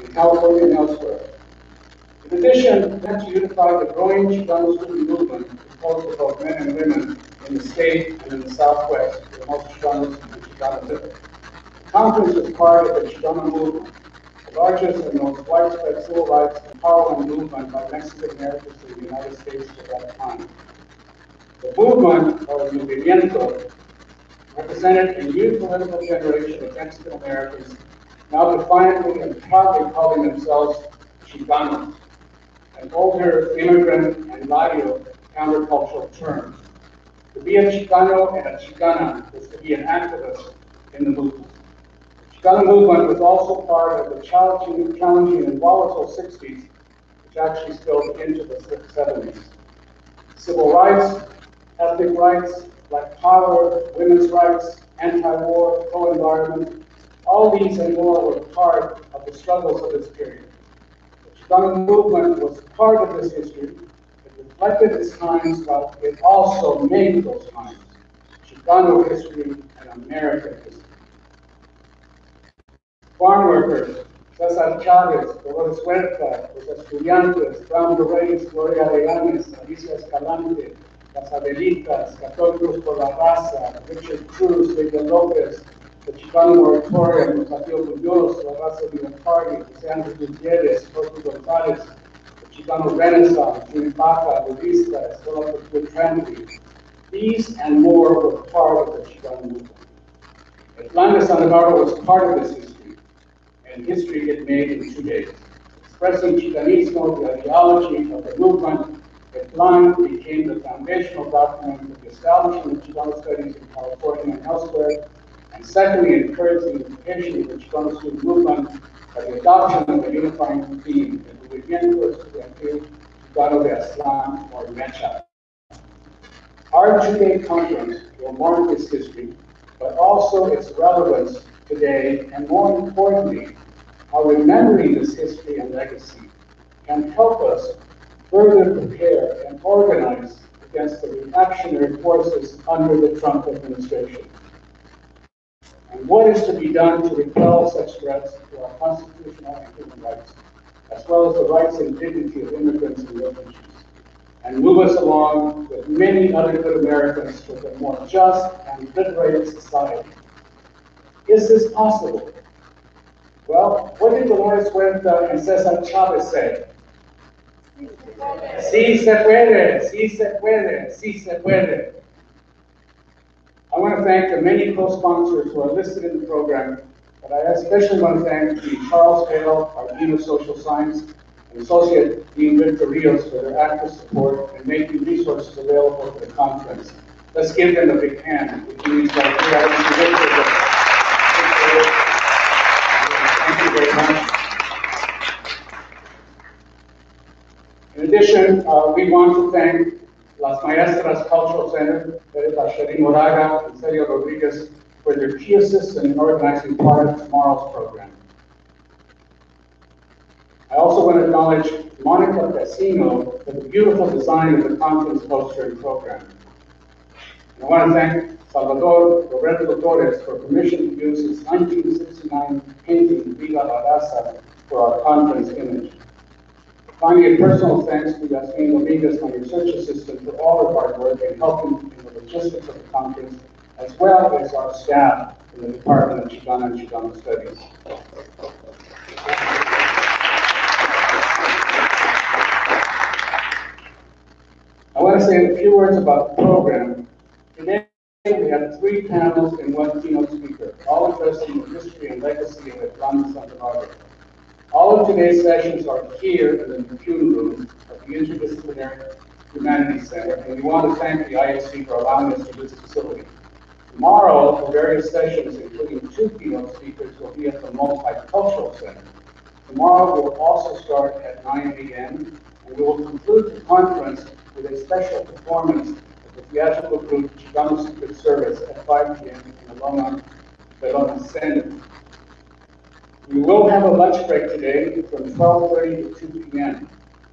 in California and elsewhere. In addition, we plan to unify the growing Chicano student movement composed of both men and women in the state and in the Southwest, where most Chicanos and Chicanas live. The conference was part of the Chicano movement, the largest and most widespread civil rights empowerment movement by Mexican Americans in the United States at that time. The movement, or the movimiento, represented a new political generation of Mexican Americans now defiantly and proudly calling themselves Chicanos, an older immigrant and Lario countercultural term. To be a Chicano and a Chicana is to be an activist in the movement. The Chicano movement was also part of the challenging and volatile 60s, which actually spilled into the 70s. Civil rights, ethnic rights, black power, women's rights, anti-war, pro-environment, all these and more were part of the struggles of this period. The Chicano movement was part of this history. It reflected its times, but it also made those times Chicano history and American history. Farm workers, Cesar Chavez, Dolores Huerta, los estudiantes, Brown Reyes, Gloria Reganes, Alicia Escalante, Las Adelitas, Católicos por la Raza, Richard Cruz, Vega López, the Chicano Moratorium, Mateo Muñoz, La Raza Libertaria, Sandra Gutierrez, Jorge González, the Chicano Renaissance, Jimmy Baca, Revista, Escuela por Trinity. These and more were part of the Chicano movement. El Plan de Santa Barbara was part of this history, and history it made in 2 days. Expressing Chicanismo, the ideology of the movement, the Plan became the foundational document for the establishment of Chicano studies in California and elsewhere, and secondly, encouraged the unification of the Chicano student movement by the adoption of a unifying theme, el movimiento estudiantil Chicano de Aztlán, or MECHA. Our 2-day conference will mark this history, but also its relevance today, and more importantly, how remembering this history and legacy can help us further prepare and organize against the reactionary forces under the Trump administration. And what is to be done to repel such threats to our constitutional and human rights, as well as the rights and dignity of immigrants and refugees, and move us along with many other good Americans toward a more just and liberated society. Is this possible? Well, what did Dolores Huerta and Cesar Chavez say? Sí se puede, sí se puede, sí se puede. I want to thank the many co-sponsors who are listed in the program, but I especially want to thank the Charles Hale, our Dean of Social Science, and Associate Dean Victor Rios for their active support and making resources available for the conference. Let's give them a big hand. Thank you very much. In addition, we want to thank Las Maestras Cultural Center, Sherin Moraga and Sergio Rodriguez, for their key assistance in organizing part of tomorrow's program. I also want to acknowledge Monica Casino for the beautiful design of the conference poster and program. And I want to thank Salvador Roberto Torres for permission to use his 1969 painting, Viva la Raza, for our conference image. Finally, a personal thanks to Yasmin Dominguez, my research assistant, for all of our work in helping in the logistics of the conference, as well as our staff in the Department of Chicana and Chicano Studies. I want to say a few words about the program. Today, we have 3 panels and 1 keynote speaker, all addressing the history and legacy of the Plan de Santa Barbara. All of today's sessions are here in the McCune Room of the Interdisciplinary Humanities Center, and we want to thank the ISC for allowing us to use the facility. Tomorrow, the various sessions, including 2 keynote speakers, will be at the Multicultural Center. Tomorrow, we'll also start at 9 a.m., and we will conclude the conference with a special performance of the theatrical group Chicano Secret Service at 5 p.m. in the Lona Center. We will have a lunch break today from 12:30 to 2 p.m.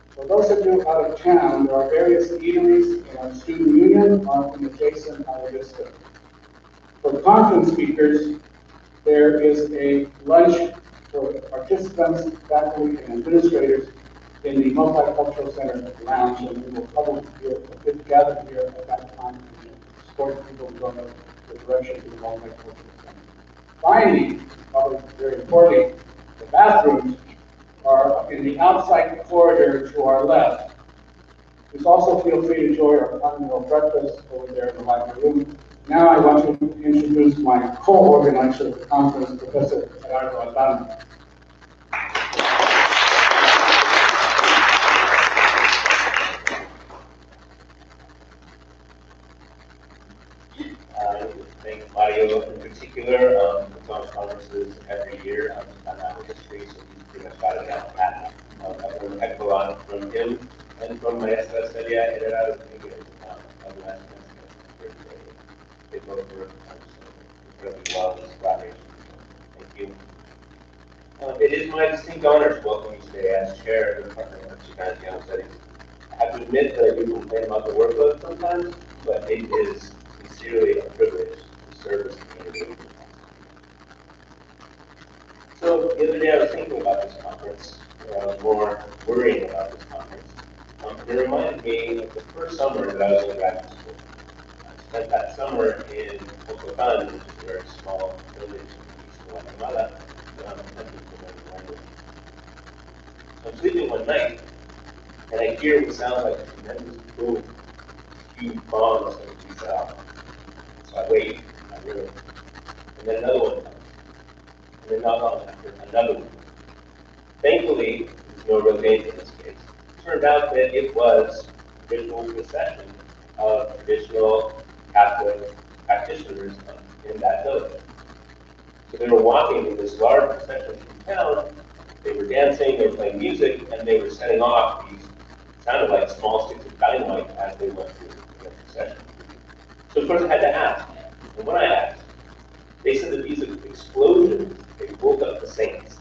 For those of you out of town, there are various eateries in our student union or in adjacent Ala Vista. For conference speakers, there is a lunch for participants, faculty, and administrators in the Multicultural Center lounge, and we will probably be a bit gathered here at that time to support people who go the direction of the Multicultural Center. Finally, probably very importantly, the bathrooms are in the outside corridor to our left. Please also feel free to enjoy our continental breakfast over there in the library room. Now I want to introduce my co-organizer of the conference, Professor Bárbara. Thank Mario in particular. Puts on conferences every year on our history, so he's pretty much got it down pat. I've learned a heck of a lot from him and from Maestra Celia Herrera of the last semester. They both were incredibly well in this collaboration. Thank you. It is my distinct honor to welcome you today as chair of the Department of Chicano Studies. I have to admit that I do complain about the workload sometimes, but it is sincerely a privilege to serve this community. So the other day I was thinking about this conference, or I was more worrying about this conference. It reminded me of the first summer that I was in graduate school. I spent that summer in Ocotan, which is a very small village in eastern Guatemala, but I'm attempting to learn the language. So I'm sleeping one night, and I hear what sounds like a tremendous boom, huge bombs that we set out. So I wait, I really, and then another one comes, and then not long after, another one. Thankfully, there's no real danger in this case. It turned out that it was a ritual procession of traditional Catholic practitioners in that village. So they were walking in this large procession through town, they were dancing, they were playing music, and they were setting off these, sounded like small sticks of dynamite as they went through the procession. So of course I had to ask, and when I asked, they said that these explosions, they woke up the saints.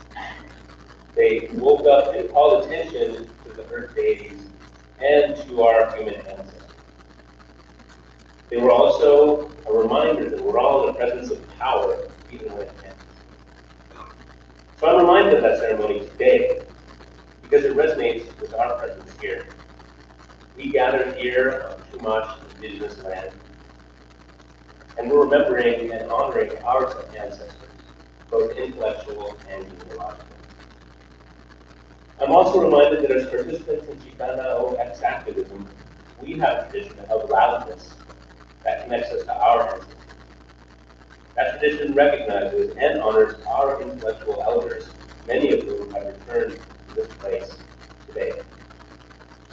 They woke up and called attention to the earth deities and to our human ancestors. They were also a reminder that we're all in the presence of power, even when it ends. So I'm reminded of that ceremony today because it resonates with our presence here. We gathered here on Chumash indigenous land, and we're remembering and honoring our ancestors, both intellectual and genealogical. I'm also reminded that as participants in Chicana OX activism, we have a tradition of loudness that connects us to our ancestors. That tradition recognizes and honors our intellectual elders, many of whom have returned to this place today.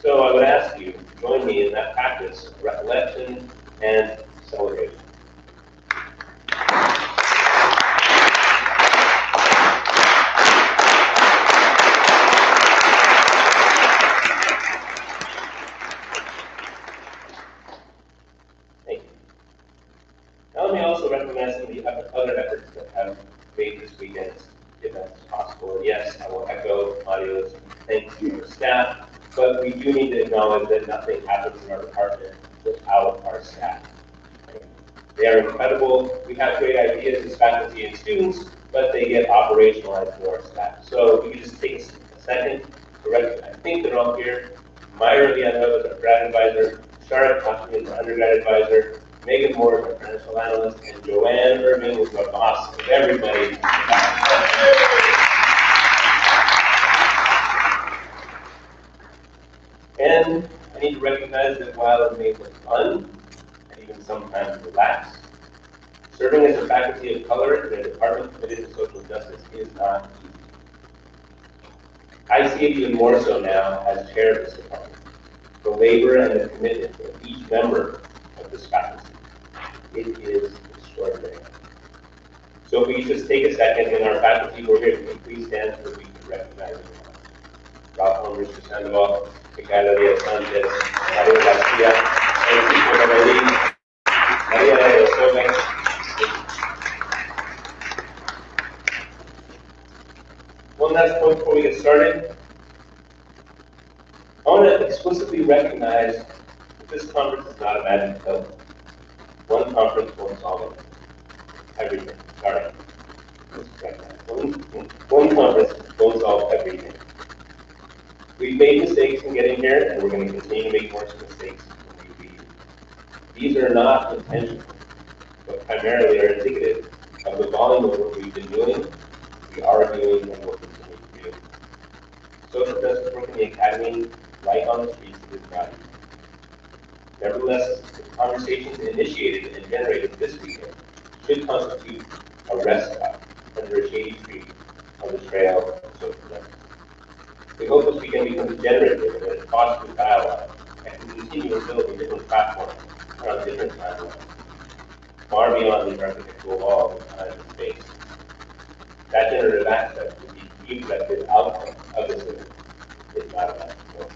So I would ask you to join me in that practice of recollection and celebration. Thank you. Now let me also recognize some of the other efforts that have made this weekend's events possible. And yes, I will echo Mario's thanks to our staff, but we do need to acknowledge that nothing happens in our department without our staff. They are incredible. We have great ideas as faculty and students, but they get operationalized through our staff. So we can just take a second to recognize. I think they're all here. Myra Villanueva is our grad advisor, Charlotte Hoffman is our undergrad advisor, Megan Moore is our financial analyst, and Joanne Irving is our boss of everybody. And I need to recognize that while it may look fun, and even sometimes relaxed, serving as a faculty of color in a department committed to social justice is not easy. I see it even more so now as chair of this department. The labor and the commitment of each member of this faculty. It is extraordinary. So if we could just take a second, and our faculty who are here, can please stand so that we can recognize them. Rafael Mr. Sandoval, Micaela Diaz Sanchez, Mario Garcia, Francisco Medellín, Maria de los Jóvenes. One last point before we get started. I want to explicitly recognize that this conference is not a magic pill. One conference won't solve it. Everything. Sorry. One conference won't solve everything. We've made mistakes in getting here, and we're going to continue to make more mistakes when we leave. These are not intentional, but primarily are indicative of the volume of work we've been doing, we are doing, and will continue to do. Social justice work in the academy, like on the streets, is valued. Nevertheless, the conversations initiated and generated this weekend should constitute a rest stop under a shady tree on the trail of social justice. We hope this weekend becomes generative and that it fosters dialogue and can continue to build different platforms around different timelines, far beyond the architectural walls of time and space. That generative access will be the reflected outcome of this event. It's not about support.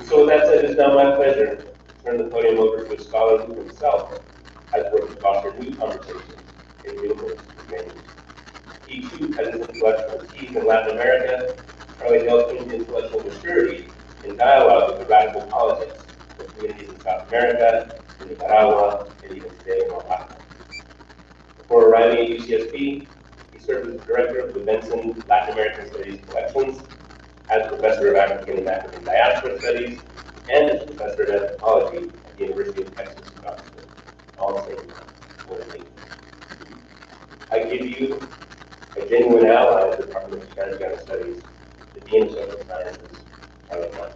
So with that said, it's now my pleasure to turn the podium over to a scholar who himself has worked to foster new conversations in numerous domains. He too has his intellectual teeth in Latin America, probably developing intellectual maturity in dialogue with the radical politics of communities in South America, in Nicaragua, and even today in Oaxaca. Before arriving at UCSB, he served as director of the Benson Latin American Studies collections, as professor of African and African Diaspora Studies, and as professor of anthropology at the University of Texas, Austin, all the same time. I give you a genuine ally of the Department of Transgender Studies, the Dean of Social Sciences, Bárbara.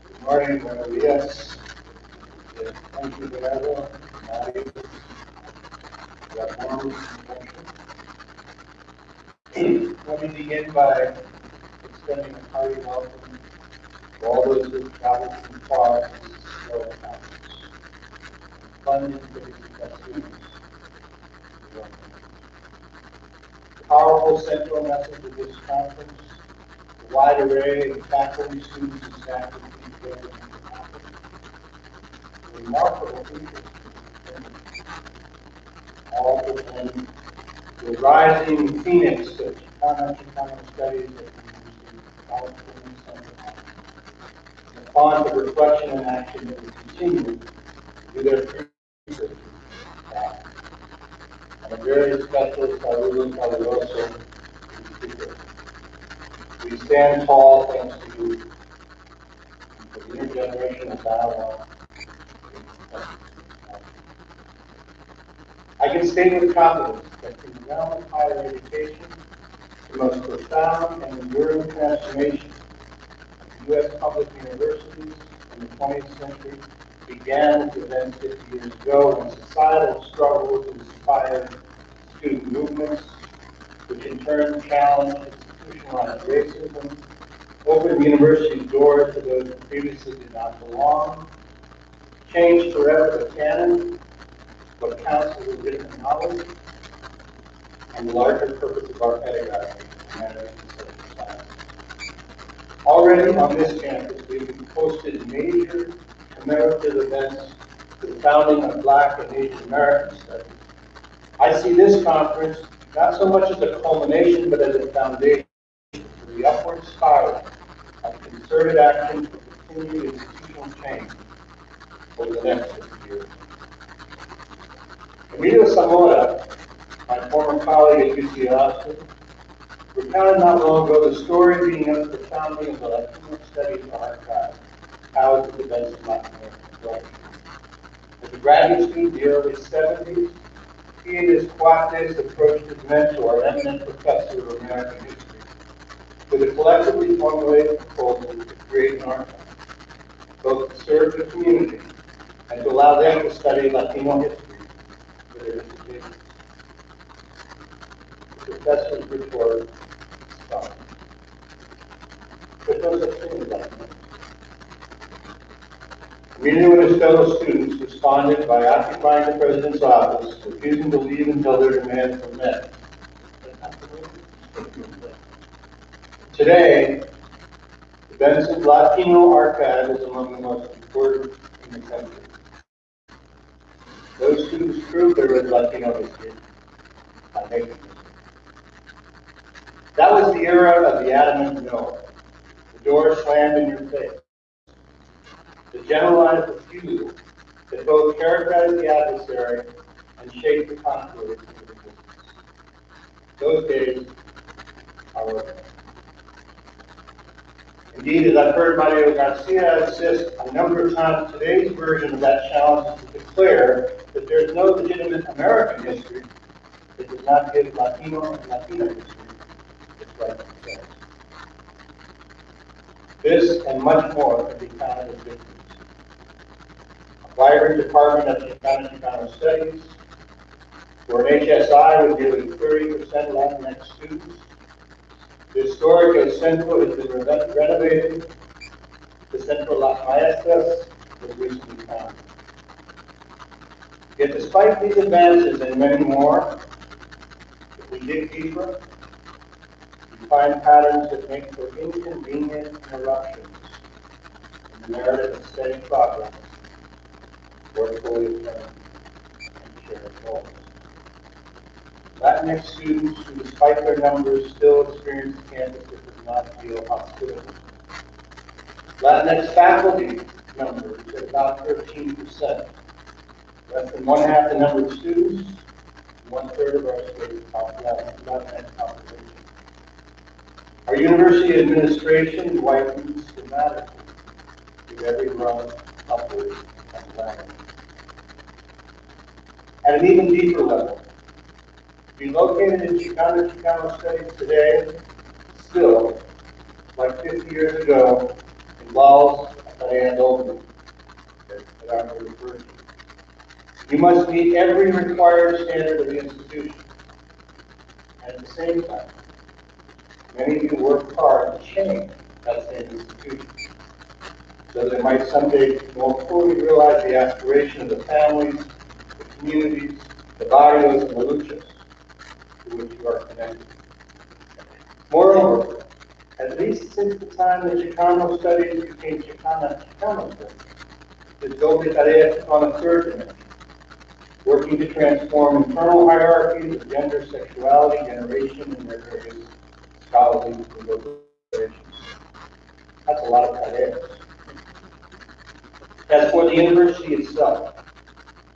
Good morning, buenos días. Thank you, Bárbara. Let me begin by extending a hearty welcome to all those who have traveled from far to this historic conference. Funding for these students. The powerful central message of this conference, the wide array of faculty, students, and staff who came together to make it happen, the remarkable interest all within the rising phoenix of Chicano studies at the University of California, Santa Monica. The font of reflection and action that will continue to their research. And a very special saludo caluroso in particular. We stand tall thanks to you for the intergenerational dialogue. I can state with confidence that in the realm of higher education, the most profound and enduring transformation of U.S. public universities in the 20th century began with events 50 years ago when societal struggles inspired student movements, which in turn challenged institutionalized racism, opened the university's doors to those who previously did not belong, changed forever the canon, what counts as a written knowledge, and the larger purpose of our pedagogy, humanities and social science. Already on this campus, we've hosted major commemorative events for the founding of Black and Asian American studies. I see this conference not so much as a culmination, but as a foundation for the upward spiral of concerted action for continued institutional change over the next 50 years. Emilio Zamora, my former colleague at UC Austin, recounted not long ago the story leading up to the founding of the Latino Studies Archive, housed at the Benson Latin American Collection. As a graduate student in the early 70s, he and his cuates approached his mentor, an eminent professor of American history, with a collectively formulated proposal to create an archive, both to serve the community and to allow them to study Latino history for their dissertations. The professor's retort stopped. There's no such thing as Latino. Emilio and his fellow students responded by occupying the president's office, refusing to leave until their demands were met. Today, the Benson Latino Archive is among the most important in the country. Those students proved there was Latino history by making history. That was the era of the adamant no. The door slammed in your face. the generalized refusal that both characterize the adversary and shape the contours of the resistance. Those days are over. Indeed, as I've heard Mario Garcia insist a number of times, today's version of that challenge is to declare that there is no legitimate American history that does not give Latino and Latina history its right to say. This and much more can be found in victories. A vibrant department of Chicano Studies, for an HSI with nearly 30% Latinx students. The historic Centro has been renovated. The Centro Las Maestras was recently founded. Yet despite these advances and many more, if we dig deeper, we find patterns that make for inconvenient interruptions in the narrative of steady progress toward fully affirmed and shared goals. Latinx students who, despite their numbers, still experience a campus that does not feel hospitable. Latinx faculty numbers at about 13%, less than one half the number of students, and 1/3 of our state's Latinx population. Our university administration widens dramatically with every run upward and ladder. At an even deeper level, to be located in Chicano Studies today, still, like 50 years ago, involves a tarea doble that I'm going to refer to. You must meet every required standard of the institution. And at the same time, many of you work hard to change that same institution so that it might someday more fully realize the aspiration of the families, the communities, the barrios, and the luchas to which you are connected. Moreover, at least since the time that Chicano Studies became Chicano Studies, this doble tarea took on a third dimension, working to transform internal hierarchies of gender, sexuality, generation, and their various scholarly deliberations. That's a lot of tareas. As for the university itself,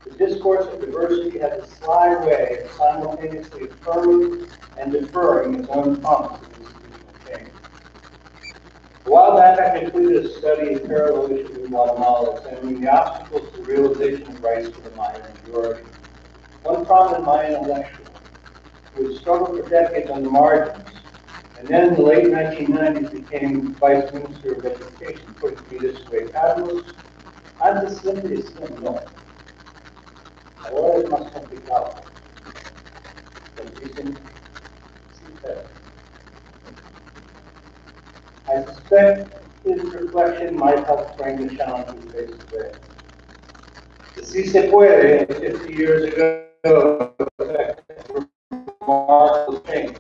the discourse of diversity has a sly way of simultaneously affirming and deferring its own promise of institutional change. A while back, I concluded a study in parallel issues in Guatemala, examining the obstacles to the realization of rights for the Maya majority. One prominent Maya intellectual, who had struggled for decades on the margins, and then in the late 1990s became Vice Minister of Education, put it to me this way: Carlos, antes siempre decían no. Ahora es más complicado. Nos dicen sí, pero. I suspect his reflection might help frame the challenge we face today. The Si Se Puede 50 years ago effected remarkable change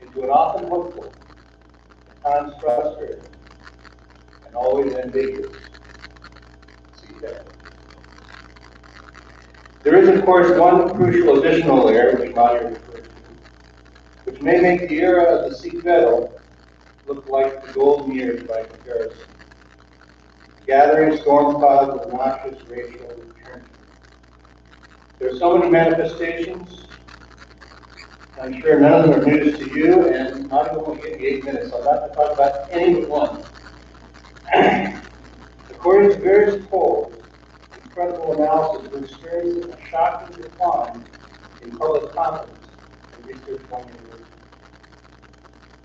into an often hopeful, at times frustrating, and always ambiguous Si Te. There is, of course, one crucial additional layer, which Mario referred to, which may make the era of the Ciclero look like the golden years by comparison. Gathering storm clouds of noxious racial retrenchment. There are so many manifestations. I'm sure none of them are news to you, and Mario will give me 8 minutes. I'd like to talk about any one. According to various polls, incredible analysis, we're experiencing a shocking decline in public confidence in research on universities.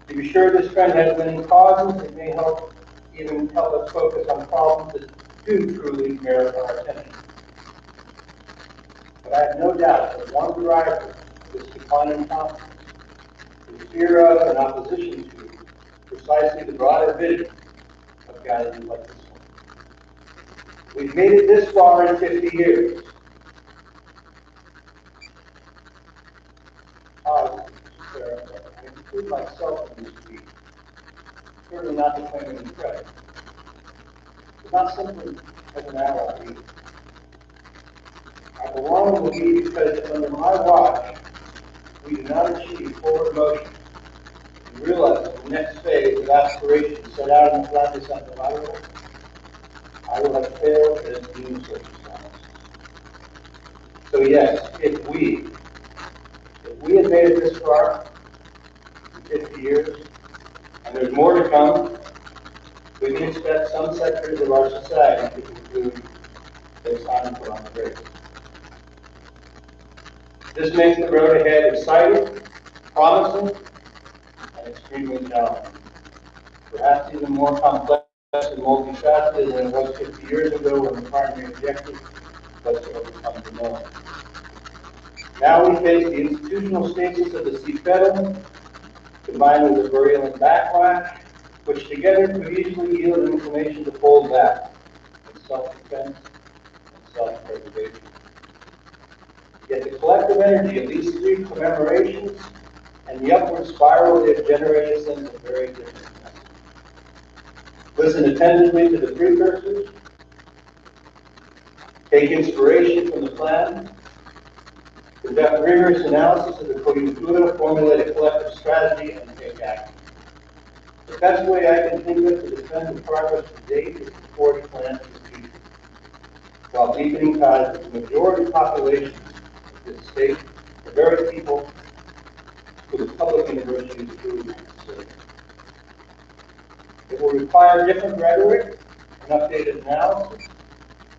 To be sure, this trend has many causes. It may even help us focus on problems that do truly merit our attention. But I have no doubt that one driver of this decline in confidence is fear of and opposition to precisely the broader vision of guidance like this one. We've made it this far in 50 years. I include myself in this speech, certainly not to claim any credit, but not simply as an ally either. I belong to you because under my watch, we do not achieve forward motion and realize the next phase of aspiration set out in the Plan de Santa Bárbara I will have failed as dean of social science. So yes, if we had made it this far in 50 years, and there's more to come, we can expect some sectors of our society to conclude that it's time to put on the brakes. This makes the road ahead exciting, promising, and extremely challenging. Perhaps even more complex and multifaceted than it was 50 years ago when the primary objective was to overcome the known. Now we face the institutional stasis of the CFEDM, combined with a virulent backlash, which together could easily yield an inclination to pull back in self-defense and self-preservation. Yet the collective energy of these three commemorations and the upward spiral they have generated sends a very different message. Listen attentively to the precursors, take inspiration from the plan, conduct rigorous analysis of the conjunctura, formulate a collective strategy, and take action. The best way I can think of to defend the progress to date is to forge plans for the future, while deepening ties with the majority population of this state, the very people who the public university is truly meant to serve. It will require different rhetoric and updated analysis,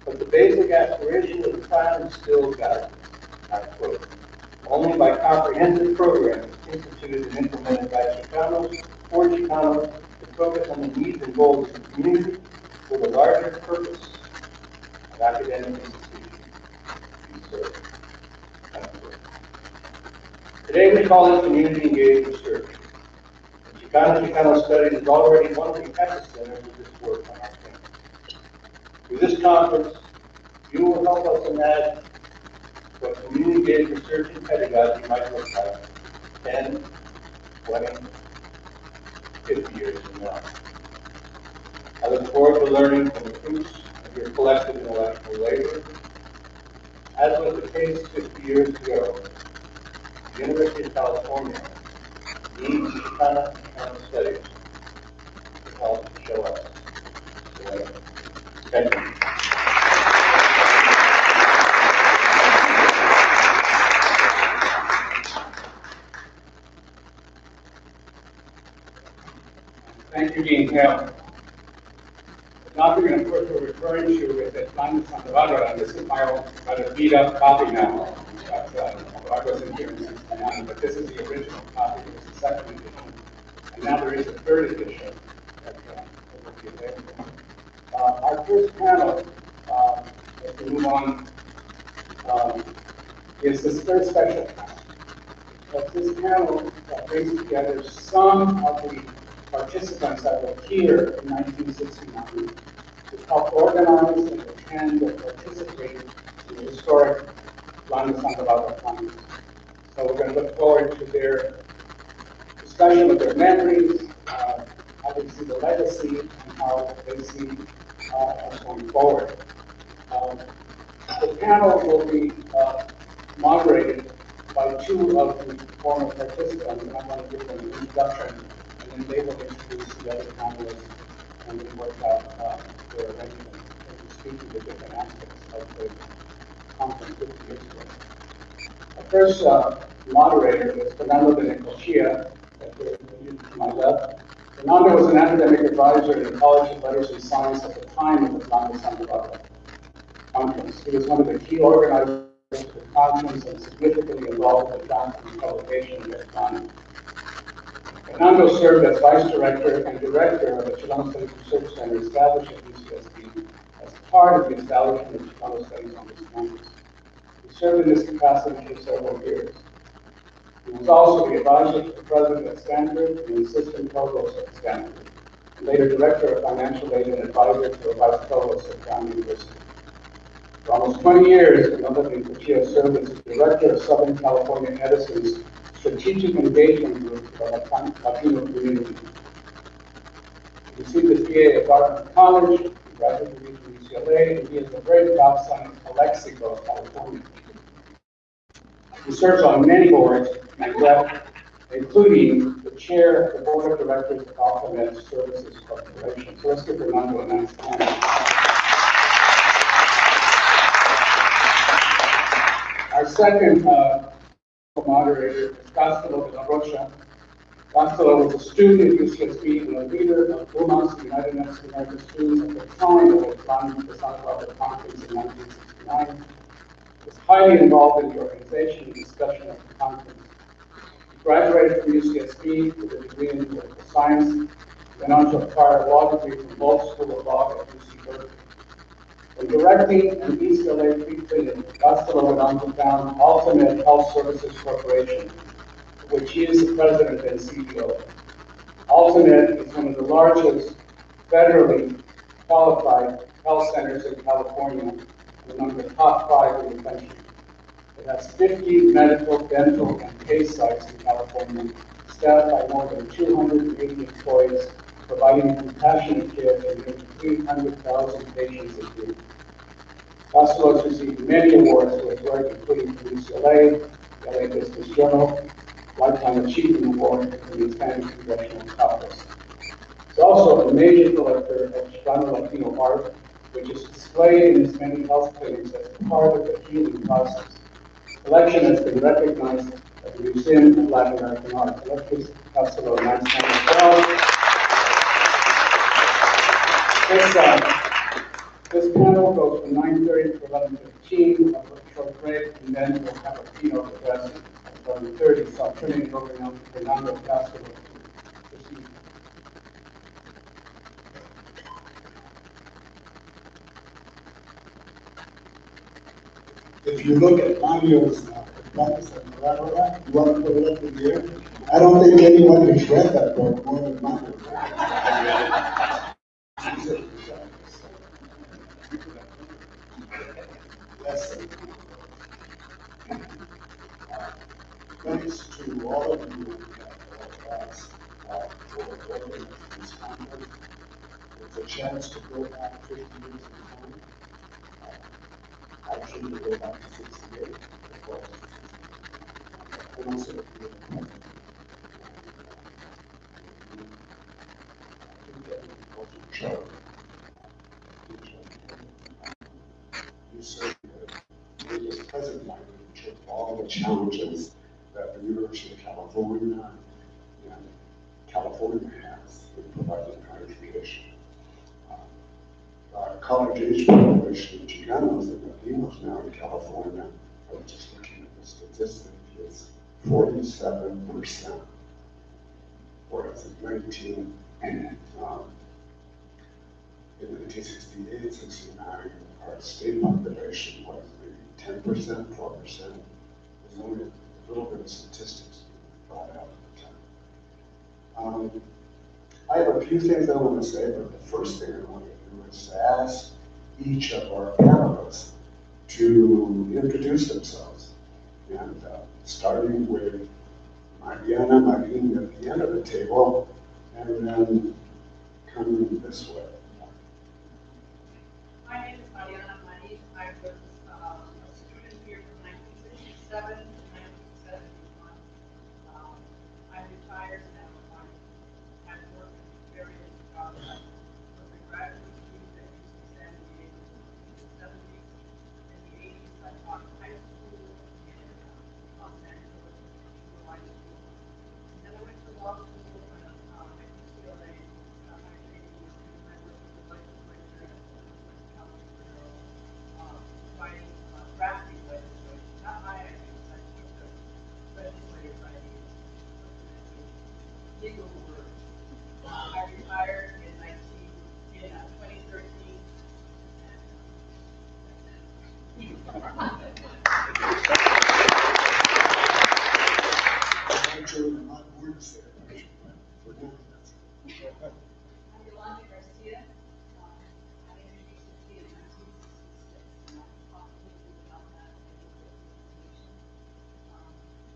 but the basic aspiration of the plan is still valid. I quote, only by comprehensive programs instituted and implemented by Chicanos, for Chicanos, to focus on the needs and goals of the community with a larger purpose of academic institutions to be served. Today we call it community engaged research. Chicano Studies is already one of the epicenters of this work on our campus. Through this conference, you will help us imagine what community-engaged research and pedagogy might look like 10, 20, 50 years from now. I look forward to learning from the fruits of your collective intellectual labor. As was the case 50 years ago, the University of California needs Chicano Studies to help show us the way. Thank you. Thank you, Dean Hale. The document, of course, we're referring to is at Plan de Santa Bárbara, and this is my own rather beat-up copy now. I wasn't here in 1969, but this is the original copy. It was the second edition, and now there is a third edition that will be available. Our first panel, as we move on, is this third special panel. But this panel brings together some of the participants that were here in 1969 to help organize and attend and participate in the historic Plan de Santa Bárbara Congress. So we're going to look forward to their discussion of their memories, how they see the legacy, and how they see us going forward. The panel will be moderated by two of the former participants, and I'm going to give them an introduction, and then they will introduce the other panelists, and then work out their arrangement and speak to the different aspects of the conference 50 years ago. The first moderator is Fernando de Necochea, to my left. Fernando was an academic advisor in the College of Letters and Science at the time of the Plan de Santa Bárbara Conference. He was one of the key organizers of the conference and significantly involved in the draft and publication of that time. Fernando served as vice director and director of the Chicano Studies Research Center established at UCSD as part of the establishment of Chicano Studies on this campus. He served in this capacity for several years. He was also the advisor to the president at Stanford and the assistant provost at Stanford, and later director of financial aid and advisor to the vice provost at Brown University. For almost 20 years, Fernando de Necochea served as the director of Southern California Edison's Strategic Engagement Group for the Latino community. He received his BA at Dartmouth College, he graduated from UCLA, and he is the very proud son of Calexico, California. He serves on many boards and left, including the chair of the board of directors of AlphaMed Services Corporation. So let's give Fernando a nice hand. second moderator is Costello de la Rocha. Costello was a student at UCSB and a leader of UMass, United Mexican American Students, at the time of the planning of the Santa Barbara Conference in 1969. He was highly involved in the organization and discussion of the conference. He graduated from UCSB with a degree in political science, went on to acquire a law degree from Both School of Law at UC Berkeley. When directing an UCLA free clinic, Costello went on to found Ultimate Health Services Corporation, which he is the president and CEO. Ultimate is one of the largest federally qualified health centers in California and among the top 5 in the country. It has 50 medical, dental, and pay sites in California, staffed by more than 280 employees, providing compassionate care to nearly 300,000 patients a year. Costello has received many awards for his work, including from UCLA, the LA Business Journal, Lifetime Achievement Award, and the Hispanic Congressional Caucus. He's also a major collector of Chicano Latino art, which is displayed in his many health clinics as part of the healing process. His collection has been recognized at the Museum of Latin American Art. Let's give Costello a nice round of applause. This panel goes from 9:30 to 11:15, a short break, and then we'll have a keynote address at 11:30. So I'm turning it over now to Fernando Costello to proceed. If you look at Mario's advice and Bárbara, you want to put it up in the air? I don't think anyone has read that book more than Mario. Yes. Thanks to all of you that asked for organizing this conference. It's a chance to go back 50 years in time. Actually, to go back to 68. And also to be in the present. I think that we both each other. You certainly in this present life, we took all the challenges that the University of California and California has in providing higher education. Our college age population of Chicanos and Latinos now in California, I was just looking at the statistic, is 47%. Whereas in 1968, 69, our state population was maybe 10%, 12%. There's only a little bit of statistics brought out at the time. I have a few things I want to say, but the first thing I want to do is to ask each of our panelists to introduce themselves. And starting with Mariana Marin at the end of the table, and then coming this way. My name is Mariana Marin. I was a student here from 1967 to 1971. I'm retired now. I've worked in various jobs. I was a graduate student at UC San Diego in the 70s. In the 80s, I taught high school in Los Angeles, high school. And then I went to law school at UCLA. My training was in I worked with the legislature at West California, writing, drafting legislation. Not my ideas, I took the legislators' ideas, legal work. I retired in 2013. Actually, a lot more to say about you, but for now, that's it. I'm Yolanda Garcia. I introduced the in 1966, and I'll talk a little bit about that in the presentation.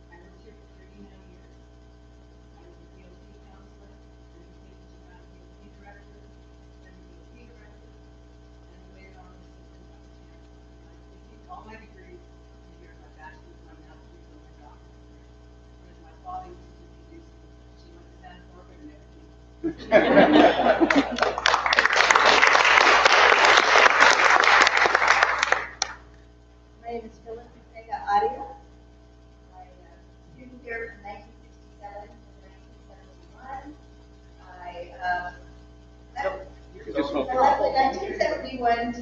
I lived here for 39 years. I was a DOT counselor, then became the DOT director, then the DOT director, and later on assistant vice chair. And I received all my degrees in here, my bachelor's, my master's, and my doctorate degree. But as my father used to introduce me, she went to Santa Barbara and everything. My name is Phyllis Ortega Arias.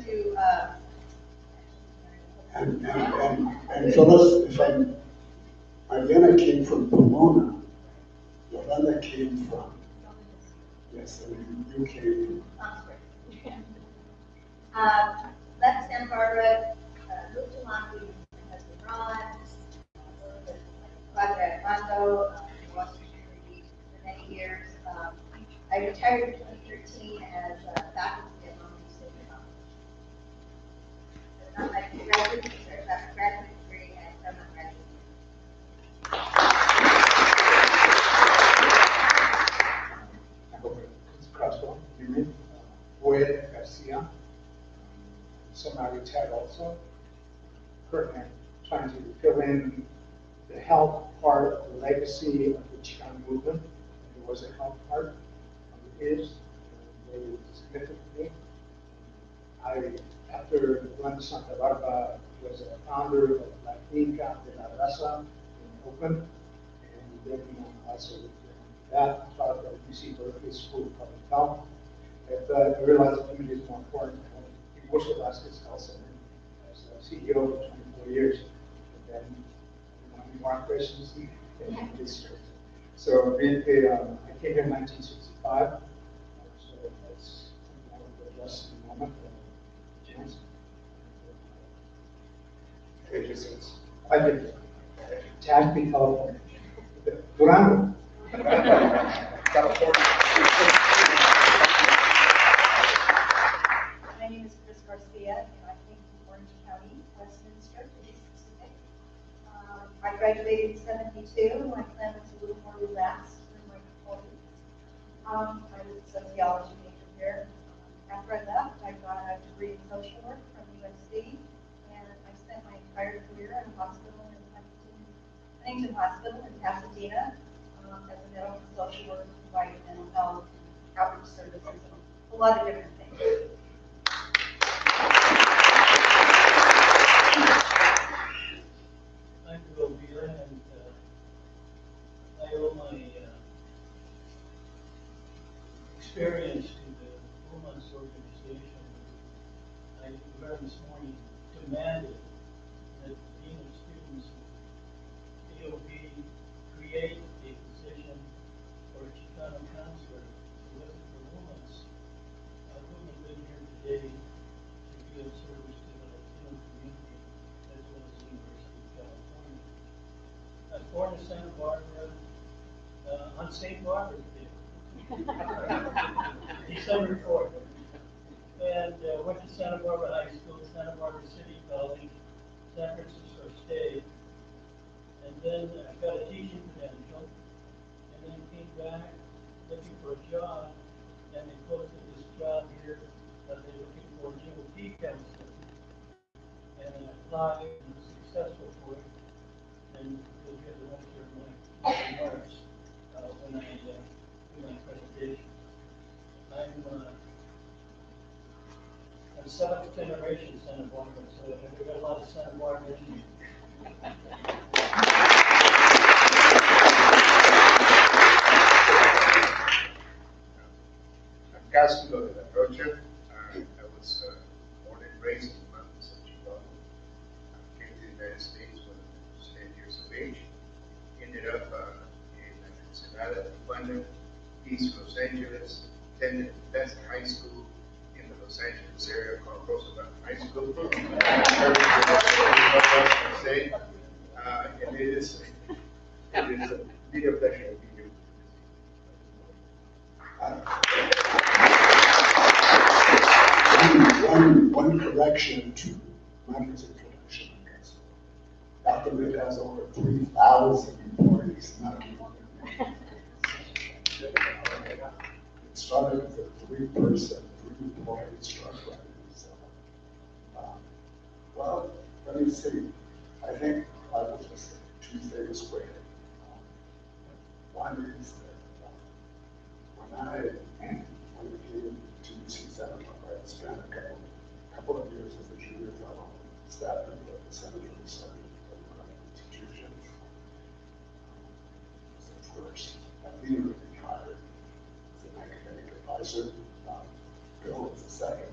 to, And Phyllis, if Marlena came from Pomona, Yolanda came from, yes, and you came left Santa Barbara, moved to Long Beach, my husband Ron, Bárbara in Washington County for many years. I retired in 2013 as faculty at Long Beach City College. That's not my graduate research, I have a graduate degree and some undergraduate. Crosswell, Newman, Boyd Garcia, semi-retired also. Currently, I'm trying to fill in the health part of the legacy of the Chicano movement. There was a health part, it is very significantly. After Juan Santa Barbara was a founder of La Clínica de la Raza in Oakland, and then also that taught at UC Berkeley School of Public Health. But I realized the community is more important. I worked with Vasquez Health Center as CEO for 24 years. And then more operations in the district. So I came here in 1965. So that's something I will address in a moment. James. It's quite different. Tag California. Durango. California. My name is Chris Garcia, and I came from Orange County, Westminster, to be specific. I graduated in 72. My plan was a little more relaxed than my colleagues. I was a sociology major here. After I left, I got a degree in social work from USC, and I spent my entire career in a hospital in Huntington Hospital in Pasadena as a medical social worker, providing mental health, outreach services, and a lot of different things. I'm Bill Beer, and I owe my experience to the Women's Organization. I learned this morning demanded that the Dean of Students AOB create a position for a Chicano counselor. If it wasn't for Women's, I wouldn't have been here today to be of service to the Latino community as well as the University of California. I was born in Santa Barbara on St. Barbara's Day, December 4th. And went to Santa Barbara High School, Santa Barbara City College, San Francisco State. And then I got a teaching credential, and then came back looking for a job, and they posted this job here that they're looking for a GOP counselor. And I applied and was successful for it, and you'll hear the rest of my remarks when I do my presentation. I'm seventh generation Santa Barbara, so we got a lot of Santa Barbara in me. I'm Castro de la Rocha. I was born and raised in the mountains of Chicago. I came to the United States when I was 10 years of age. Ended up in Ensenada, Tijuana, East Los Angeles. Attended the best high school in the Los Angeles area called Roosevelt High School. And it is really a pleasure to be here. One correction to Margaret's introduction, I guess. Dr. Rick has over 3,000 employees, not more than it started with a 3-person, 3-employee structure. So, well, let me see. I think I will just say 2 things quickly. One is that when I came to UC Santa Barbara, I spent a couple of years as a junior fellow, staff member of the Center for the Study of Democratic Institutions. Of course, I immediately retired as an academic advisor. Bill was the second.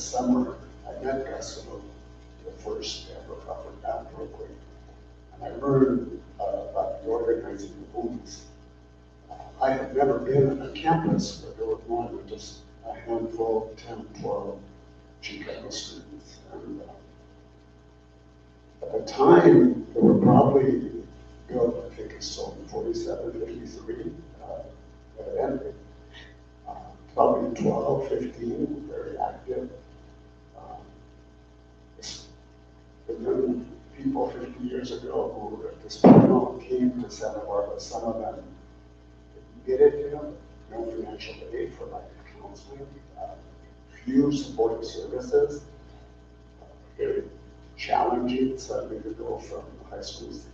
summer, I met Gus the first ever upper down program. And I learned about the organizing of movements. I had never been on a campus where there were more than just a handful, 10, 12 Chicano students. And at the time, there were probably, Bill, I think it's sold in 47, 53, evidently. Probably 12, 15, very active. And then people 50 years ago who were at this panel came to Santa Barbara. Some of them did it, you know, no financial aid for like counseling, few supportive services, very challenging suddenly to go from the high schools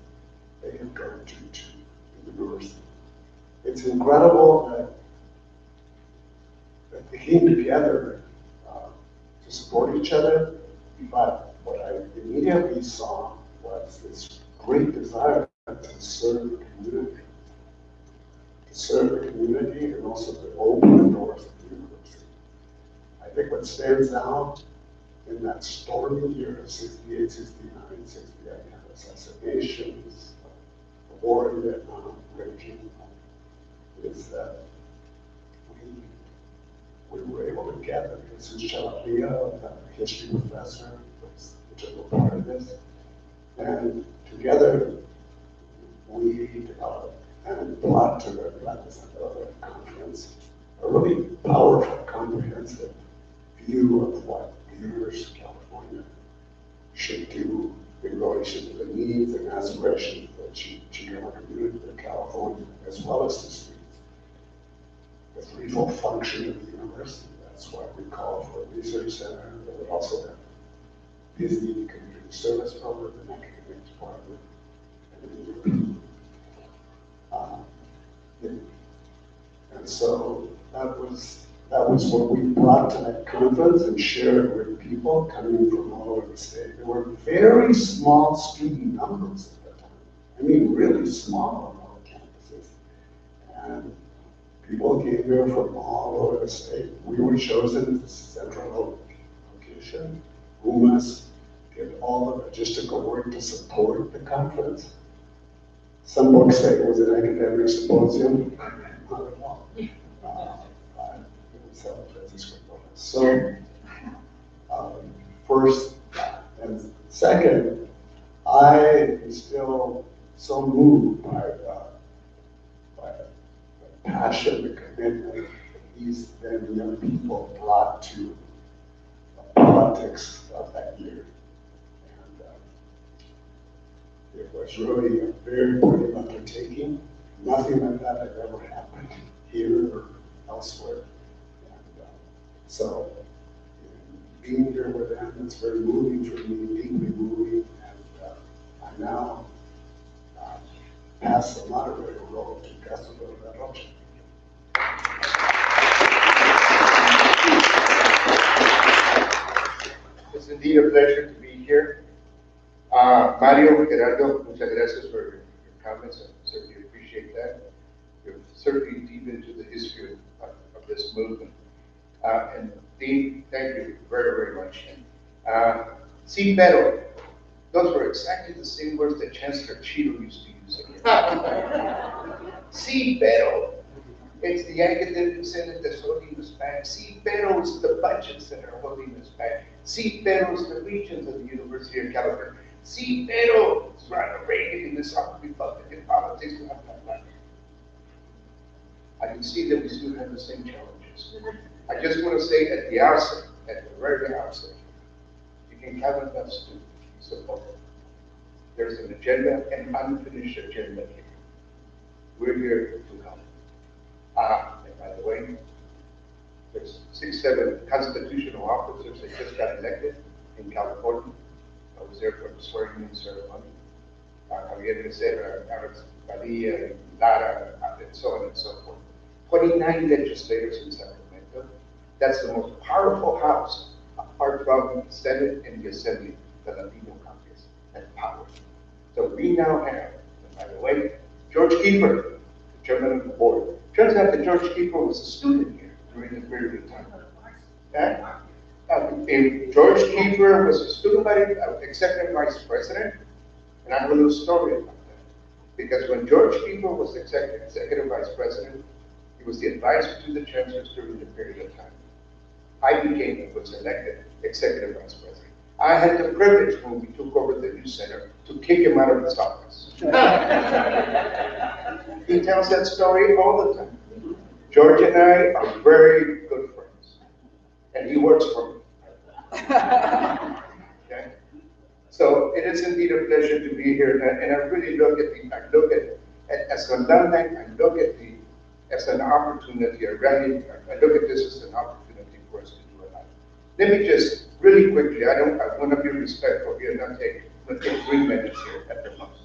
they had gone to university. It's incredible that they came together to support each other, but what I immediately saw was this great desire to serve the community. To serve the community and also to open the doors of the university. I think what stands out in that stormy year of 68, 69, 68, assassinations, the war in Vietnam, raging, is that we were able to gather. This is Chalavia, a history professor, which is a part of this. And together, we developed and brought to the Black Conference a really powerful, comprehensive view of what the University of California should do in relation to the needs and aspirations of the Chicano community of California, as well as the students. The threefold function of the university. That's why we call for a research center. But we also have busy community service program, an academic department, and so that was what we brought to that conference and shared with people coming from all over the state. There were very small student numbers at that time. I mean, really small on all campuses. And people came here from all over the state. We were chosen as the central location. UMass did all the logistical work to support the conference. Some books say it was an academic symposium. Not at all. So, first, and second, I am still so moved by the passion, the commitment that these then young people brought to the politics of that year. And it was really a very brave undertaking. Nothing like that had ever happened here or elsewhere. And so being here with them, it's very moving for me, deeply moving. And I now pass the moderator role to Gus Rocha. It's indeed a pleasure to be here. Mario, Gerardo, muchas gracias for your comments. I certainly appreciate that. You're certainly deep into the history of this movement. And Dean, thank you very, very much. Sí, pero, those were exactly the same words that Chancellor Cheeto used to use. Sí, pero. It's the academic senate that's holding us back. Sí, pero it's the budgets that are holding us back. Sí, pero it's the regions of the University of California. Sí, pero it's Ronald Reagan in the South Republican politics, blah, blah, blah. I can see that we still have the same challenges. I just want to say at the outset, at the very outset, you can count on us to support it. There's an agenda, an unfinished agenda here. We're here to help. And by the way, there's 6, 7 constitutional officers that just got elected in California. I was there for the swearing-in ceremony. Javier Becerra, Alex Padilla, Lara, and so on and so forth. 29 legislators in Sacramento. That's the most powerful house, apart from the Senate and the Assembly, the Latino Congress, and power. So we now have, and by the way, George Kiefer, the chairman of the board. Turns out that George Kiefer was a student here during the period of time. If George Kiefer was a student body executive vice president, and I have a little story about that. Because when George Kiefer was executive vice president, he was the advisor to the chancellors during the period of time. I was elected executive vice president. I had the privilege when we took over the youth center to kick him out of his office. He tells that story all the time. George and I are very good friends, and he works for me. Okay? So it is indeed a pleasure to be here, and I really look at as an alumni, I look at as an opportunity. I look at this as an opportunity for us to do a lot. Let me just really quickly. I want to be respectful here, not take 3 minutes here at the most.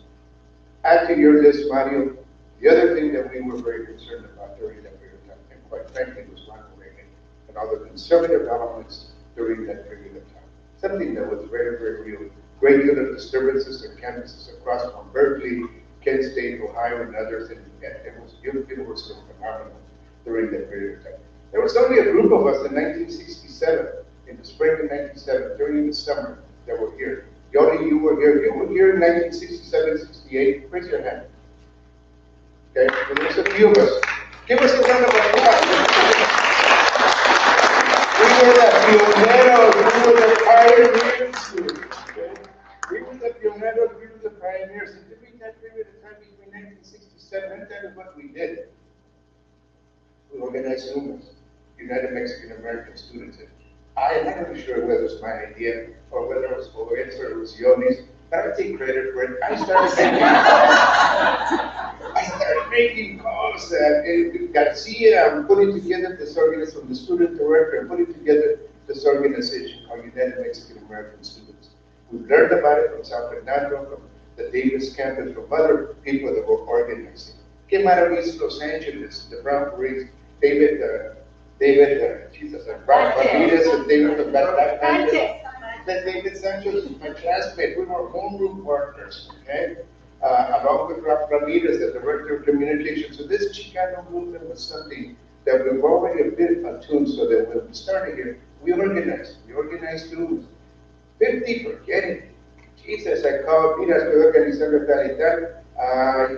Add to your list, Mario. The other thing that we were very concerned about during that period of time, and quite frankly, was Ronald Reagan and all the conservative elements during that period of time. Something that was very, very real. Great deal of disturbances on campuses across from Berkeley, Kent State, Ohio, and others, and it was phenomenal during that period of time. There was only a group of us in 1967, in the spring of 1967, during the summer, that were here. Yoli, you were here. You were here in 1967, 68. Raise your hand. Okay, well, there's a few of us. Give us a round of applause. We were the pioneros. We were the pioneers. Okay? We were the pioneros. We were the pioneers. And during that period of time between 1967, and that is what we did. We organized UMAS, United Mexican American Students. I'm not really sure whether it was my idea or whether it was Boet's or it was Yoni's, but I take credit for it. I started making calls Garcia, putting together this organization from the student director, and putting together this organization called United Mexican American Students. We learned about it from San Fernando, from the Davis campus, from other people that were organizing. Came out of East Los Angeles, the Brown Parades, David Ramirez and David the Black David Sanchez is my classmate. We were homeroom partners, okay? Along with Ramirez, the director of communications. So this Chicano movement was something that we were already a bit attuned, so that when we started here, we organized students. 50, forget it. Jesus, I called, mira, estoy organizando tal y tal.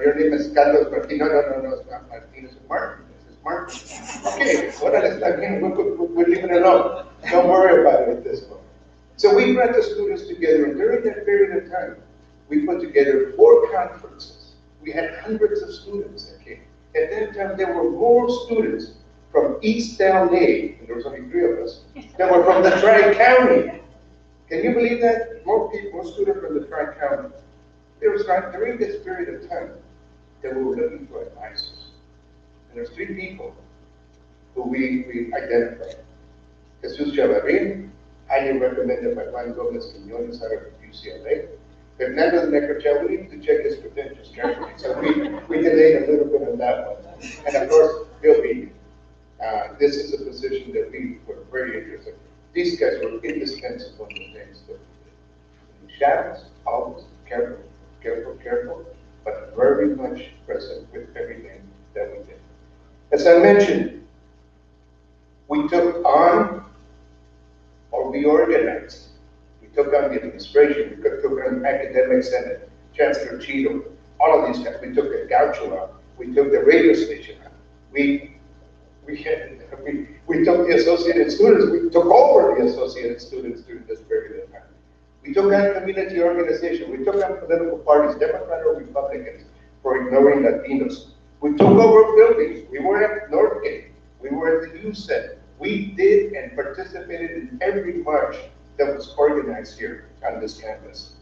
Your name is Carlos Martino. No, it's not Martinez, it's Martin. Martin. Okay, we'll leave it alone. Don't worry about it at this point. So we brought the students together, and during that period of time, we put together 4 conferences. We had hundreds of students that came. At that time, there were more students from East LA, and there was only 3 of us, that were from the Tri-County. Can you believe that? More students from the Tri-County. There was during this period of time that we were looking for advisors. And there's 3 people who we identified. Jesus Chavarrin, highly recommended by Juan Gomez Quiñones out of UCLA. Fernando de Necochea, we need to check his credentials carefully. So we delayed a little bit on that one. And of course, Bill Beatty. This is a position that we were very interested in. These guys were indispensable in the things that in the shadows, always careful, but very much present with everything that we did. As I mentioned, we took on, or we organized. We took on the administration, we took on academic senate, Chancellor Cheatham, all of these guys. We took the Gaucho on, we took the radio station on. We took the Associated Students, we took over the Associated Students during this period of time. We took on community organization, we took on political parties, Democrat or Republicans, for ignoring Latinos. We took over buildings. We were at Northgate. We were at the Youth Center. We did and participated in every march that was organized here on this campus.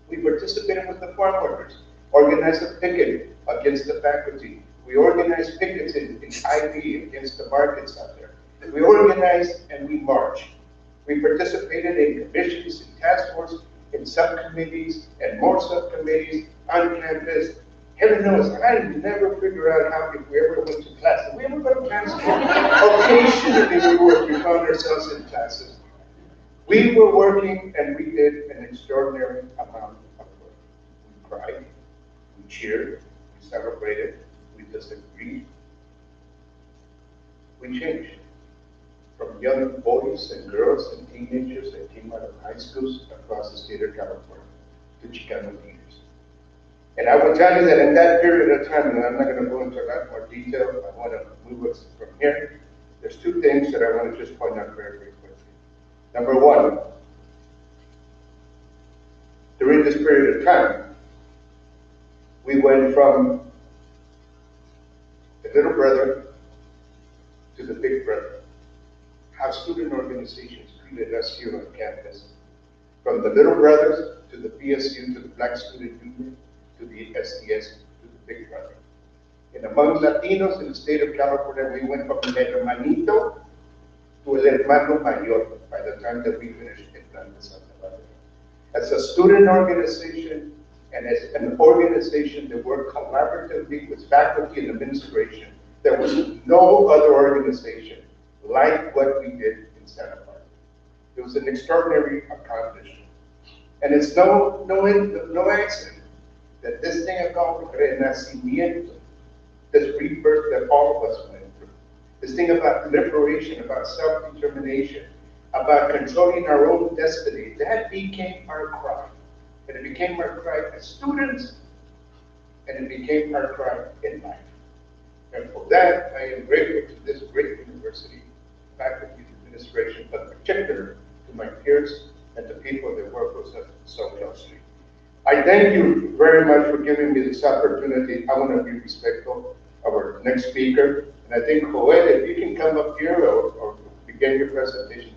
We participated with the farm workers, organized a picket against the faculty. We organized pickets in IB against the markets out there. We organized and we marched. We participated in commissions, in task force, in subcommittees, and more subcommittees on campus. Heaven knows, I never figured out how if we ever went to class. Did we ever go to class? Occasionally we found ourselves in classes. We were working and we did an extraordinary amount of work. We cried, we cheered, we celebrated, we disagreed. We changed from young boys and girls and teenagers that came out of high schools across the state of California to Chicano leaders. And I will tell you that in that period of time, and I'm not going to go into a lot more detail, I want to move us from here. There's two things that I want to just point out very, very quickly. Number one, during this period of time, we went from the little brother to the big brother. How student organizations treated us here on campus. From the little brothers to the PSU, to the Black Student Union, to the SDS, to the big brother. And among Latinos in the state of California, we went from el hermanito to el hermano mayor by the time that we finished in Plan de Santa Barbara. As a student organization and as an organization that worked collaboratively with faculty and administration, there was no other organization like what we did in Santa Barbara. It was an extraordinary accomplishment. And it's no accident that this thing called renacimiento, this rebirth that all of us went through, this thing about liberation, about self-determination, about controlling our own destiny, that became our cry. And it became our cry as students, and it became our cry in life. And for that, I am grateful to this great university, faculty, administration, but particularly to my peers and the people that work with us so closely. I thank you very much for giving me this opportunity. I want to be respectful of our next speaker. And I think, Joel, if you can come up here or begin your presentation.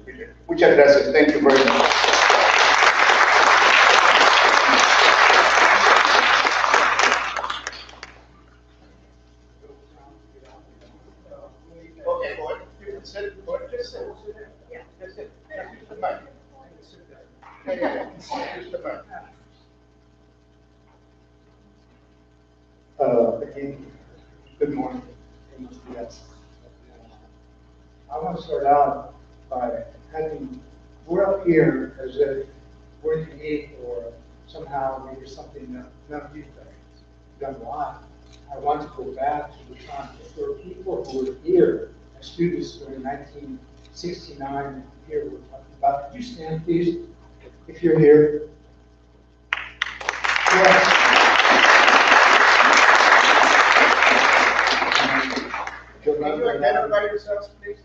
Muchas gracias. Thank you very much. Okay, Joel, you can sit. Just sit. Yeah. Just sit. Just use the mic. Yeah. Use the mic. Again, good morning. Yes. I want to start out by we're up here as if we're unique or somehow maybe something that none of you have done why. I want to go back to the time that there were people who were here as students during 1969 here we're talking about. Could you stand, please, if you're here? Yes. Can you identify yourselves, please?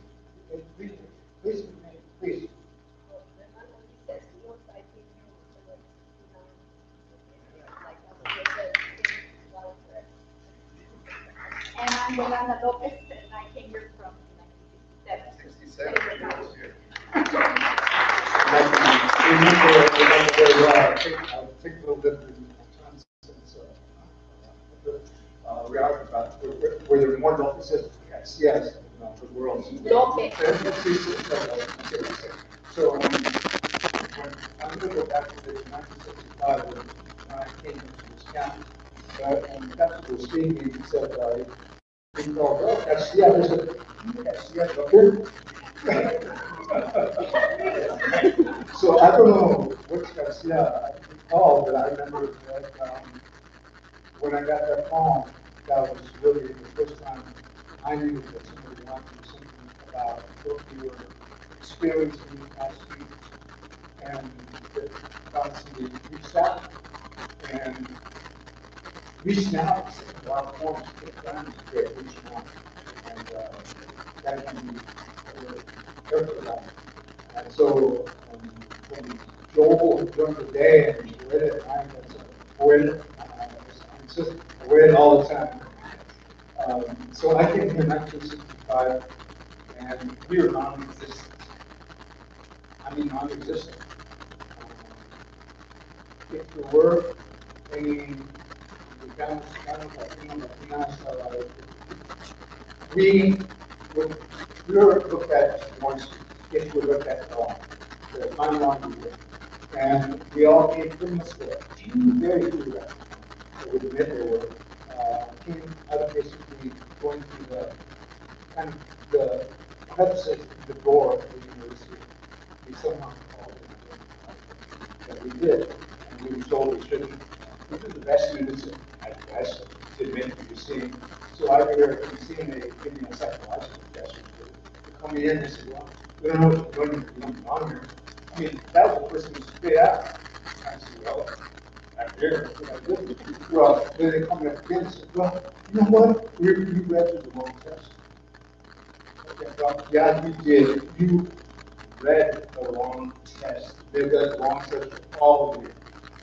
Please. And I'm Yolanda Lopez, and I came here from 1967. 67. I'll take a little bit of time since we are about were there more Lopeses? Yes. The world. Lopez. So when I'm going to go back to 1965 when I came into this county. And that's what we're speaking. He said, we called, oh, Garcia, there's a Garcia up here. So I don't know which Garcia I recall, but I remember that when I got that call, that was really the first time I knew that somebody wanted to do something about what we were experiencing last week. And that constantly reached out. And reaching out in a lot of forms, sometimes great reaching out. And that can be careful about it. And so when Joel during the day and Joel at night, that's Joel, it's just Joel all the time. So I came here in 1965 and we were non-existent. I mean non-existent. If there were any we were looked at once, if we looked at all, the time long year, and we all came from the school. Very few that would admit they were came out of basically going through the kind of the crevices, the door of the university. We somehow called it that we did, and we were told we shouldn't. These are the best students at West to admit to seeing. So I remember seeing they give me a psychological professor to come in and say, well, we don't know what you're going to do on here. I mean, that was the first thing to spit out. I said, well, I'm here. Well, then they come back again and said, well, you know what? We read through the wrong test. Okay, well, yeah, you did. You read the wrong test. They read the wrong test for all of you.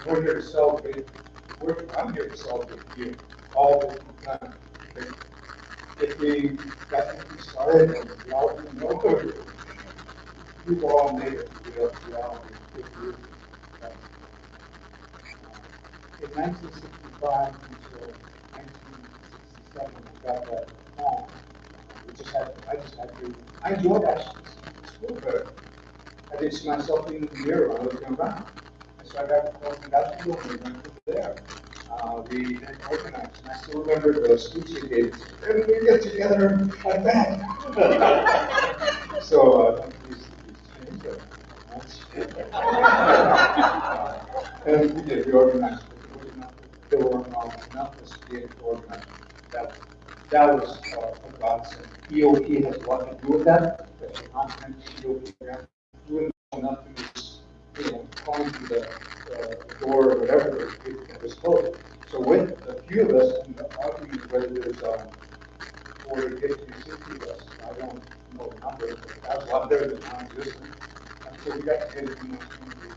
We're here to celebrate. I'm here to celebrate you. All that you've done. If we got to be started and we all know, we've all made it to reality. In 1965 until 1967, I got that home. I enjoyed actually school, but I didn't see myself in the mirror when I was looking around. And so I got to school and we went from there. We then organized, and I still remember the speech he gave. And we get together like that. So he's changed it. And we did reorganize. There were enough of us to be able to organize. That was a godsend. EOP has a lot to do with that. That's a constant EOP program. Doing enough to just, calling to the door or whatever it was closed. So with a few of us, and arguing whether there's 40, 50, 60 of us, I don't know the number, but that was a lot better than non-existent. And so we got together in the community.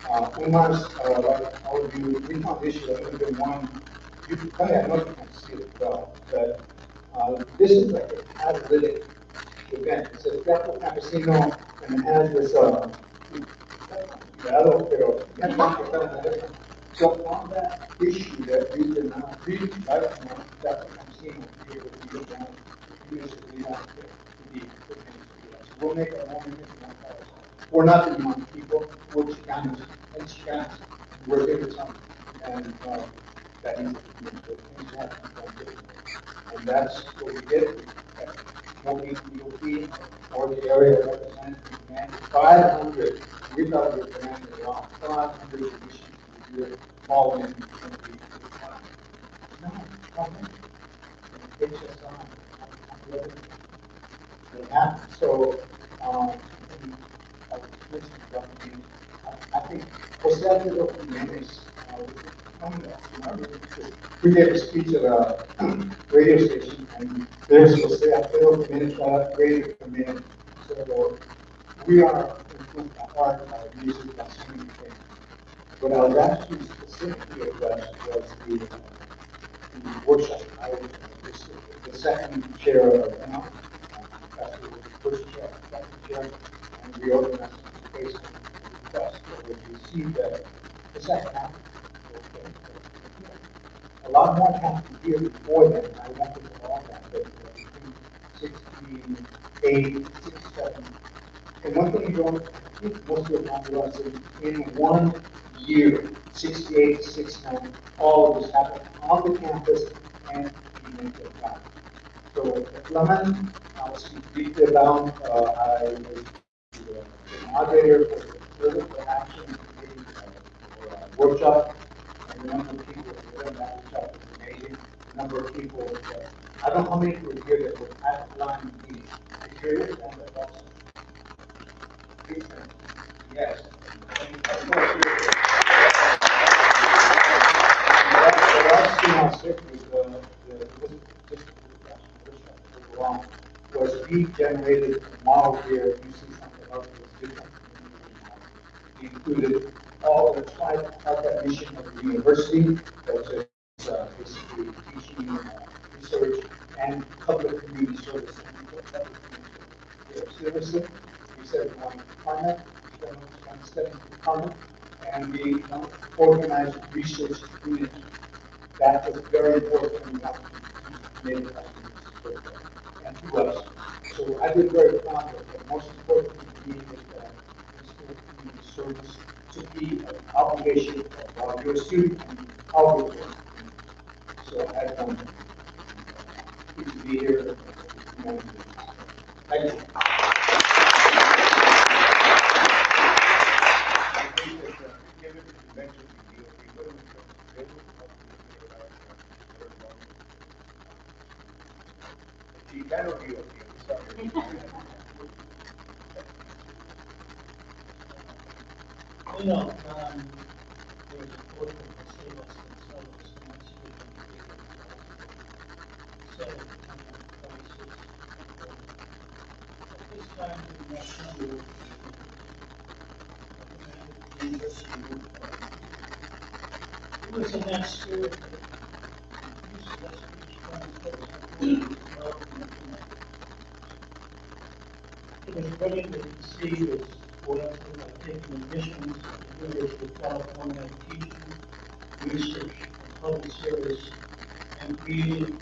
Umas, like all of you, we found this year, there been one, I know you can't see it well, but this is like a catalytic event. It says Teatro Campesino, and it has this, so on that issue that we did not read, right now, Teatro Campesino, we'll make our own image. We're not the young people, we're Chicanos and Chicanas. We're here to come. And that means things have to be done differently. And that's what we did. EOP or the area represented, we demanded 500. We thought we were demanding a lot, 500 additions to the year, all in 2025. No, nothing. It takes us on. It happened. So, I think Jose de los Jimenez, we gave a speech at a radio station, and there's Jose Alfredo Jimenez got up, radio come in, and said, well, we are influenced by art, by music, by so many things. What I was actually specifically addressed was the workshop. I was the second chair of actually the first chair, second chair, and we organized the case request that was received at the second half. A lot more happened here before then. I won't get into all that, but between 68, 67. And one thing you don't, I think most of the time realize in one year, 68 to 69, all of this happened on the campus and in the town. So, Flaman, I was briefly about, I was the moderator for the action workshop, and the number of people that were in that workshop was amazing. The number of people that, I don't know how many were here that were at the line meeting. Are you curious? And that's awesome. Yes. And of course, what I see on sick was we generated a model here. You see something else that's different. We included all the tripartite mission of the university, that was basically teaching, research, and public community service. Services. We said we want climate, studying climate, and we organize research community. That was very important when we got to many customers and to us. So I did very proud of it. The most important thing to me was that community service to be an obligation while you're a student and obligation. So I've done it. To be here. Thank you. You know, there was a quote from the state of Gonzales, and I'm speaking to said, at this time, we must remember the university movement. It was in that spirit that used to let speech transcripts it was running to see this work by taking admissions at the University of California, teaching, research, and public service, and creating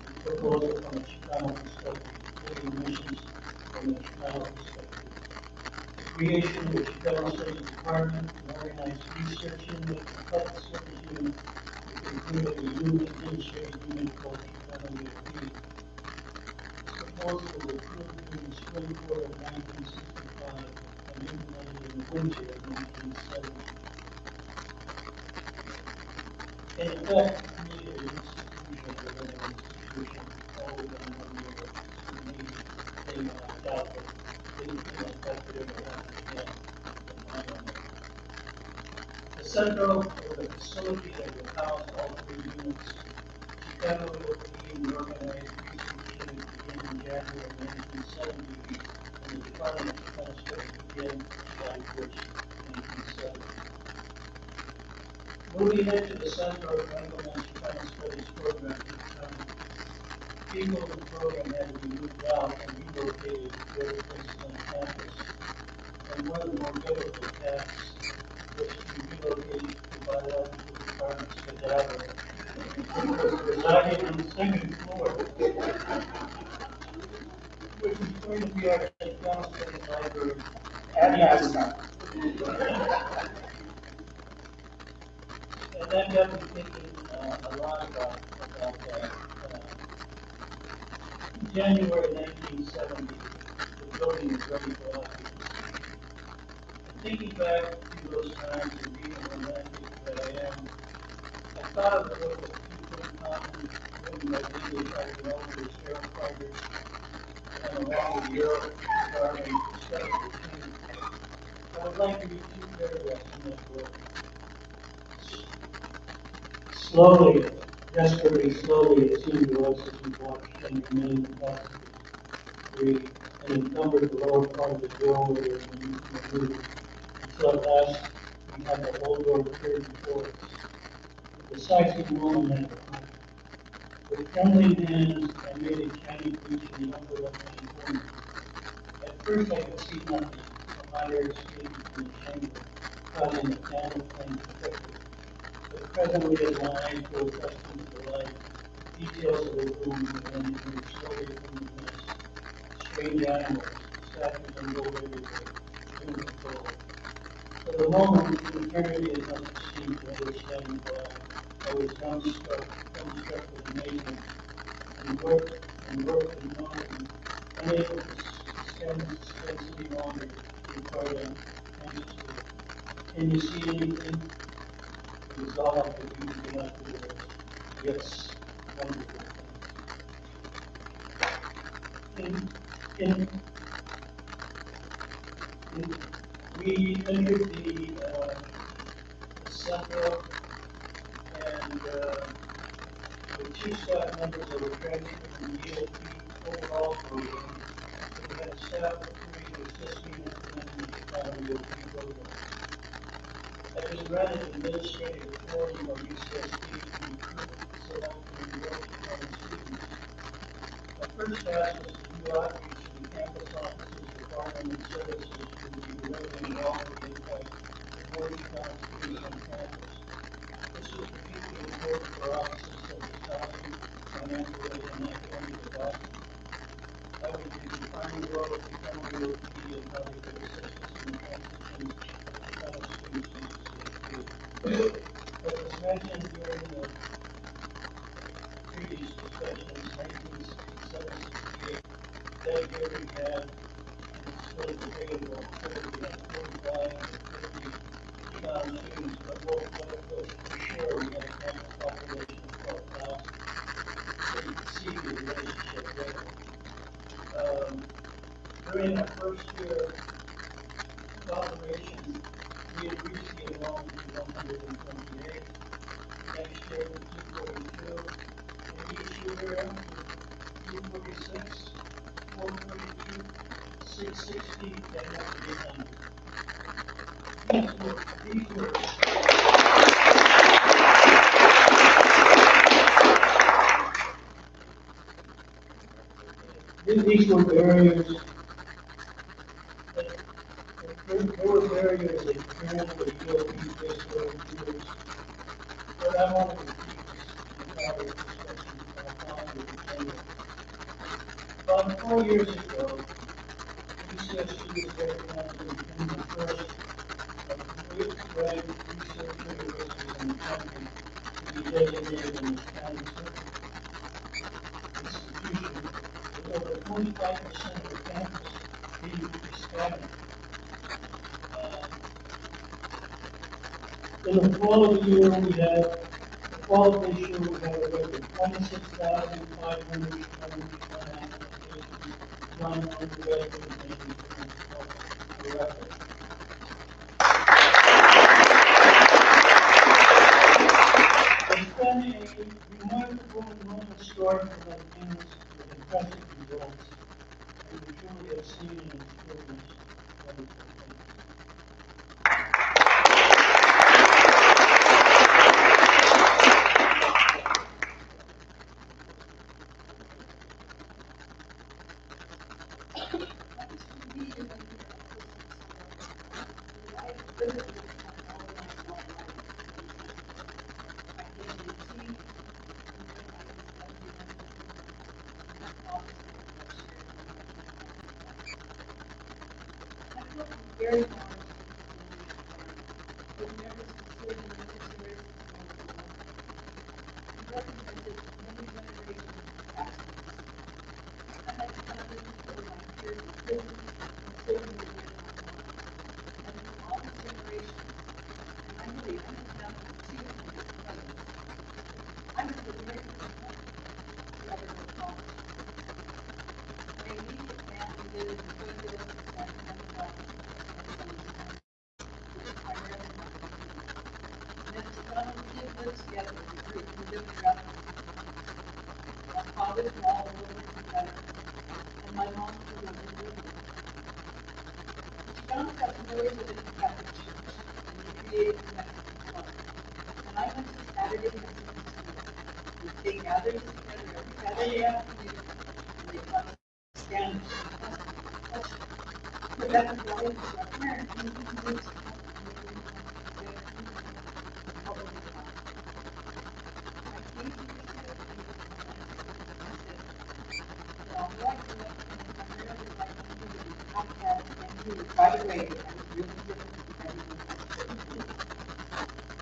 a proposal from a Chicano perspective, taking admissions from a Chicano perspective. The creation of the Chicano Studies Department, an organized research unit, a public service unit, which included a new administrative unit called Chicano UP. Proposal was approved during the spring quarter of 1965 and implemented in the winter of 1970. In effect, it created an institution within an institution older than 1 year. To me, they doubt that anything like that could ever happen again in my memory. The center of the facility that would house all 3 units, Chicano UP and the organized research unit began in January 1970, and the Department of Chicano Studies began July 1st, 1970. Moving into the center of implement Chicano Studies program at the time, people in the program had to be moved out and relocated to other places on campus, and one of the more difficult tasks was to relocate the biological department's cadaver, which was residing on the 2nd floor, which was going to be our Chicano Studies library. And that's not. And that got me thinking a lot about that. In January 1970, the building was ready for occupancy. And thinking back to those times and being a romantic that I am, I thought of the book of People Common, written by English archaeologists, firefighters, and along with Europe, regarding structural change. I would like to read 2 paragraphs from that book. Slowly, desperately slowly, it seemed to us as we watched and remained impossible to breathe and encumbered the lower part of the doorway and the roof, until at last we had the whole door cleared before us. The decisive moment had arrived. With trembling hands, I made a tiny breach in the upper left-hand corner. At first, I could see nothing, a hot air escaping from the chamber, causing the candle flame to flicker. But presently, as my eyes grew accustomed to the light, details of the room began to move slowly from the mist. Strange animals, statues and low ladies were in control. For the moment, the eternity as must have seemed to others standing by, I was dumbstruck with amazement, and worked and moaned, unable to stand the suspense any longer, inquired anxiously, "Can you see anything?" It was all I could do to get out the words. Yes, wonderful things. We entered the center, and the 2 staff members that were transferred from the EOP overall program, we had a staff of 3 to assist me in implementing the Chicano EOP program. I was granted administrative authority or UCSD to recruit, select, and enroll Chicano students. My first task was to do outreach to the campus offices, department, and services to be directly involved with the impact of more Chicano students on campus. This was particularly important for offices such as housing, financial aid, and academic development. I would be defining the role of Chicano EOP and how they could assist us in the transition of Chicano students to UCSD. As was mentioned during the previous discussions, 1967-68, that year we had, and it's still debatable, whether we had 45 or 50 Chicano students, but for sure we had a campus population of 12,000. So you can see the relationship there. During our first year, operations, we increased the enrollment to 128. Next year to 242. And each year after 246, 442, 660, and up to 800. These were barriers. There were barriers that came with the EOP based over years. But I want to repeat this about 4 years ago, UCSC was recognized as being the first great research universities in the country to be designated an Italian institution, with over 25% of the campus being Hispanic. In the fall of the year, we had, the fall of this year, we had a record 26,521 applications, 900 resumes, a record. It's been a remarkable enrollment story for Latinos with impressive results, and we truly have seen an improvement. Very hard. But never considered necessary. Represented many generations of pastors. I had cousins who were my peers in prison and certainly were my mom. And in all the generations, and I believe I have now 200 cousins. I was the very first one to ever go to college. My immediate family lived in Footville, Sacramento, together as a group who lived throughout the Our fathers were all over together, and my mom was a living. She found herself familiar with the Catholic Church, and we created the Mexican Club. And I went to Saturday Mexican school. They gathered together every Saturday afternoon, and they taught us Spanish and culture. But that was why our parents moved to Mexico. By the way, I was really different from everyone else.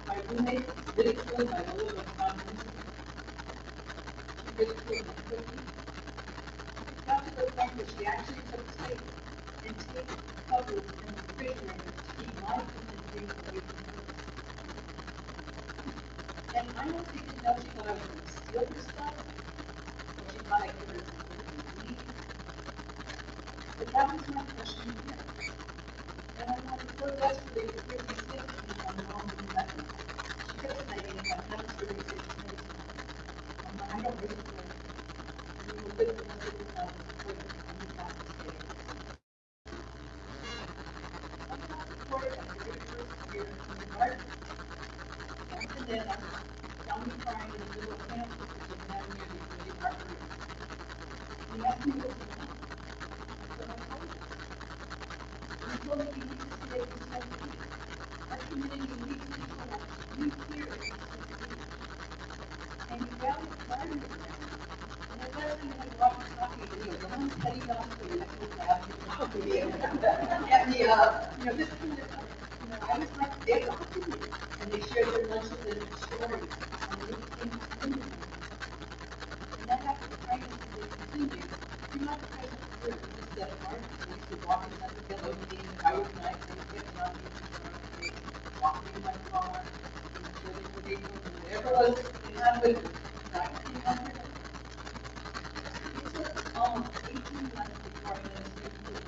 My roommate ridiculed my little confidence. She ridiculed my cooking. It got to the point that she actually took steak and taped covers in the refrigerator to keep my food and drink away from hers. And I don't think she thought I was going to steal her stuff, or she thought I gave her something to eat. But that was my question again. And I wanted so desperately to bring these things to me, my mom didn't let me. She kept saying, if I'm not sure they say I don't really care. You will live the rest of your life with it, and you have to stay. I'm not supported my very first year in kindergarten. Once and then I found me crying in a little camp which was now near the Great Artery. He asked me what's wrong. So I told him. He told me you need to stay with somebody. Our community needs people like you here in this community. And he rallied crying around. And the last thing I walked talking to me, the one study off the electric lab, and this kind of, I was like, they adopted me. And they shared their lunches and their stories. And they became community. And that after the pregnancy, they continued. You're not the president of the you said apart. We used to walk in the yellow meeting, I was nice, and get around me, walking in my car, and serving the people, and whatever it was, and I'm with them. It took almost 18 months before I went to school.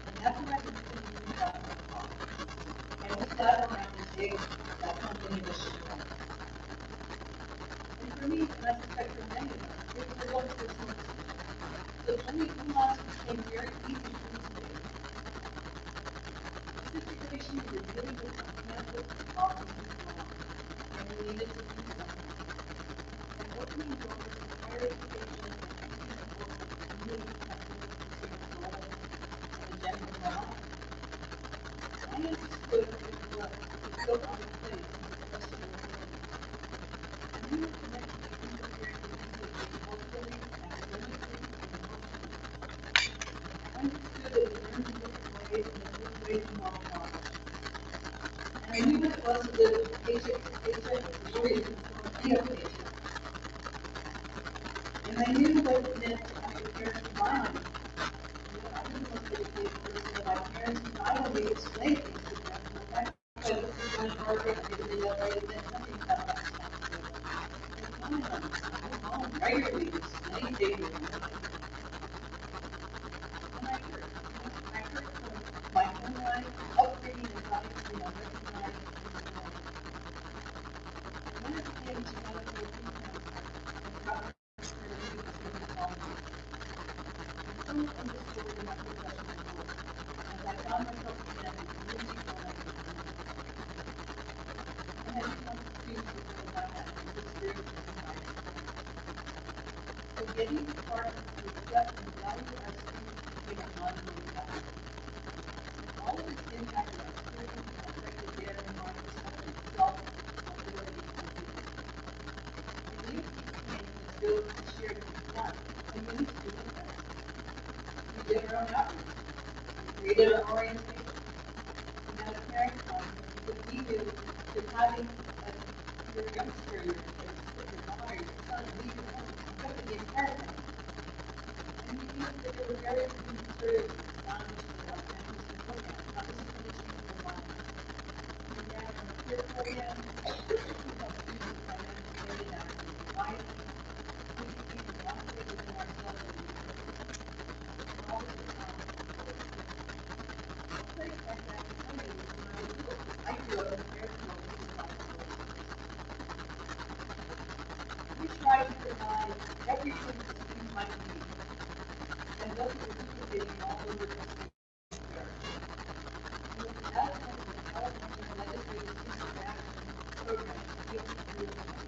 And that's what I've been thinking about my car. And we got around the day that company was shipping. And for me, and I suspect for many of us, it was one of those things. The journey from us became very easy for me today. The situation we were dealing with on campus was often wrong, and we needed to do something. And opening doors to higher education and teaching the world for me have been a goal and a general life. I understood that it was built on a place in the rest of the world. And we were connected to interfering with research culturally, academically, and emotionally. I understood that we learned in different ways and in different ways from all parts. And I knew what it was to live with paycheck to paycheck with worries and be a paycheck. And I knew what it meant to have your parents rely on you. I was the most educated person of my parents, and I only explained things to them. And I listened to my Bárbara, I didn't know that it meant nothing about my responsibility. And counting on us, I was home regularly to explain daily and emotionally. And I heard from my own life, upbringing, and life, and I recognized it in the way. And when it came to medical income, and proper security was going to follow me. I so understood in my professional work, as I found myself again in community college and had become confused with what I had been experiencing in high school. So getting departments to accept and value our students became a non-moving task. All of this impacted our students and affected their and my perception of self, ability, and needs. The community became an ability to share what we've done, and we need to do it better. We did our own outreach. We created our orientation. We had a parent conference because we knew that having your youngster, your daughter, your son, leave your home affected the entire family. And we knew that there were very few materials around which for our families to look at, not just information for life. We ran from a peer program, we helped students financially aid and academic advice. We became democratic within ourselves and we all of the time. A place like that for me was when I was little. I grew up in a very local responsibility. We tried to provide everything that students might need, and thus we were duplicating all the different students there. And with the advent of the California Legislative Teacher Action Program to deal with real money,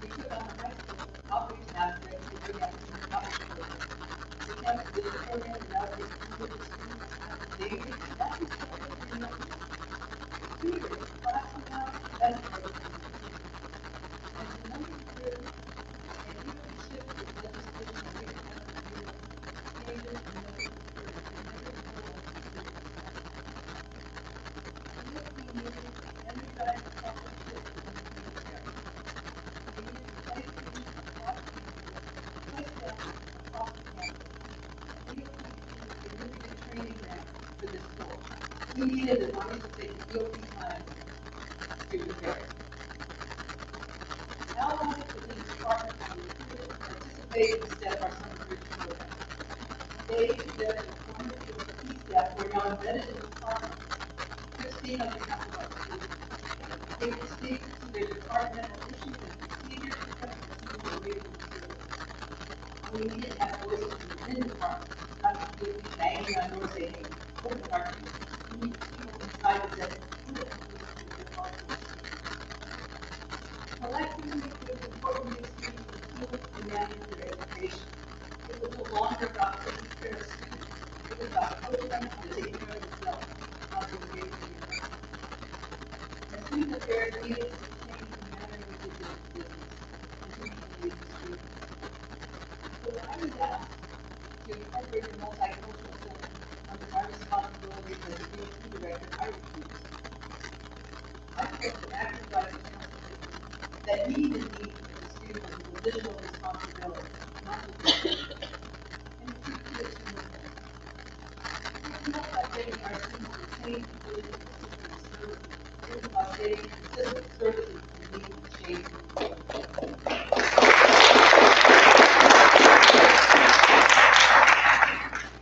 we took on the high school outreach aspect to bring out the outreach program. The campus visit program is now being funded with students daily. That's the story of the young. Tutors, class now, that's the program. As the numbers grew, and even the shift with legislation and rate cuts and rules, changes and measures occurred that never before was considered before. EOP needed to energize the partnerships within the field area. We needed to place students across campuses, place them across the campus. EOP became a significant training ground for this goal. We needed as long as to take EOP time to prepare. Allies within the department were recruited to participate instead of our summer bridge program. They, together with former EOP staff, were now embedded in the department. 16 on behalf of our students. They could speak to their departmental issues and procedures to help the students available to service. We needed to have voices from within the department, not just EOP banging on doors saying, hey, open our team. We need people inside of that school to listen to their hearts and students. Collectively, it was important to give students the tools to manage their education. It was no longer about taking care of students. It was about coaching them how to take care of themselves, how to engage in the environment. And student affairs needed to change the manner in which it did business, and who engaged the students. So when I was asked to incorporate the multicultural center under my responsibilities as the DOT director, I refused. I felt that acting by the council that he needed to meet with the students as an additional responsibility, not just and the two kids from the home. It was not about getting our students to change the ability to participate in services. It was about getting consistent services and meeting the change in the world.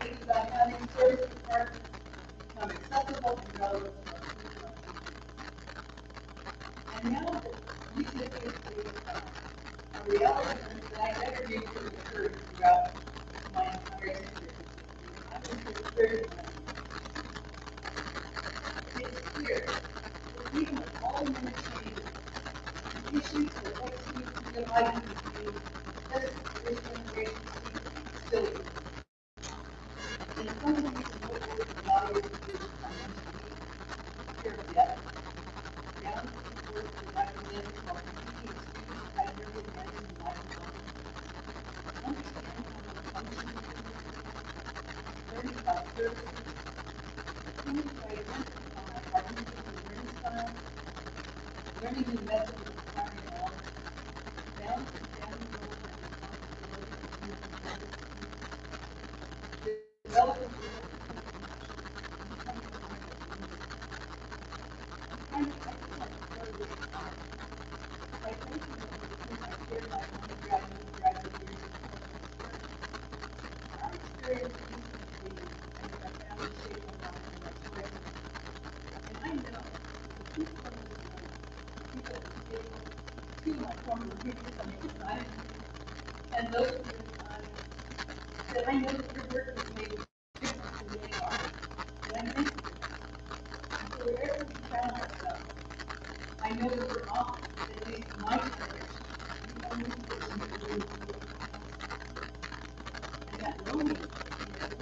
It was about having service departments become accessible and relevant to our future. And now that recent history is a reality that I never knew could occur throughout my entire experience. I've been here 31 years. It's clear that even with all the many changes, the issues that seem to be alive in this generation still exist. And some of these emotions and values are here yet. Down to the work that recommends while teaching students how to really manage the life of others. Understand how to function in learning about services, continuing to identify our individual learning styles, learning new methods of acquiring knowledge, balancing family roles and responsibilities, developing and those of you that I know that your work has made a difference in many lives. And I'm thankful for that. So wherever we found ourselves, I know that we're all, at least my generation, the only person who really do it. And that loneliness, and that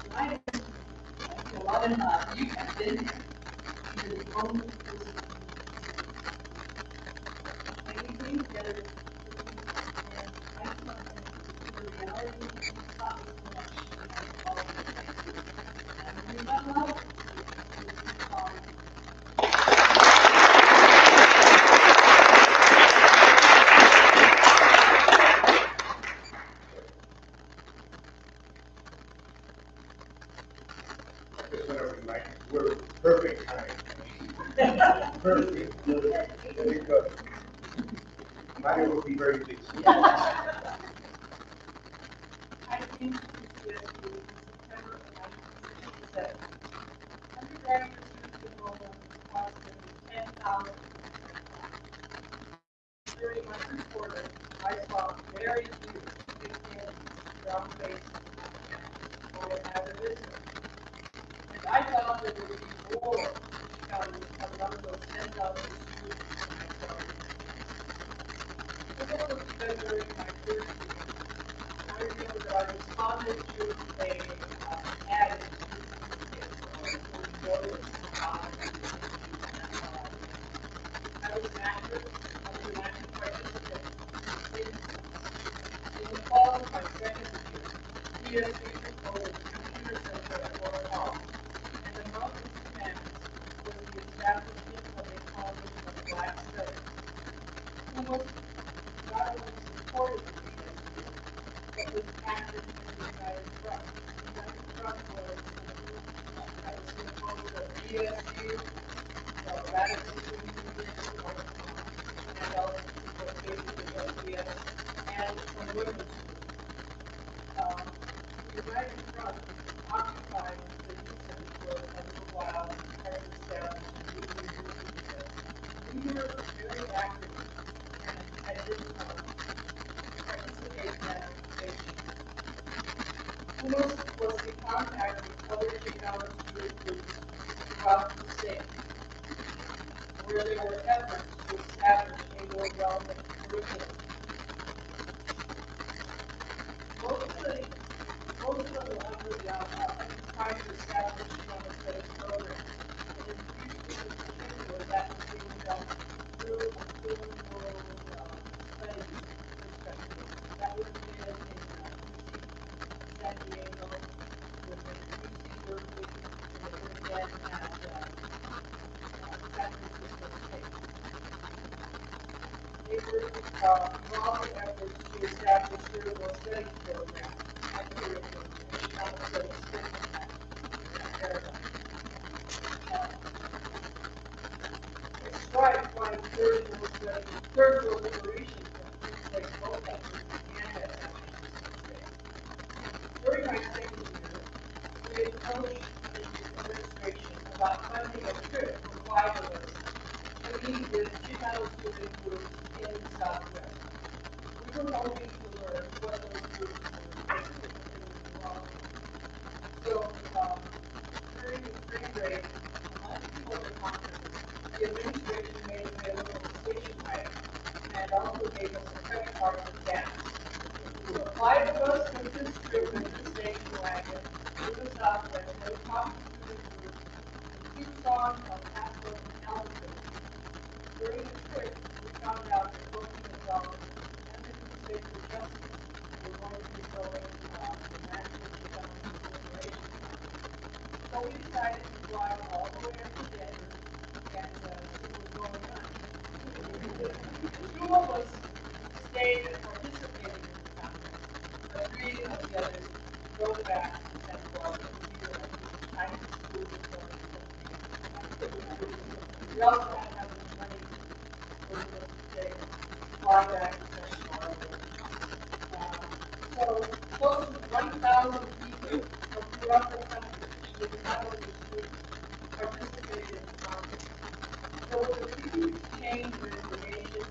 striving, I feel a lot of you have been there. You're the only person. And we came together and I found that the reality taught me so much and all of it. And we got a lot of it. Just whenever you like, we're perfect time. Perfect. Very good. Mine will be very busy. I came to CSU in September of 1967. Undergraduate student enrollment was approximately 10,000. During my reporter, I saw very few big families, brown faces, or had a visitor. And I thought that there would be more counties among those 10,000 students than I saw. So that was February of my first year. I remember that I responded to a ad in the newspaper. I was an actor. I was an active participant. In the fall of my second year, PSC proposed a computer center at Royal Hall, and among its demands was the establishment of a college of Black studies. Who was not only supported the PSC, but was active in the United Front. The United Front was that was composed of PSU, the Radical Student Union, and also basically SDS, and some women's groups. The United Front occupied the youth center for a little while and started establishing new universities there. We were very active and did participate in that organization. UMass was in contact with other technology groups throughout the state, where there were efforts to establish a more relevant curriculum. Most of them were under the trying to establish some studies program. And in Houston in particular, that was being done through a film world studies perspective. That would have been in San Diego, with UC Berkeley, and it would have been at San Francisco State. They were involved in efforts to establish critical studies programs and curriculum in economic studies in that area. It's strive to find third world liberation countries like both efforts and at During my second year, we approached the administration about funding a trip for 5 of us to meet with Chicano student groups in the Southwest. We were hoping to learn what those groups were specifically involved in. So, during the spring break, a month before the conference, the administration made available a station wagon and also gave us a credit card for gas. So 5 of us took this trip in the station wagon to the Southwest and talked to the group in Tucson, El Paso, and Albuquerque. During the trip, we found out that both the Gonzalez and the Crusade for Justice were going to be going the National Chicano Liberation. So we decided to drive all the way up to Denver and see what was going on. 2 of us stayed and participated in the conference, but 3 of the others drove back to San Barbara to be there at the tiny school facility. We also had to have enough money for us to stay, fly back to San Barbara. So close to 1,000 people from throughout the country with not only students participated in the conference. So it was a huge exchange of information,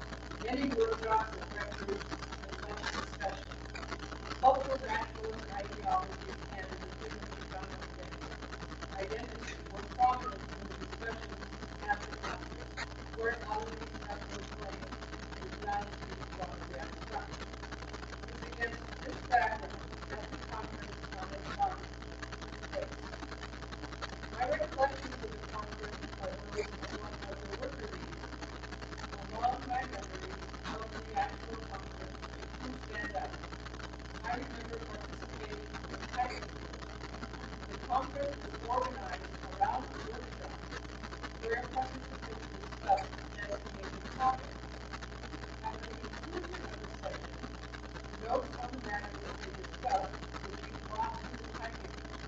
many workshops and lectures, and much discussion. Cultural, nationalist ideology and the different Chicano identity were prominent in the discussions at the conference, where Alvin Castro claimed the United States was the abstract. It's against this background that the conference on its month took place. My recollections of the conference are those of one of the worker leaders. Among my memories of the actual conference, two stand out. I remember participating in the title. The conference was organized around a workshop where participants discussed designated topics. At the conclusion of the session, notes on the matters that were discussed would be brought to the typing room,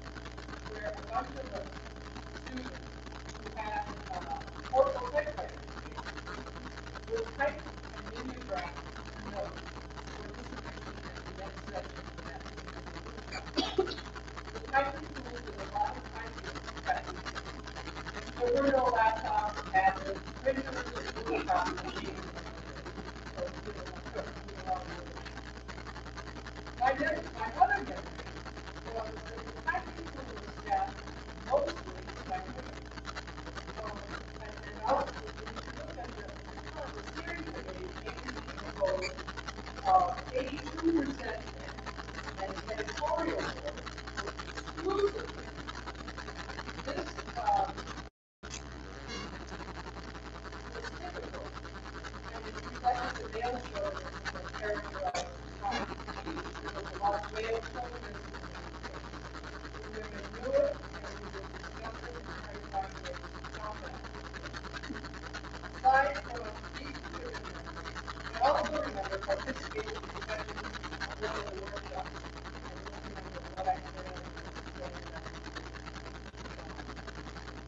where a bunch of us students who had portable typewriters will type and mimeograph notes for distribution at the next session of that workshop. The typing tools did a lot of typing practice. There were no laptops, tablets, printers, or photocopy machines. So, my other memory was that the typing tool was staffed mostly by women. And also, if you look at the steering committee, composed of 82% men, and editorial board was exclusively men. This was typical, and it reflected the male chauvinism that characterized the time. There was a lot of male chauvinism in the women knew it, and we would discuss it and try to find ways to combat it. Aside from these women members, I also remember participating in discussions of one of the workshops. I don't remember what I said or what I said.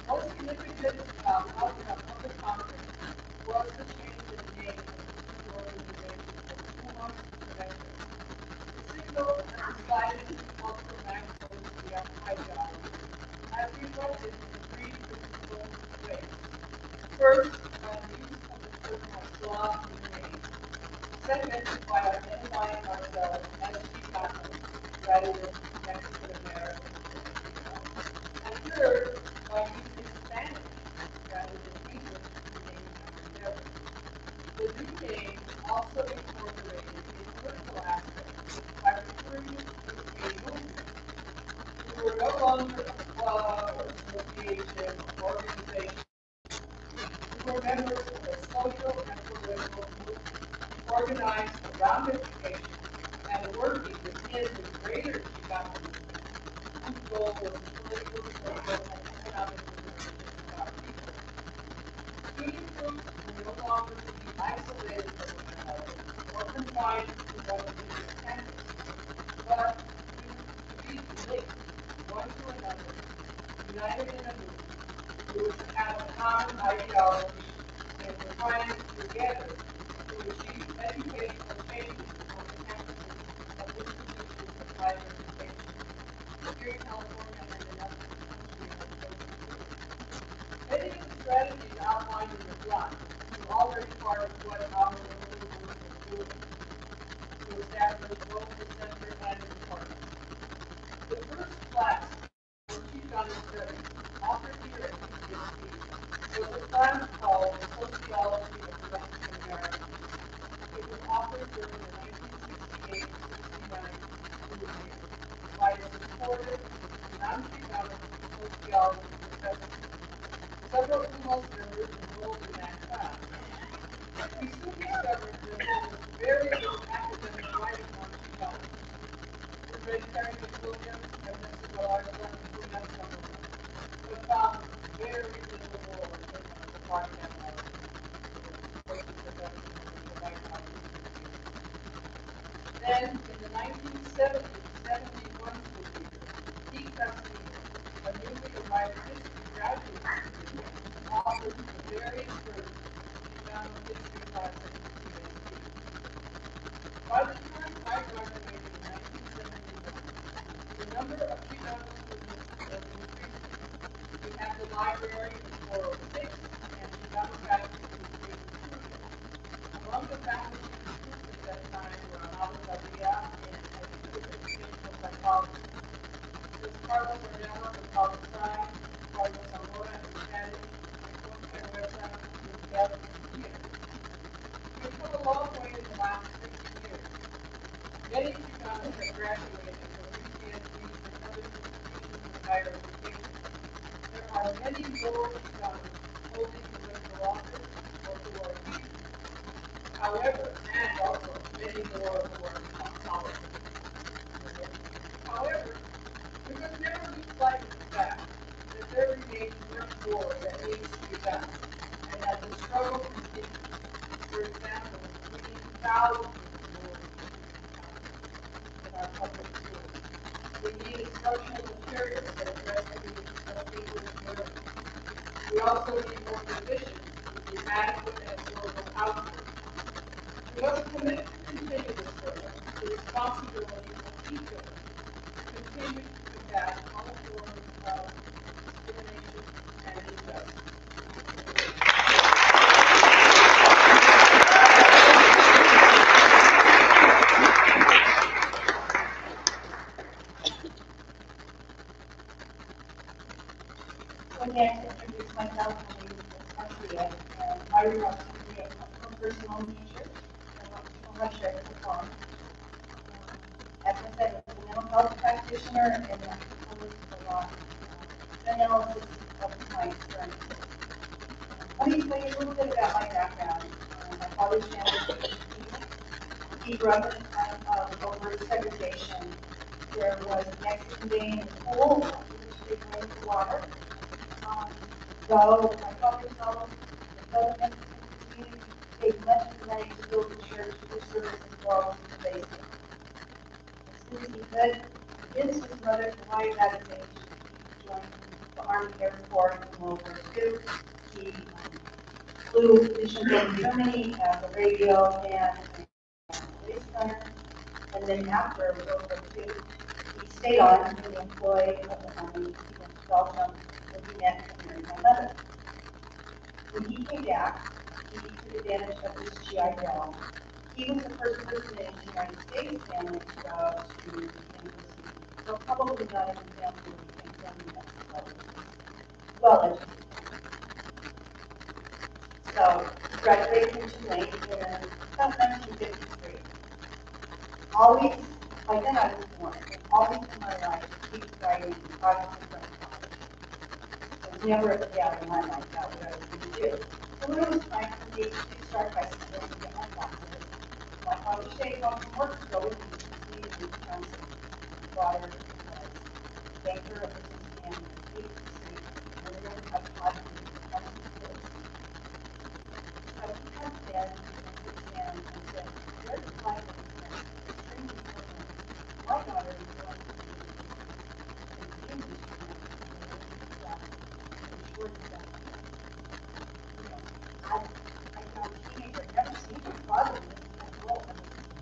Most significant outcome of the conference was the change in the name of the organization from Pumas to Vector. The signal and society cultural nationalism beyond ideology has resulted in 3 principal ways. First, by the use of the term Slav in the name. Second, by identifying ourselves as Chicanos rather than Mexican Americans or Chicanos. And third, by using Spanish rather than English to name our endeavors. The new name also incorporated a political aspect by referring to a movement. We were no longer a club or association or organization. We were members of a social and political movement organized around education and working within the greater Chicano movement, whose goal was political, social, and economic liberation of our people. Student groups were no longer to be isolated from one another or confined to one particular campus, but to be linked one to another, united in a movement, we were to have a common ideology and were trying together to achieve educational changes on the campuses of institutions of higher education here in California and in other Many of the strategies outlined in the plan are already part of what our local group is doing to establish both the center and the department. The first class, which you found study, offered here at UCSD, was a class called Sociology of Mexican Americans. It was offered during the 1968-69 school year by a supportive, non-Chicano sociology professor. Several Lumos members enrolled in that class. We soon discovered that there was very little academic writing on Chicano. We read Terry Williams and Mr. Galarza and Julian Summerlin, but found very little more than the party that Then, in the 1970-71 school year, Pete Castillo, a newly arrived history graduate student, offered the very first Chicano history class at UCSD. By the time I graduated in 1971, the number of Chicano students was increasing. We had the library in 406 and Chicano faculty in 3 Among the faculty recruits at that time were Amado Padilla in educational psychology. Ms. Carlos Ornella in poli sci, Carlos Zamora in Spanish, and Jorge Huerta in Dutch and theater. We have come a long way in the last 60 years. Many Chicanos have graduated from UCSDs and other institutions of higher education. There are many more Chicanos holding political office or who are teaching. However, and also many more who are politics. However, we must never lose sight of the fact that there remains much more that needs to be done, and that the struggle continues. For example, we need thousands more in our public schools. We need instructional materials that address the needs of English learners. We also need more physicians with adequate and affordable housing. We must commit to continue this program, the responsibility of each of us to continue to combat all forms of discrimination and injustice. So next, introduce myself. My name is Garcia, and I run a personal nature. I'm not sure it's a farm. As I said, I'm a mental health practitioner and I'm proposed a lot analysis of my experiences. Let me tell you a little bit about my background. My father's family was he grew up in a time of overt segregation. There was Mexican day in the pool, which they drained the water. So my father told the Mexican community paid much money to build a church for service and walls in the basement. As soon as he could convince his mother to hire that as age, he joined the Army Air Corps in World War II. He flew missions over Germany as a radio and police gunner. And then after World War II, he stayed on in the employ of the Army. He went to Belgium, where he met and married my mother. When he came back, he took advantage of his GI Bill. He was the first person in the United States family to go to university. So probably not in the family who became family Mexico. Well educated. So he graduated from Tulane in about 1953. Always, by then I was born, and always in my life, he was writing projects in front of college. There was never a doubt in my mind about what I was going to do. So when it was time for me to start high school and get my classes, my father stayed home from work to go with me to see the youth council. My daughter was banker of business and agency, and we were my father was the council kids. So he comes in and sits down and said, "Where's the life of this man? Extremely important. My daughter is going to be in the industry and ensure that I found a teenager, I've never seen her father in this role, and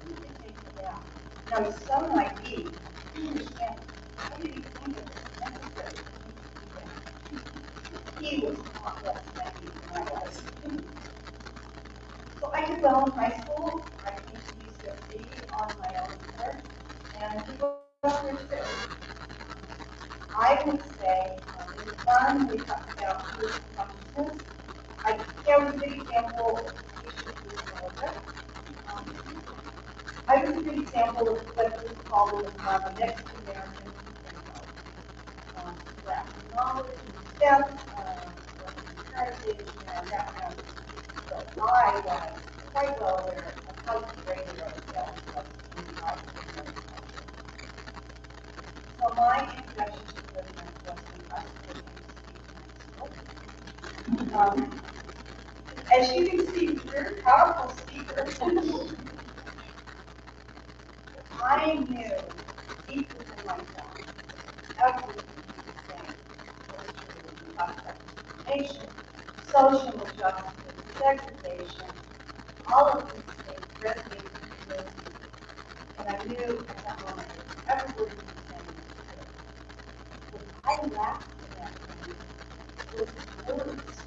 he can take her down. Now, his son might be, you understand, how did he think it was necessary for me to do that? he was a lot less thanky than I was. So I did well in high school. I came to UCSD on my own effort, and he was there too. I would say in the fun, we talked about social consciousness. There was a good example of issues with Georgia. I was a good example of what was called in the next American graphic knowledge and steps, heritage, and that kind of thing. So I was quite well aware of how to grade ourselves in the culture. So my introduction to the Western as you can see, very powerful speaker. I knew deep within myself, absolutely discrimination, social injustice, segregation, all of these things resonated with me. And I knew at that moment that every word he was saying was true. But I laughed at that moment with words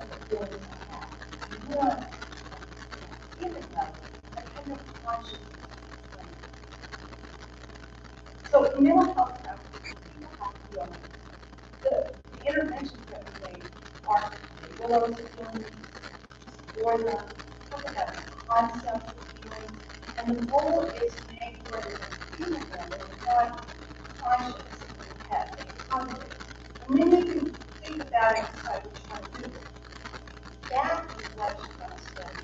and the feelings I had. One, human level, a kind of conscious thing. So in mental health practice, people have to feel the interventions that we make are below the feelings, explore them, talk about the concept of feelings, and the goal is to make sure that the human level is not conscious in the head, it's positive. And then you can think about it inside what you want to do. That is what you want to study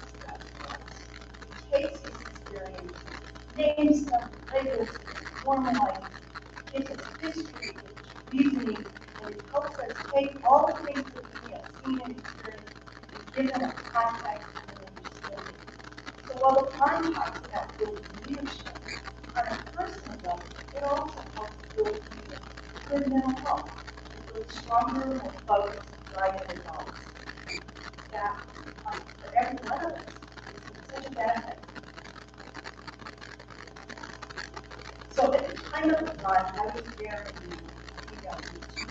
for us. It takes these experiences, names them, labels them, formalize them, gives us history, reasoning, and it helps us take all the things that we have seen and experienced and give them a context and an understanding. So while the time talks about building leadership, on a personal level, it also helps build good mental health, to build stronger, more focused, brighter results. That, for every one of us, is such a benefit. So at the time of the time, I was there in 2002.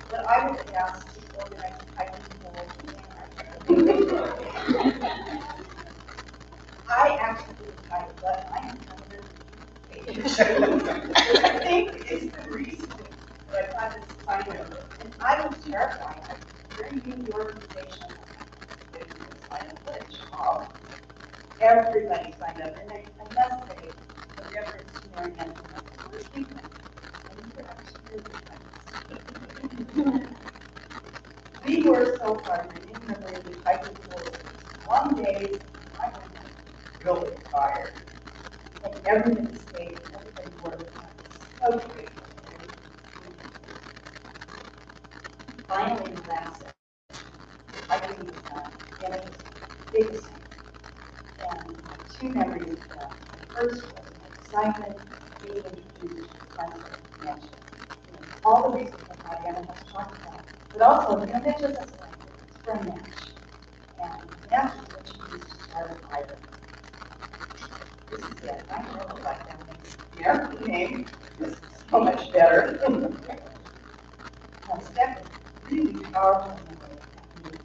But I was asked to organize a hiking pool. I actually decided that I am I think is the reason that I got this assignment. And I was terrified. I was very new to the organization. I put a job. Everybody signed up. And I must say, the reference to Mary Ann, we were so hard in the hiking pool. One day, I was really tired. And everybody stayed, everybody worked. So grateful. Finally, the last session, hiking was done, and it was the biggest thing. And two memories of that. The first was my excitement being introduced to the concept of connection. All the reasons that Mariana has talked about. But also, not just as a language, it's for a match. And match is what you use to start a fire. This is it. I know what that makes the American name is so much better. Step is really powerful in the way that means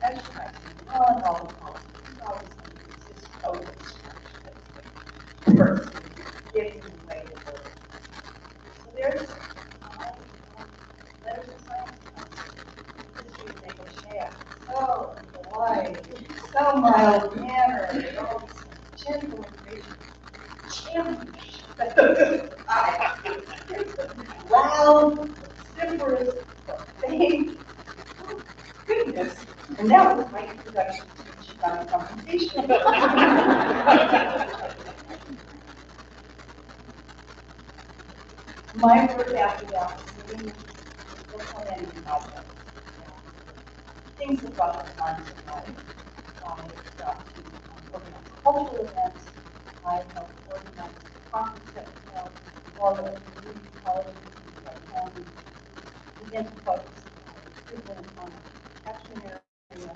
exercising on all the policies. All these things. It's just totally structured. First, getting in the way of the work. So there's letters of science, history of negotiation. So polite, so mild mannered, all these gentle information. Loud, vociferous, profane. Goodness. And that was my introduction to Chicano confrontation. My work after that was moving to the planning process. Things that brought the times of life. I got to organize cultural events. I helped organize the conference that we held, all the community colleges and began to focus on catchment area.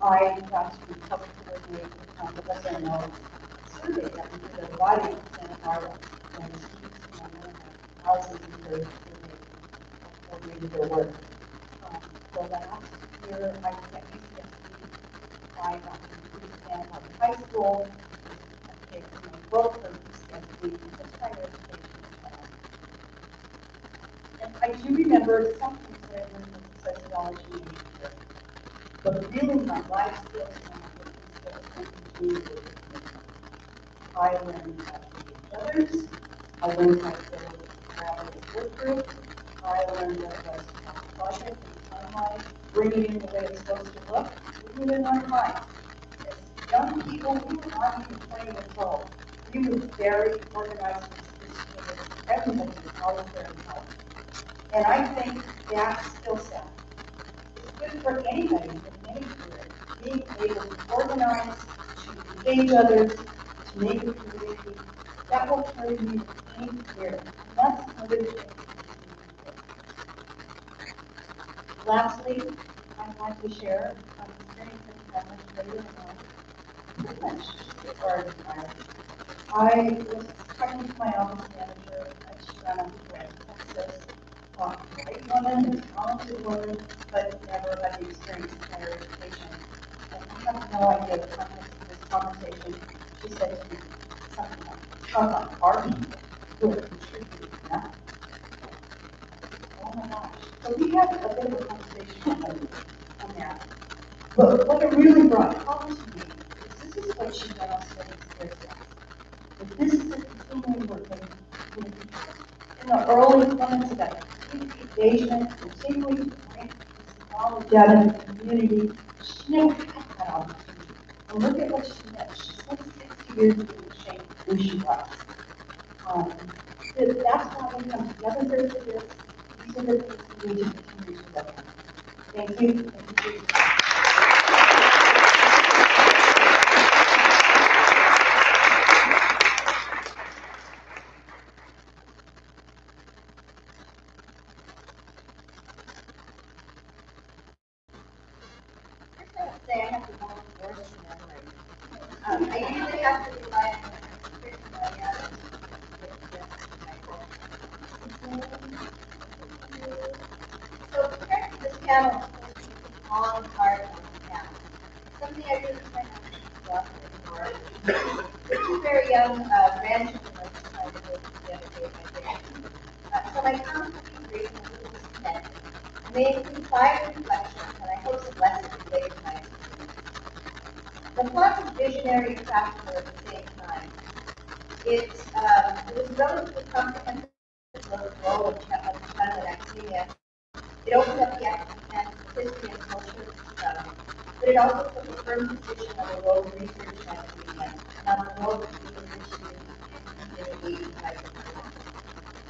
I got to help coordinate the lesser known survey that we did a lot in Santa Barbara when students from thousands of years coordinated their work. the last year I was at UCSD, I got to Louisiana High School. I take my book from UCSD because higher education is bad. And I do remember something that I learned as a sociology major, but really my life skills and my working skills continue with me. I learned how to engage others. I learned how to collaborate with work group. I learned what it was to have a project and timeline, bring it in the way it's supposed to look. We were in our mind. As young people, we were not even 20 years old. We were very organized and sophisticated. Everybody was always very involved. And I think that skill set is good for anybody in any career. Being able to organize, to engage others, to make a community, that will carry you to any career. And that's another thing. Lastly, I'd like to share an experience that I mentioned earlier in pretty much before I retired. I was talking to my office manager, and she ran up to Texas, great woman, talented woman, but never had the experience in higher education. And I have no idea the context of this conversation. She said to me something like, "Trump on Barbie, who have contributed nothing." Oh my gosh. So we had a bit of a conversation on that. But what it really brought home to me is this is what she done on studies years. If this is a continuing work in the early comments about engagement, continuing to bring this knowledge out in the community, she never had that opportunity. And look at what she did. She spent 60 years in the shape who she was. That's why we come together here for this. These are the things we need to continue to look at. Thank you. Thank you. Say I have to go worse than memory. I usually have to rely on so preparing for this panel is a long part of the panel. Something I really try not to do often for two very young grandchildren I decided to go the other day by day. So my comments will be brief and a little disconnected. They include 5 reflections and I hope some lessons related to my experience. The plot is visionary and practical at the same time. It was a relatively comprehensive role of child in academia. It opened up the academic history and culture of the child, but it also took a firm position on the role of research in academia and on the role of the university in community and higher education.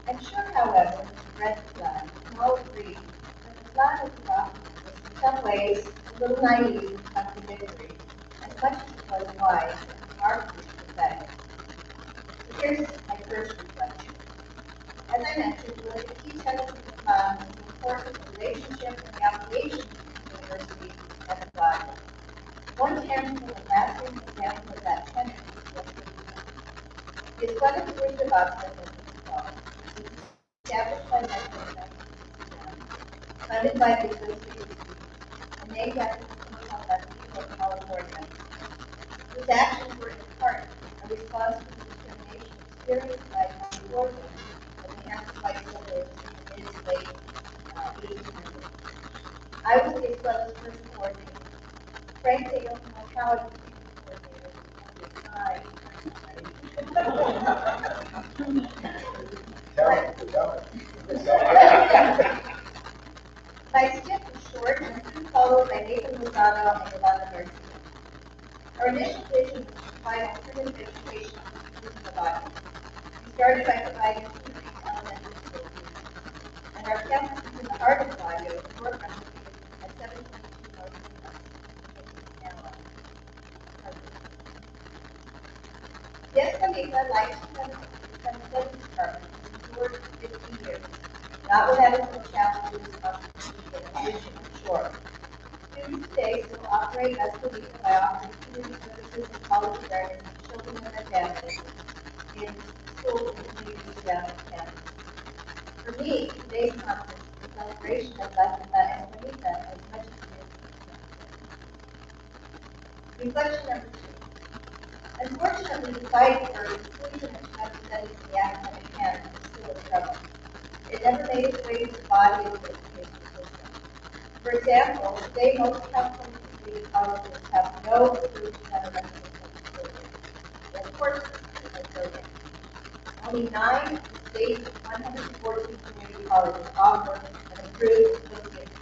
I'm sure, however, as read the plan, we can all agree that the plan of the document was in some ways a little naive and contradictory, as much as it was wise and remarkably pathetic. So here's my first reflection. As I mentioned, one of the key tenets of the plan is the importance of relationship and the application of the university as a project. One tangible and lasting example of that tenet is what we do. It's one of the group of objects of this law. Established by Metro funded by the Associated and named after the people of California, whose actions were in part a response to the discrimination experienced by California when they amplified suburbs in its late 1800s. I was the club's first coordinator. Frank, they don't know how I became the coordinator. My stint was short and soon followed by Nathan Lozano and Yolanda Garcia. Our initial vision was to provide alternative education using the Bible. We started by providing two elementary school students, and our campus is in the heart of the Bayou, the forefront at 722 North Campus. Yes, Amiga, like the studies department, endured for 50 years, not without its own challenges of education and short. Students today still operate as the leader by offering community services and college awareness to children and their families in schools and communities down on campus. For me, today's conference is celebration of La Espanita as much as it is. Reflection number 2. Unfortunately, the fight for inclusion of China studies in the academic canon is still a struggle. It never made its way to the body of the education system. For example, today most California community colleges have no approved federal program. Of course, it's program. Only 9 of the state's 114 community colleges offer an approved associate's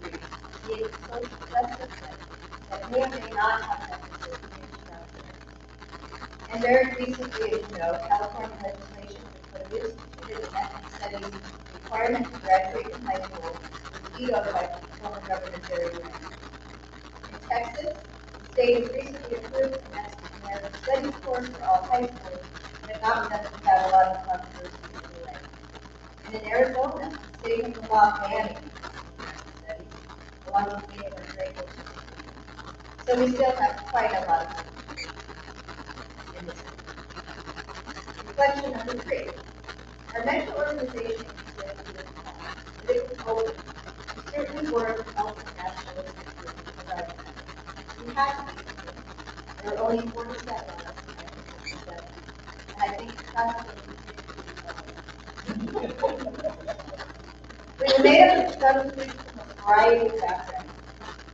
degree, being social justice that may or may not have necessary information. And very recently, as you know, California legislation has put a new student in ethnic studies requirement to graduate from high school was vetoed by former Governor Jerry Brown. In Texas, the state has recently approved an ethnic studies course for all high schools, but not enough to have a lot of controversy in the way. And in Arizona, the state has a law banning studies, along with many other great courses. So we still have quite a lot of in this. Reflection number 3. Our mental organization exists in this time, but it was open. We certainly were the health and nationalistic group of our time. We had to be convinced. There were only 47 of us in 1967, and I think the Constitution we were made up of some students from a variety of backgrounds.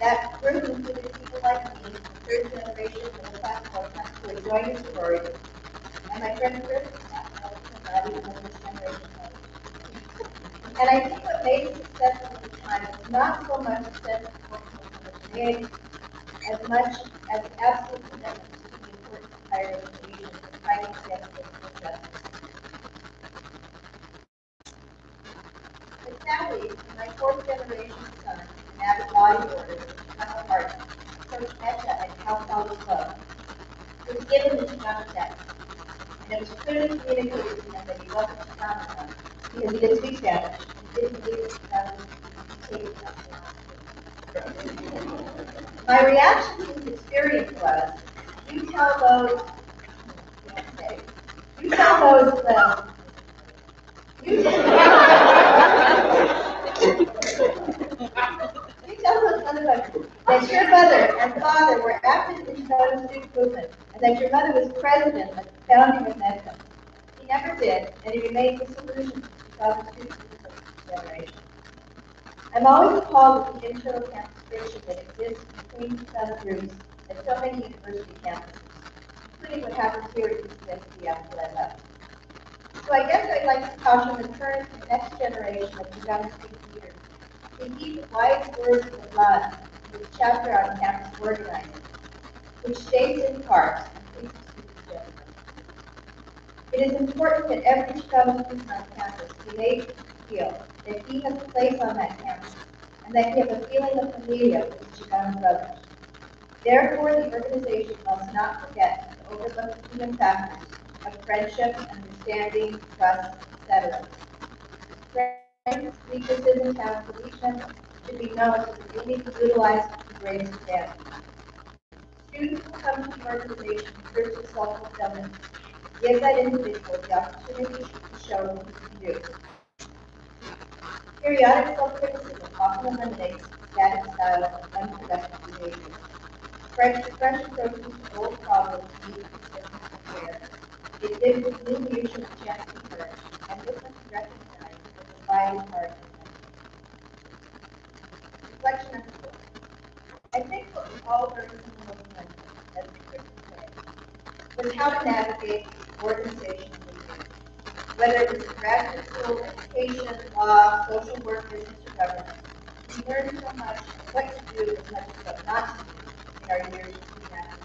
That group included people like me, the third generation middle class workers who had joined the sorority, and my friend Chris, not even of this generation. And I think what made it successful at the time was not so much a sense of cultural homogeneity, as much as the absolute commitment to the importance of higher education and fighting against social injustice. But sadly, my fourth generation son, an avid bodyboarder, Michael Martin, Coach Etcha at Cal Poly Club, was given the Chicano test. And it was clearly communicated to him that he wasn't Chicano because he didn't speak Spanish and didn't believe that he was My reaction to his experience was, you tell those, you tell those, you tell those motherfuckers that your mother and father were active in the Chicano student movement and that your mother was president of the founding of NEDCA. He never did, and he remained disillusioned to Chicano student generation. I'm always appalled at the internal campus friction that exists between Chicano groups at so many university campuses, including what happens here at UCSD after I left. So I guess I'd like to caution the current and next generation of Chicano student leaders to heed the wise words of blood in this chapter on campus organizing, which states in part, and please excuse the gentleman, it is important that every Chicano student on campus be made to feel that he has a place on that campus and that he has a feeling of familia with his Chicano brothers. Therefore, the organization must not forget to overlook the human factors of friendship, understanding, trust, etc. Strengths, weaknesses, and talents of each member should be known so that they may be utilized to the greatest advantage. Students will come to the organization first with self-fulfillment. Give that individual the opportunity to show what he can do. Periodic self-criticism often eliminates static style of unproductive behavior. Fresh approaches to old problems need consistent care. It gives new leadership a chance to emerge, and this must be recognized as a vital part of it. Reflection number 4. I think what we all learned from the movement as a Christian way was how to navigate organization and leadership. Whether it was in graduate school, education, law, social work, business, or government, we learned so much of what to do as much as what not to do in our years of humanity.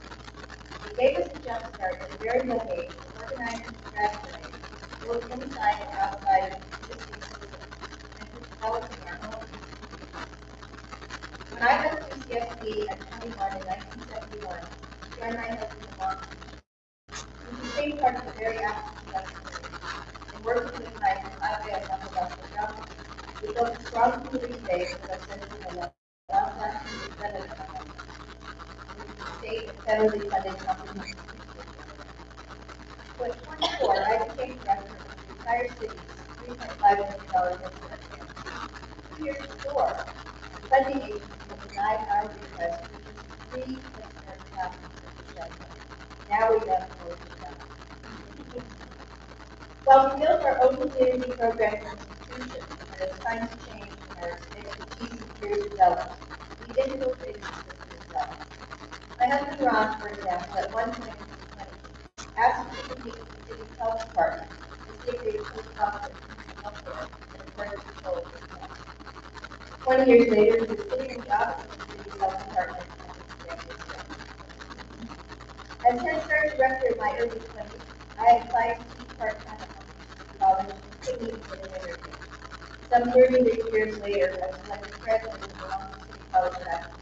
It gave us a jump start at a very young age to organize and strategize, both inside and outside of the existing system, and to developing our own institutions. When I left UCSD at 21 in 1971, to join my husband in Long Beach, we became part of a very active production and working with my highway and Methodist Johnson, we built a strong community base that I sent to the last Senate state and federally funded comprehensive education. So at 24, I became director of the entire city's $3.5 million network. 2 years before, the funding agency had denied our request to use 3 external classrooms at the shelter. Now we have 4 to go. While we built our own community programs and institutions, and as times changed and our expertise and careers developed, we didn't go through this well. My husband Ron, for example, at one point in his 20s, asked me to compete with the city's health department to see if they would take profit from health care in accordance with goals of health. 20 years later, he was sitting in the office of the city's health department and experienced it. As head start director in my early 20s, I applied to teach part-time at college and couldn't even get an interview. Some 30 years later, I was elected president of the Long Beach City College of Acting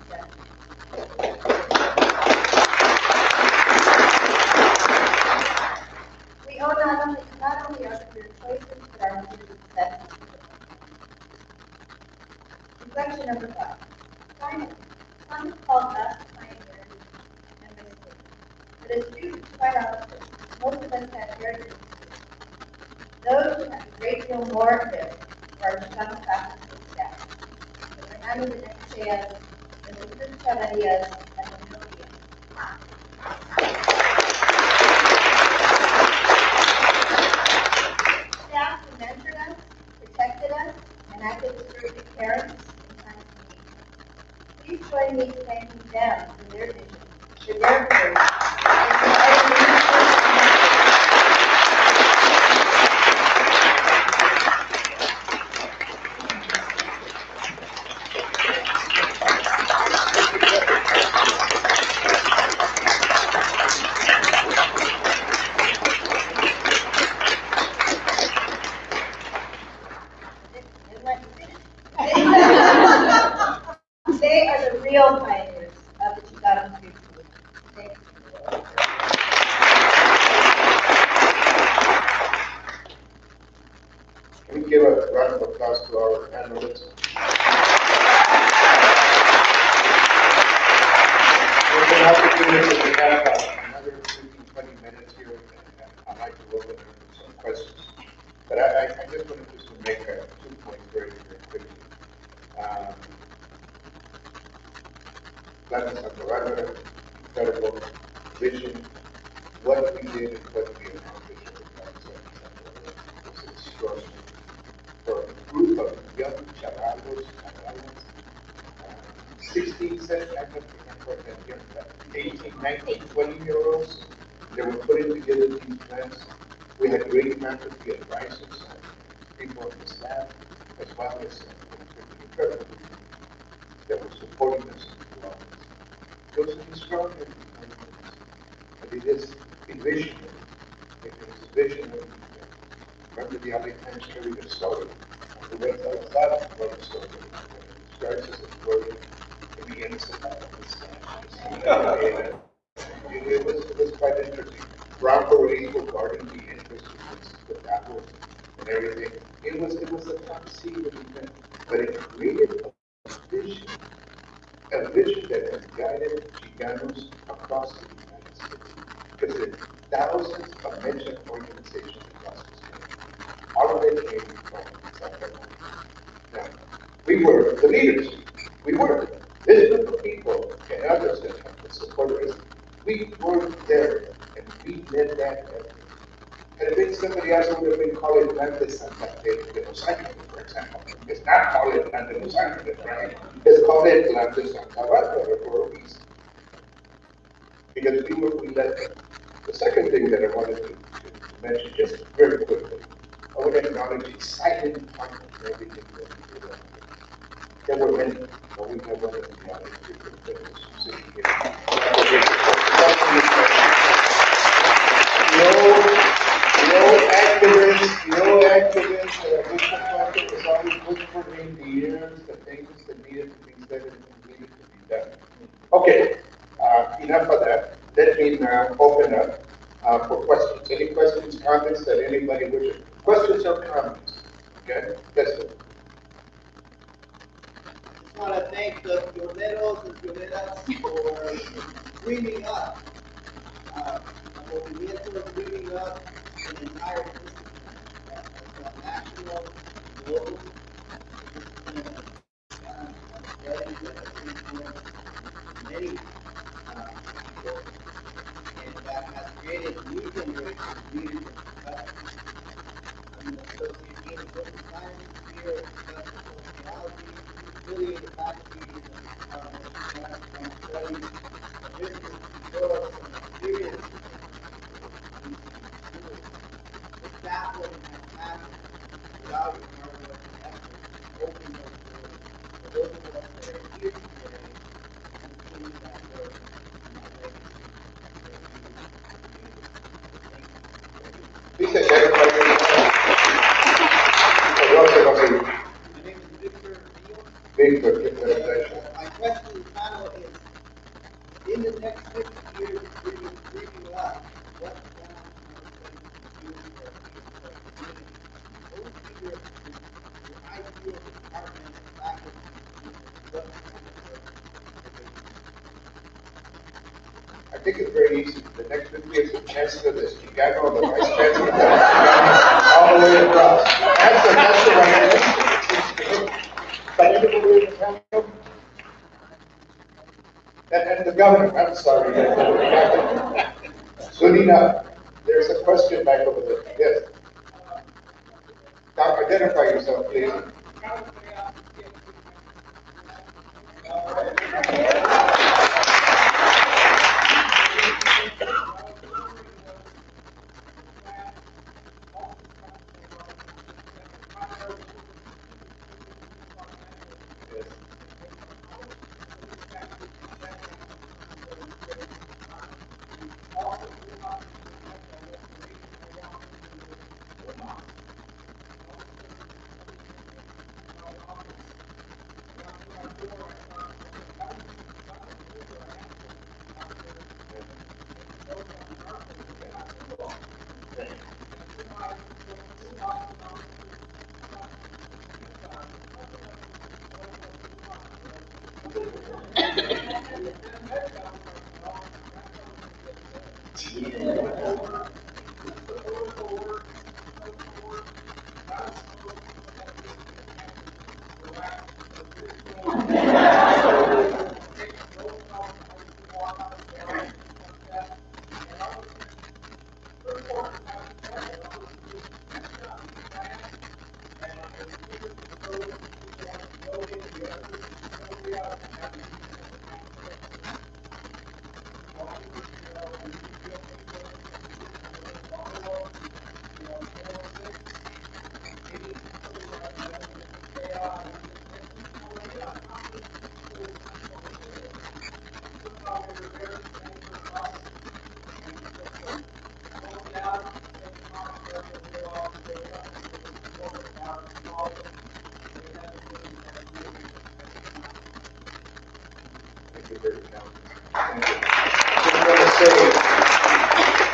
We owe not only our career choices, but our future successes. Reflection number 5. Finally, some have called us pioneers and mistakes. But as students, quite honestly, most of us have shared this experience. Those who have a great deal more of this are become faculty staff. So we're having the next chance, and the first ideas and the millions. Staff who mentored us, protected us, and acted as surrogate parents in times of need. Please join me in thanking them for their vision, for their courage, and for all the They are the real pioneers of the 2003 school. Thank you. Can we give a round of applause to our panelists? We're going to have to do this if we have another 15, 20 minutes here, and I'd like to open it for some questions. But I just wanted to make 2 points very, very quickly. Plan Santa Bárbara, incredible vision, what we did and what we accomplished with the Plan Santa Bárbara was extraordinary. For a group of young chavalos, 16, 17, I don't remember that young, 18, 19, 20-year-olds, they were putting together these plans. We had great faculty advisors, people on the staff, as well as incredible people that were supporting us in the office. It was an extraordinary experience. But it is a visionary. It is visionary. Remember the other times carried a story. The way tell us that about the story. It starts as a story and begins to it was quite interesting. Brown parades were guarding the entrance to the apples and everything. It was a top secret event, but it created a vision that has guided Chicanos across the United States. Because there are thousands of mentioned organizations across the state. All of it came from South Carolina. Now, we were the leaders. We were. This group of people and others that supported us, we were there and we led that effort. And I think somebody else would have been called Plan de Santa Fe de Los Angeles, for example. It's not called Plan de Los Angeles, right? It's called Plan de Santa Bárbara for a reason. Because we led them. The second thing that I wanted to mention just very quickly, I would acknowledge exciting partners and everything that we did. There were many, but we have one of the other people sitting here. No activists, we confronted was always look for the years, the things that needed to be said and needed to be done. Okay, enough of that. Let me now open up for questions. Any questions, comments that anybody wishes? Questions or comments? Okay, that's it. I want to thank the pioneros and pioneras for dreaming up, movimiento dreaming up an entire discipline, a national, global discipline that has influenced many people, and that has created new generation of leaders and professionals. I'm an associate dean of social science here at Professor of Sociology, affiliated faculty in the Department of Economic Studies. This is because some experiences the baffling and passion without your hard work and effort open those doors for those of us that are here today to continue that work and that legacy that you created. Thank you. Please identify yourself. My name is Victor Neal. Victor, introduction. My question to the panel is, in the next 50 years of breathing life, what plan are you going to do for our community? What would be your ideal department of faculty to I think it's very easy. The next 50 years, the chancellor, the Chicago, the vice chancellor, all the way across. That's the right answer. But anybody in the panel? And the governor, I'm sorry. Soon enough. There's a question back over there. Yes. Identify yourself, please.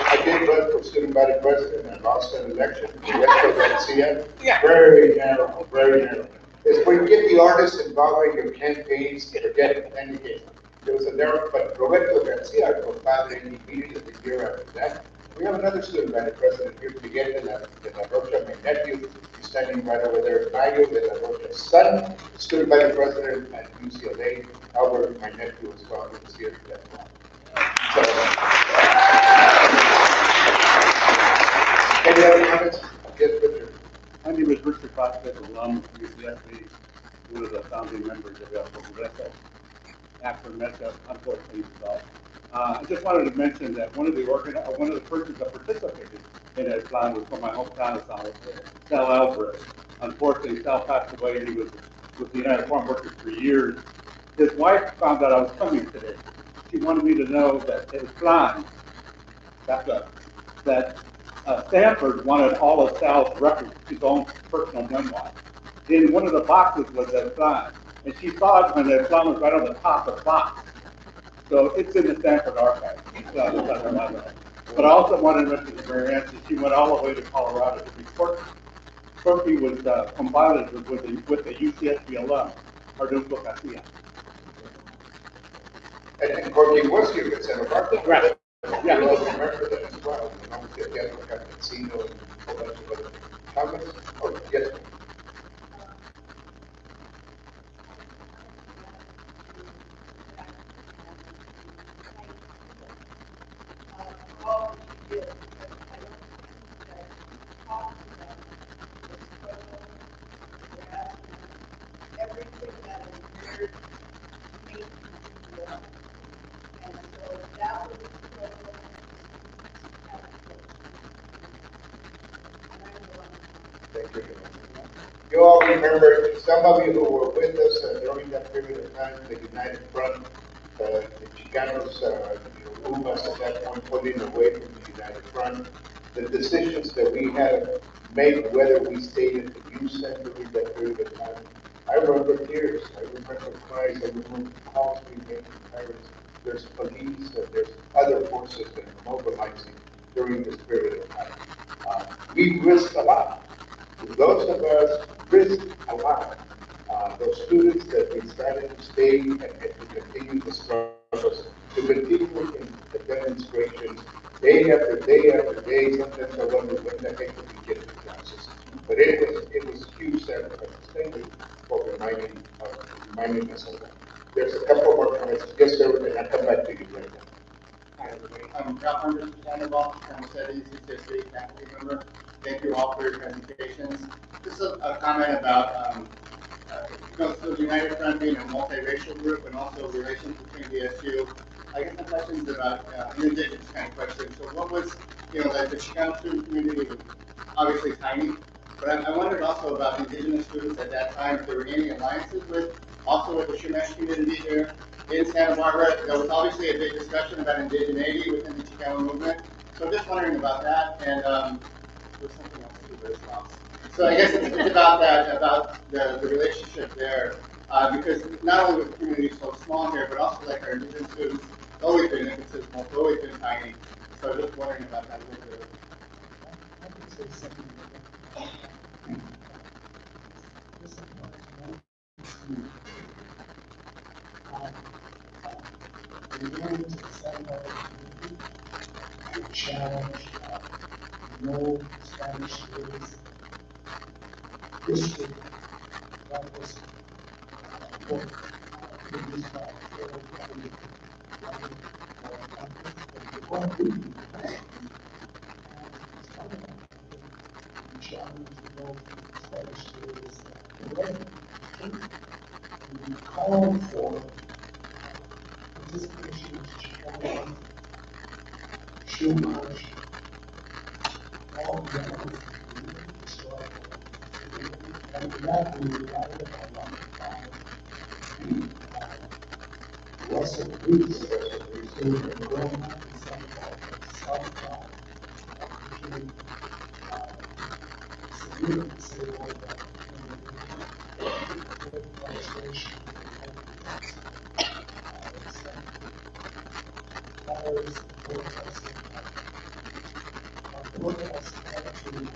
I did run for student body president and lost an election. Very narrow, very narrow. It's when you get the artists involved in your campaigns, forget it, and you get them. There was a narrow, but Roberto Garcia, our father, he beat it the year after that. We have another student body president here, Miguel de la Rocha, my nephew, he's standing right over there, Mario de la Rocha's son, student body president at UCLA. Albert, my nephew, as well, who was here for that time. Any other comments? Yes, Richard. My name is Richard Prospect, alum of UCSB, one of the founding members of El Progreso. After Mesa, unfortunately, dissolved. I just wanted to mention that one of the persons that participated in that plan was from my hometown of Sal Alvarez. Unfortunately, Sal passed away, and he was with the United Farm Workers for years. His wife found out I was coming today. She wanted me to know that his plan, that Stanford wanted all of Sal's records, his own personal memoir. In one of the boxes was that plan, and she saw it when the plan was right on the top of the box. So it's in the Stanford archive. But I also wanted to mention the very answer. She went all the way to Colorado to be Corky. Corky was combined with the UCSB alum, Arnulfo Garcia. And Corky was here at Santa Barbara. Right. Yeah. I remember that as well. Casino and a bunch of other comments. Oh, yes. You all remember, some of you who were with us during that period of time, the United Front, the Chicanos, movements at that point pulling away from the United Front, the decisions that we had to make, whether we stayed at the youth center during that period of time. I remember tears, I remember cries, I remember calls we made from parents. There's police, there's other forces that are mobilizing during this period of time. We risked a lot. Those of us risked a lot. Those students that decided to stay and to continue the struggles, to continue in the demonstrations, day after day after day. Sometimes I wonder when the heck did we get to classes. But it was huge sacrifice. Thank you for reminding us of that. There's a couple more comments. Yes, sir, and I'll come back to you right now. Hi, everybody. I'm Ralph Anderson, Sandoval, San Jose, UC faculty member. Thank you all for your presentations. Just a comment about so the United Front being a multiracial group and also relations between the SU. I guess the questions about indigenous kind of questions. So what was, like the Chicano student community was obviously tiny, but I wondered also about indigenous students at that time, if there were any alliances with the Chumash community here in Santa Barbara. There was obviously a big discussion about indigeneity within the Chicano movement. So just wondering about that, and there's something else too, but it's lost. So I guess it's about that, about the relationship there, because not only was the community so small here, but also like our indigenous students, it's always been infinitesimal, it's always been tiny. So I'm just wondering about that a little bit. I can say something about we went into the Santa Barbara community and challenged no Spanish schools district that was produced by federal government challenge no Spanish schools we called for participation of Chicano, Chumash, all the elements of the struggle. And that we relied upon Russell Reese, who had grown up in Santa Barbara, South Side, became significant civil war frustration. Fires, protesting, protests actually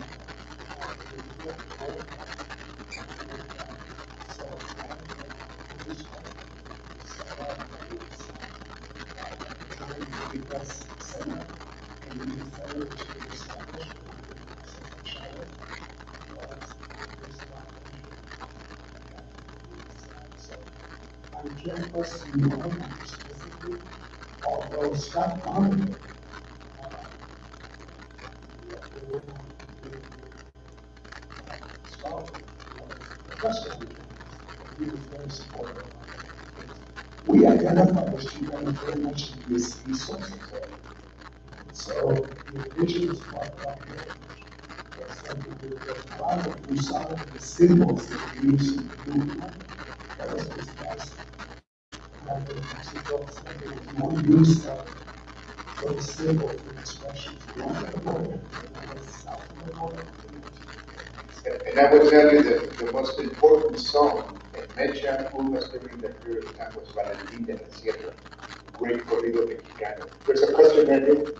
I can't question you specifically, although Scott Donovan, he was very supportive. We identify as Chicano very much in this resource. So the indigenous part of it was something that was proud of. We saw the symbols that we used in the movement. That was discussed. And one use of those symbols and expressions beyond the border, south of the border. And I would tell you that the most important song in Mecha Pumas during that period of time was Valentín de la Sierra, great corrido mexicano. There's a question there, Drew?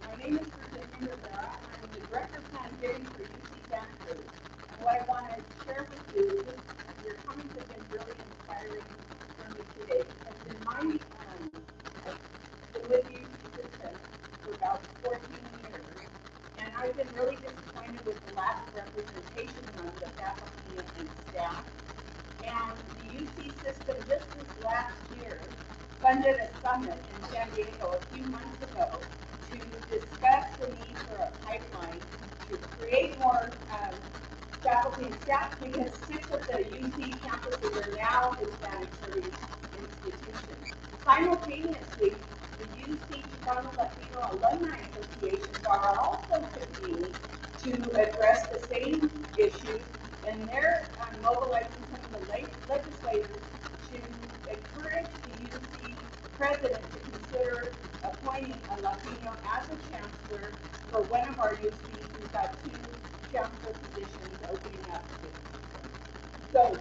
My name is Virginia Rivera. I'm the Director of Planning for UC Santa Cruz. And what I want to share with you is your comments have been really inspiring for me today. Because in my, been with UC system for about 14 years, and I've been really disappointed with the lack of representation among the faculty and staff. And the UC system just this last year funded a summit in San Diego a few months ago to discuss the need for a pipeline to create more faculty and staff, because 6 of the UC campuses are now Hispanic serving institutions. Simultaneously, the UC Chicano Latino Alumni Associations are also convening to address the same issues, and they're mobilizing some of the legislators to encourage the UC president to consider appointing a Latino as a chancellor for one of our UCs. We've got 2 chancellor positions opening up. So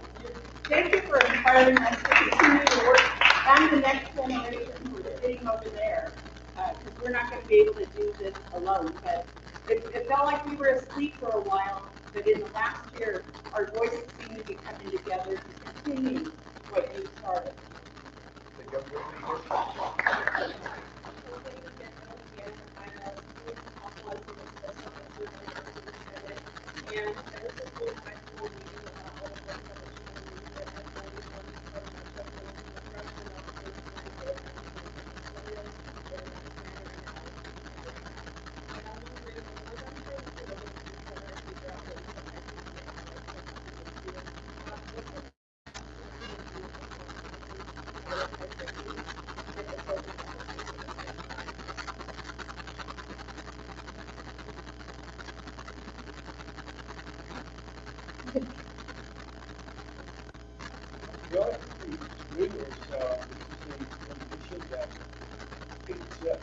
thank you for inspiring us to continue to work and the next generation who are sitting over there, because we're not going to be able to do this alone. But it felt like we were asleep for a while, but in the last year, our voices seem to be coming together to continue what you started.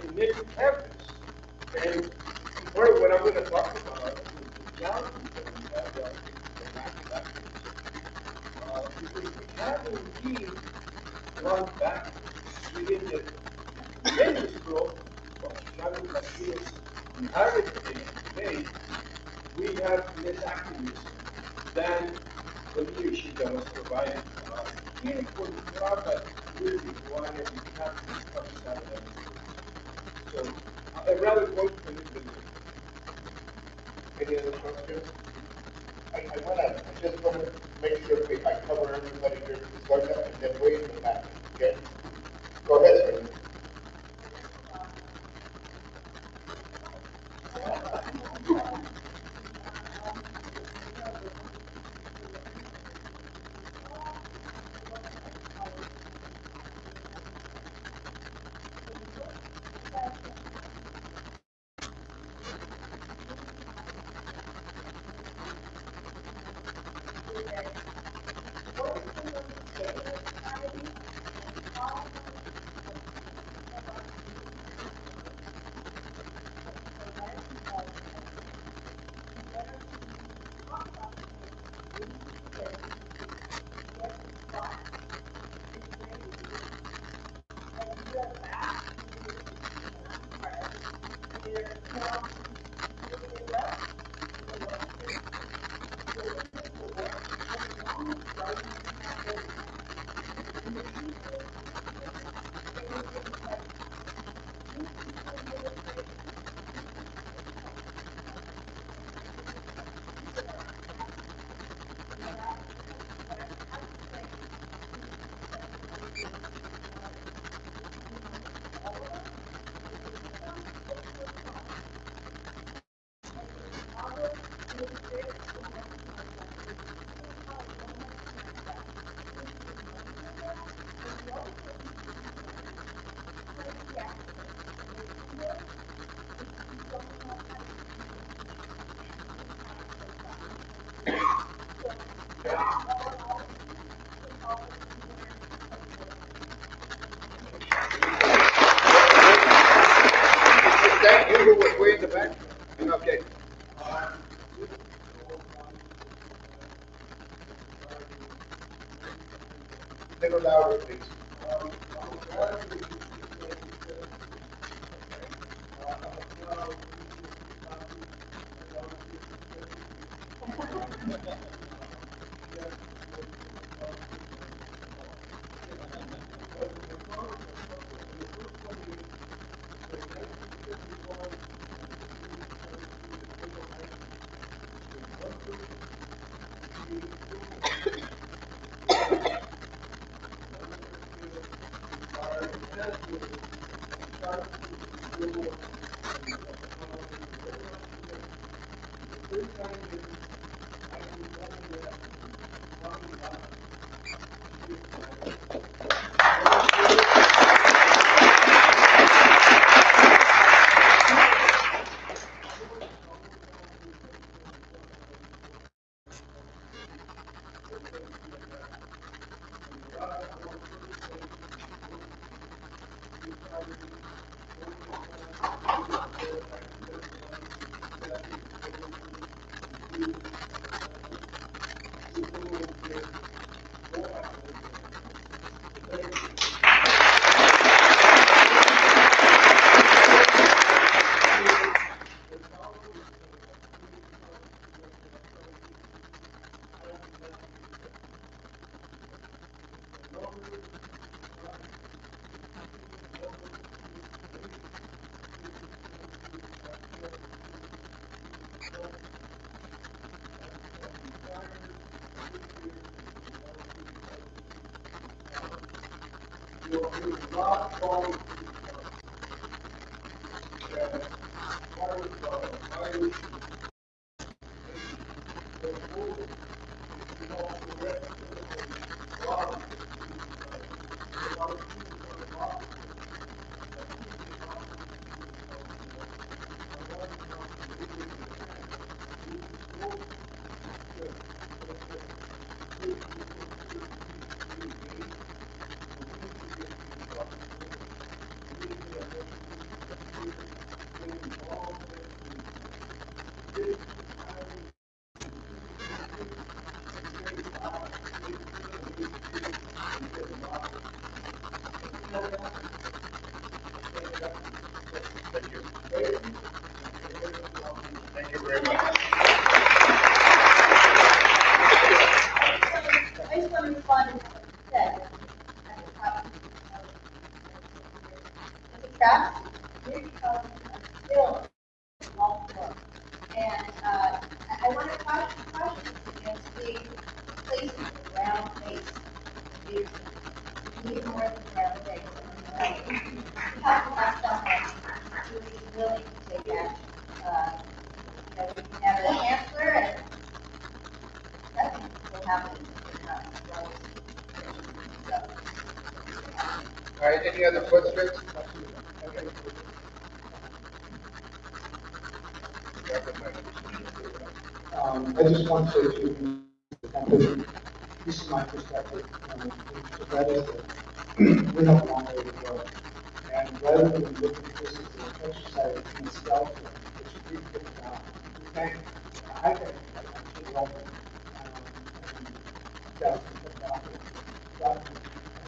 It makes a campus. And part of what I'm going to talk about is the challenges that we have because we have indeed gone backwards. We did the tremendous growth of Chicano Latinos inherited today. We have less activism than the leadership that was provided to us. Here for the job that really required the campus comes out of that. So I'd rather go to the Any other questions? I just want to make sure I cover everybody here to start that and then wait in the back. Okay? Go ahead, sir. That you was way in the back? Okay. Little louder, please. Thank you very much. I just want to respond to what you said at the top of the traps. Here becomes a still long form. And I want to caution against being placed in a round base. You need more than round base. You have to have someone who is willing to take action. We can have an answer and nothing will happen. All right, any other questions? I just want to say this is my perspective, that is that we have a long way to go. And rather than looking at this as an exercise in itself, it should be put down. I think I should help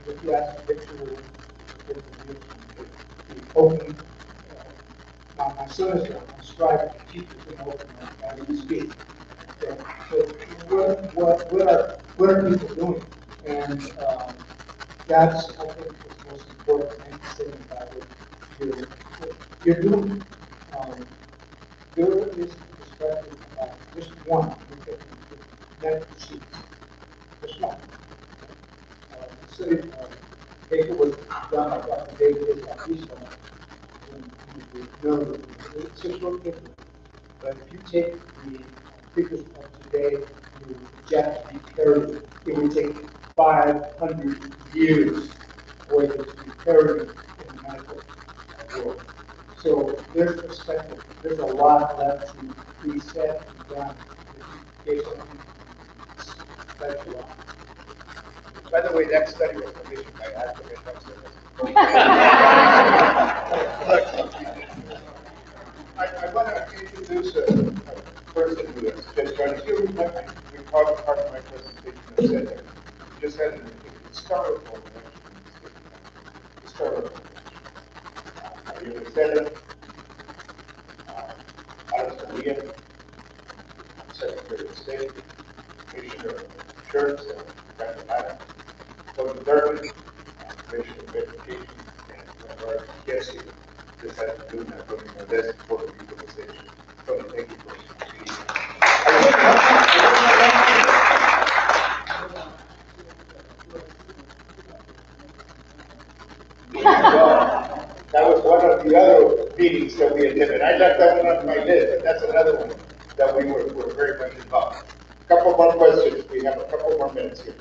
if you ask a picture, open. My son is on strike, the teachers can open as we speak. Okay. So what are people doing? And that's, I think, the most important thing to say about it. You're doing. There is a perspective about just one. That sheet. Just one. The city paper was done by Dr. David Batista. It's just one different. But if you take the figures of today, you project the parity, it would take 500 years for it to be parity in the medical world. So there's perspective. There's a lot left to be said and done based on that's a lot. By the way, that study was commissioned by Activate Health Service. I want to introduce a person who has just joined us. You remember, we talked part of my presentation and said that we just had an historical election. Historical election. You said it. Alex Maria, Secretary of State, Commissioner of Insurance, Dr. Adam, Tony Durbin, Commissioner of Education, and one of our guests here. Just had to do that, Tony Modest, for the utilization. Tony, thank you for being here. That was one of the other meetings that we attended. I left that one on my list, but that's another one that we were very much involved. A couple more questions. We have a couple more minutes here.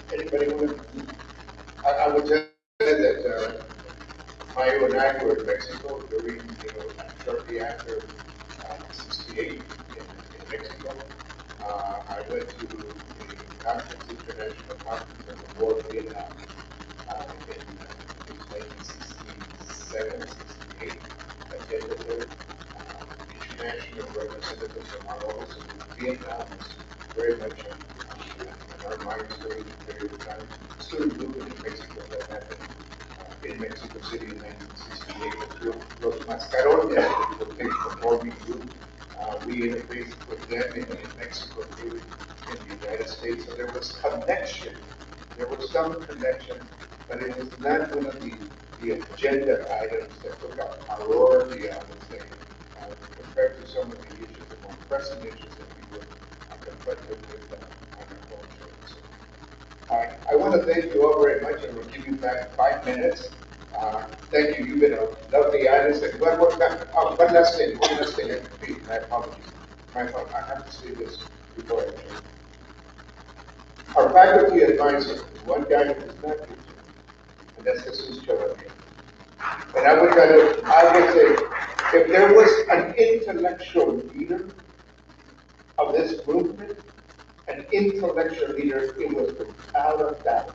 Anybody want to? I would tell you that Mayo and I were in Mexico during, shortly after 68 in Mexico. I went to the conference, international conference on the war of Vietnam in 1967, 68. I attended there. International representatives from our office in Vietnam was very much on our minds during the period of time. Still moving in Mexico that happened in Mexico City in 1968. Los Mascarones, the big performing group, we interfaced with them in Mexico too, in the United States. So there was connection. There was some connection, but it was not one of the agenda items that took up priority, I would say, compared to some of the issues, the more pressing issues that we were confronted with on our own shows. All right, I want to thank you all very much, and we'll give you back 5 minutes. Thank you. You've been a lovely audience. And one last thing. My apologies. I have to say this before I finish. Our faculty advisor is one guy who is not here, and that's Jesus Chevalier. And I would say, if there was an intellectual leader of this movement, an intellectual leader, it was without doubt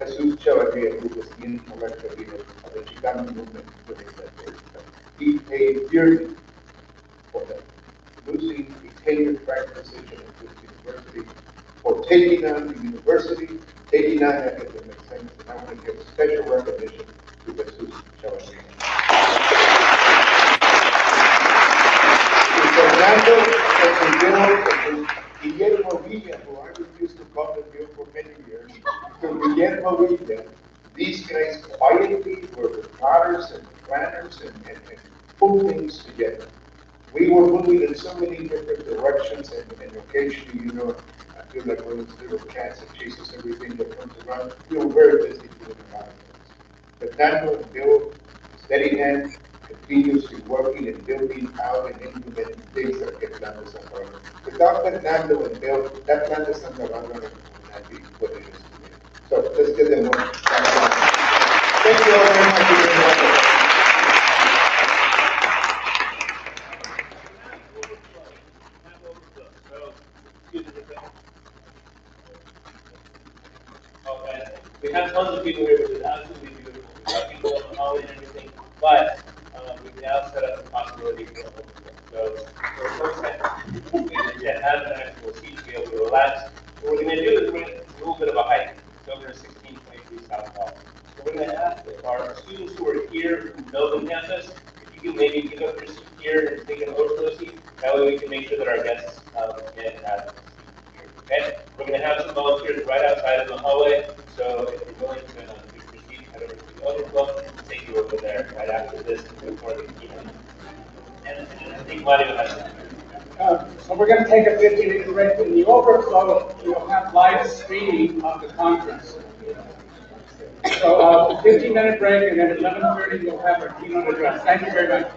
Jesus Chevalier, who was the intellectual leader of the Chicano movement during that period. He paid dearly for that, losing a tenure-track position at this university, for taking on the university, taking on academic sense, and I want to give special recognition to Jesus Chevalier. Fernando and Guillermo Villa, who I refused to call him Bill for many years, to Guillermo Villa, these guys quietly were plotters and planners and pulled things together. We were moving in so many different directions, and occasionally, I feel like one of those little cats that chases everything that comes around. We were very busy doing a lot of things. Fernando and Bill, steady hand, continuously working and building out and implementing things that get done to San Barbara. Without Fernando and Bill, that plan to San Barbara would not be what it is today. So let's give them one. Thank you all very much for being here. We have tons of people here, which is absolutely beautiful. We have people on the holiday and everything, but we've now set up the possibility for overflow. So for the first time, we have an actual seat to be able to relax. What we're going to do is it's a little bit of a hike. It's over 1623 South Hall. So we're going to ask our students who are here, who know the campus, if you can maybe give up your seat here and take an overflow seat. That way we can make sure that our guests can have a seat here. Okay? We're going to have some volunteers right outside in the hallway. So if you're willing to take your seat, head over to the overflow, we'll take you over there right after this before the keynote. And I think Mario has So we're going to take a 15-minute break. In the overflow, we'll have live streaming of the conference. So 15-minute break, and then at 11:30 we'll have our keynote address. Thank you very much.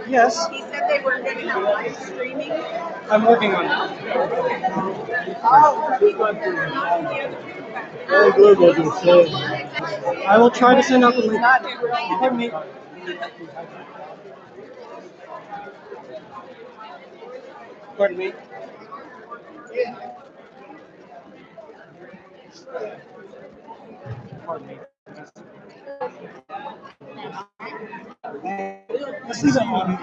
Yes. He said that they were going to have live streaming. I'm working on that. I will try to send out the link. Pardon me. Pardon me. Pardon me. Let's leave that one.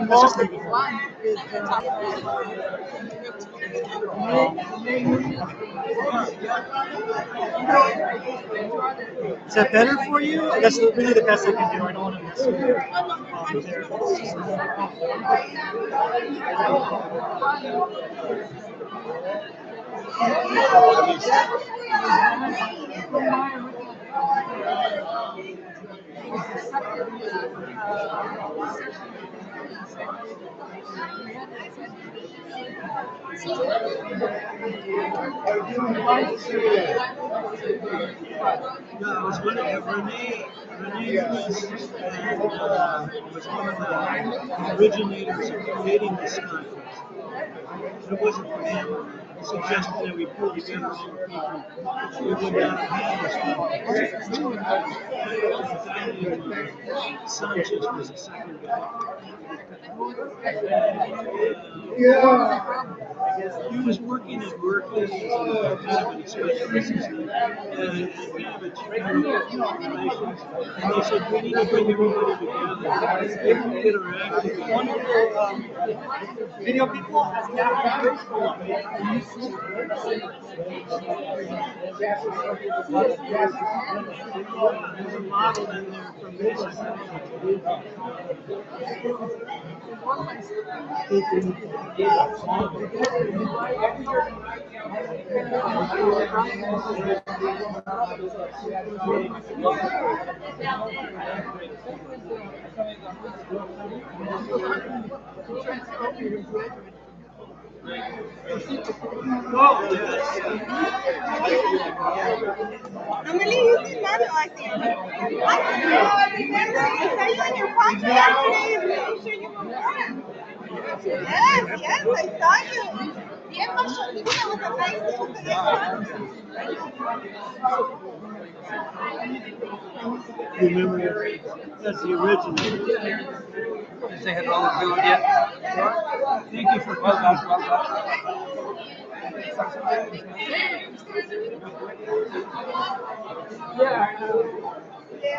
Let's just leave it. Is that better for you? That's really the best I can do. I don't want to miss you. No, I was one of Renee was one of the originators of creating this conference. It wasn't for him suggesting that we pull together all the people. We would not have this conference. Sanchez was the second guy. He was working at Berkeley as kind of an special assistant and kind of a chief of relations. And they said, we need to bring everybody together, interact with each other. Video people? There's a model in there from this. Emily, you did not like it. I remember you said on your podcast yesterday, you made sure you were born. Yes, I saw you. Bien machadita with a nice little Remember, that's the original. Say hello to Bill yet? Thank you for coming.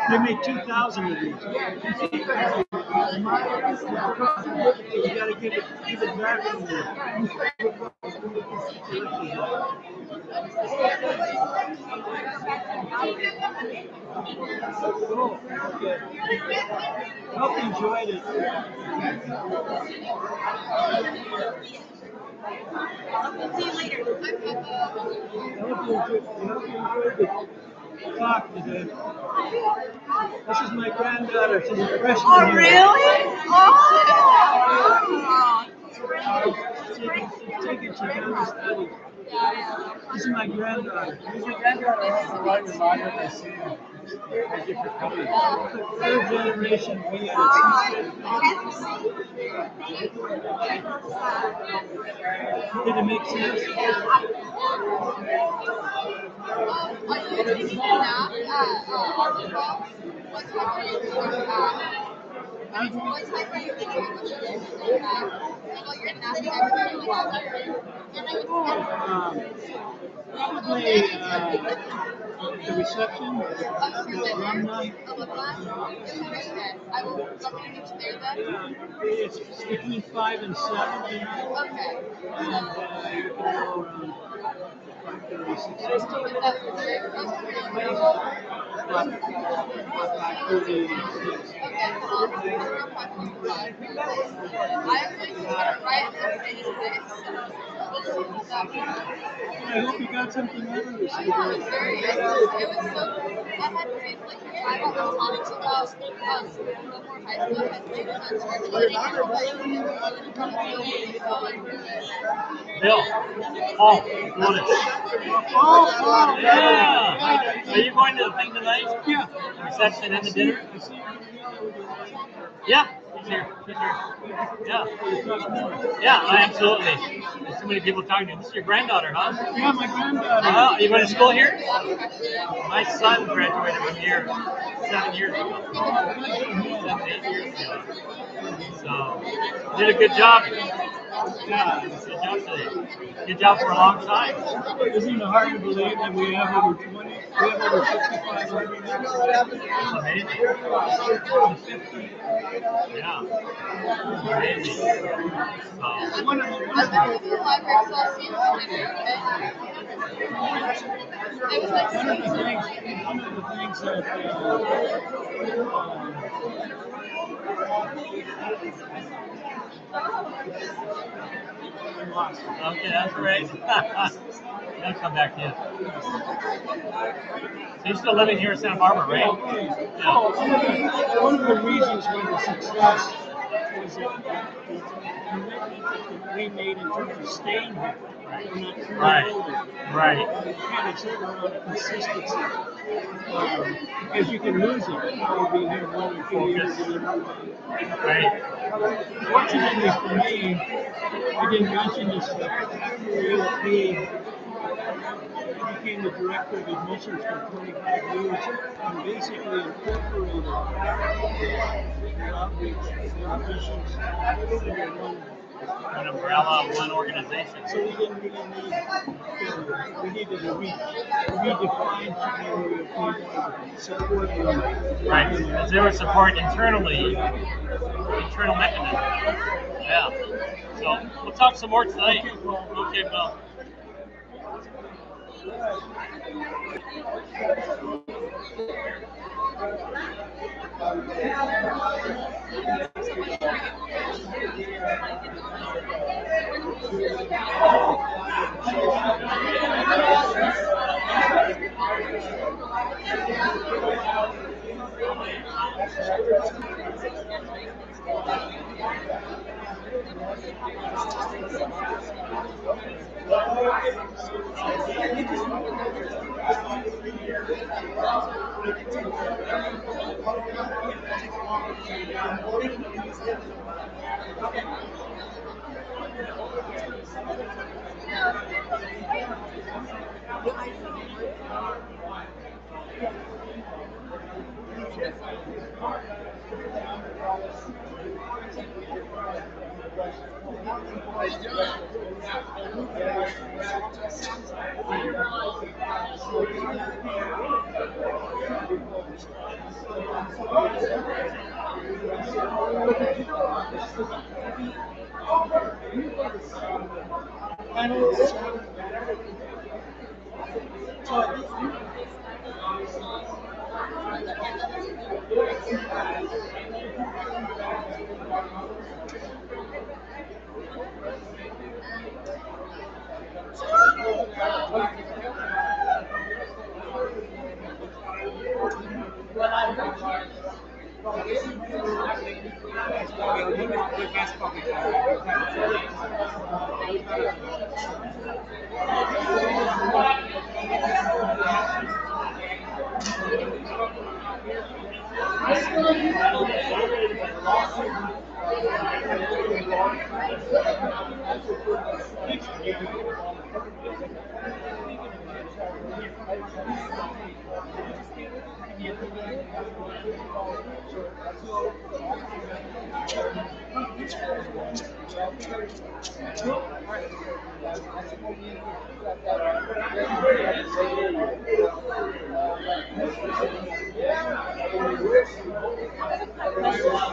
They made 2,000 of these. You gotta give it back to them. Cool. Hope you enjoyed it. See you later. I hope you enjoyed the talk today. This is my granddaughter. She's a freshman. Oh, really? Oh! Taking she down to study. This is my granddaughter. Who's your granddaughter? I want to remind her they see you. Thank you for coming. Third generation we Did it make sense? Probably the reception, the alumni. It's between 5 and 7. And you can go around 5:30, 6. I hope you got something out of this. It was so, I had great, like, I was talking about before high school, I had great Bill. Oh, notice. Oh, yeah. Are you going to the thing tonight? Yeah. The reception and the dinner? Yeah, he's here. He's here. Yeah. Yeah, absolutely. There's too many people talking to you. This is your granddaughter, huh? Yeah, my granddaughter. Are you going to school here? My son graduated from here 7 years ago. 7, 8 years ago. So, did a good job. Yeah, good job today. Good job for a long time. Isn't it hard to believe that we have over 5,500 It's amazing. Yeah. Amazing. So, One of the things that okay, that's great. I'll come back to you. So you're still living here in Santa Barbara, right? Yeah. One of the reasons for the success was the commitment that we made in terms of staying here. We're not turning Right. over. Right. And it's over on consistency. Because you can lose it. You'll be here 1 or 2 years and then move on. Right. Fortunately for me, I didn't mention this, but we became the director of admissions for 25 years and basically incorporated the outreach, the admissions under One umbrella, one organization. So we didn't really need we needed to redefine some area of support. Right, because they were supporting internally, internal mechanism. Yeah. So we'll talk some more tonight. Okay, Bill.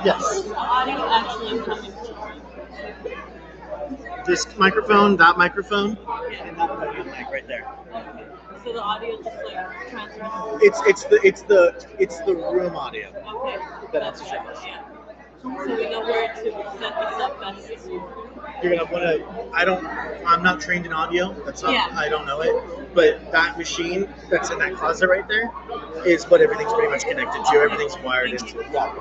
Yes. The audio actually coming through. This microphone, that microphone. And that's the mic right there. So the audio just like transfers. It's the room audio. Okay. That's right. Yeah. So we know where to set this up best. You're gonna wanna. I'm not trained in audio. That's not. Yeah. I don't know it. But that machine that's in that closet right there is what everything's pretty much connected to. Everything's wired into it. Yeah.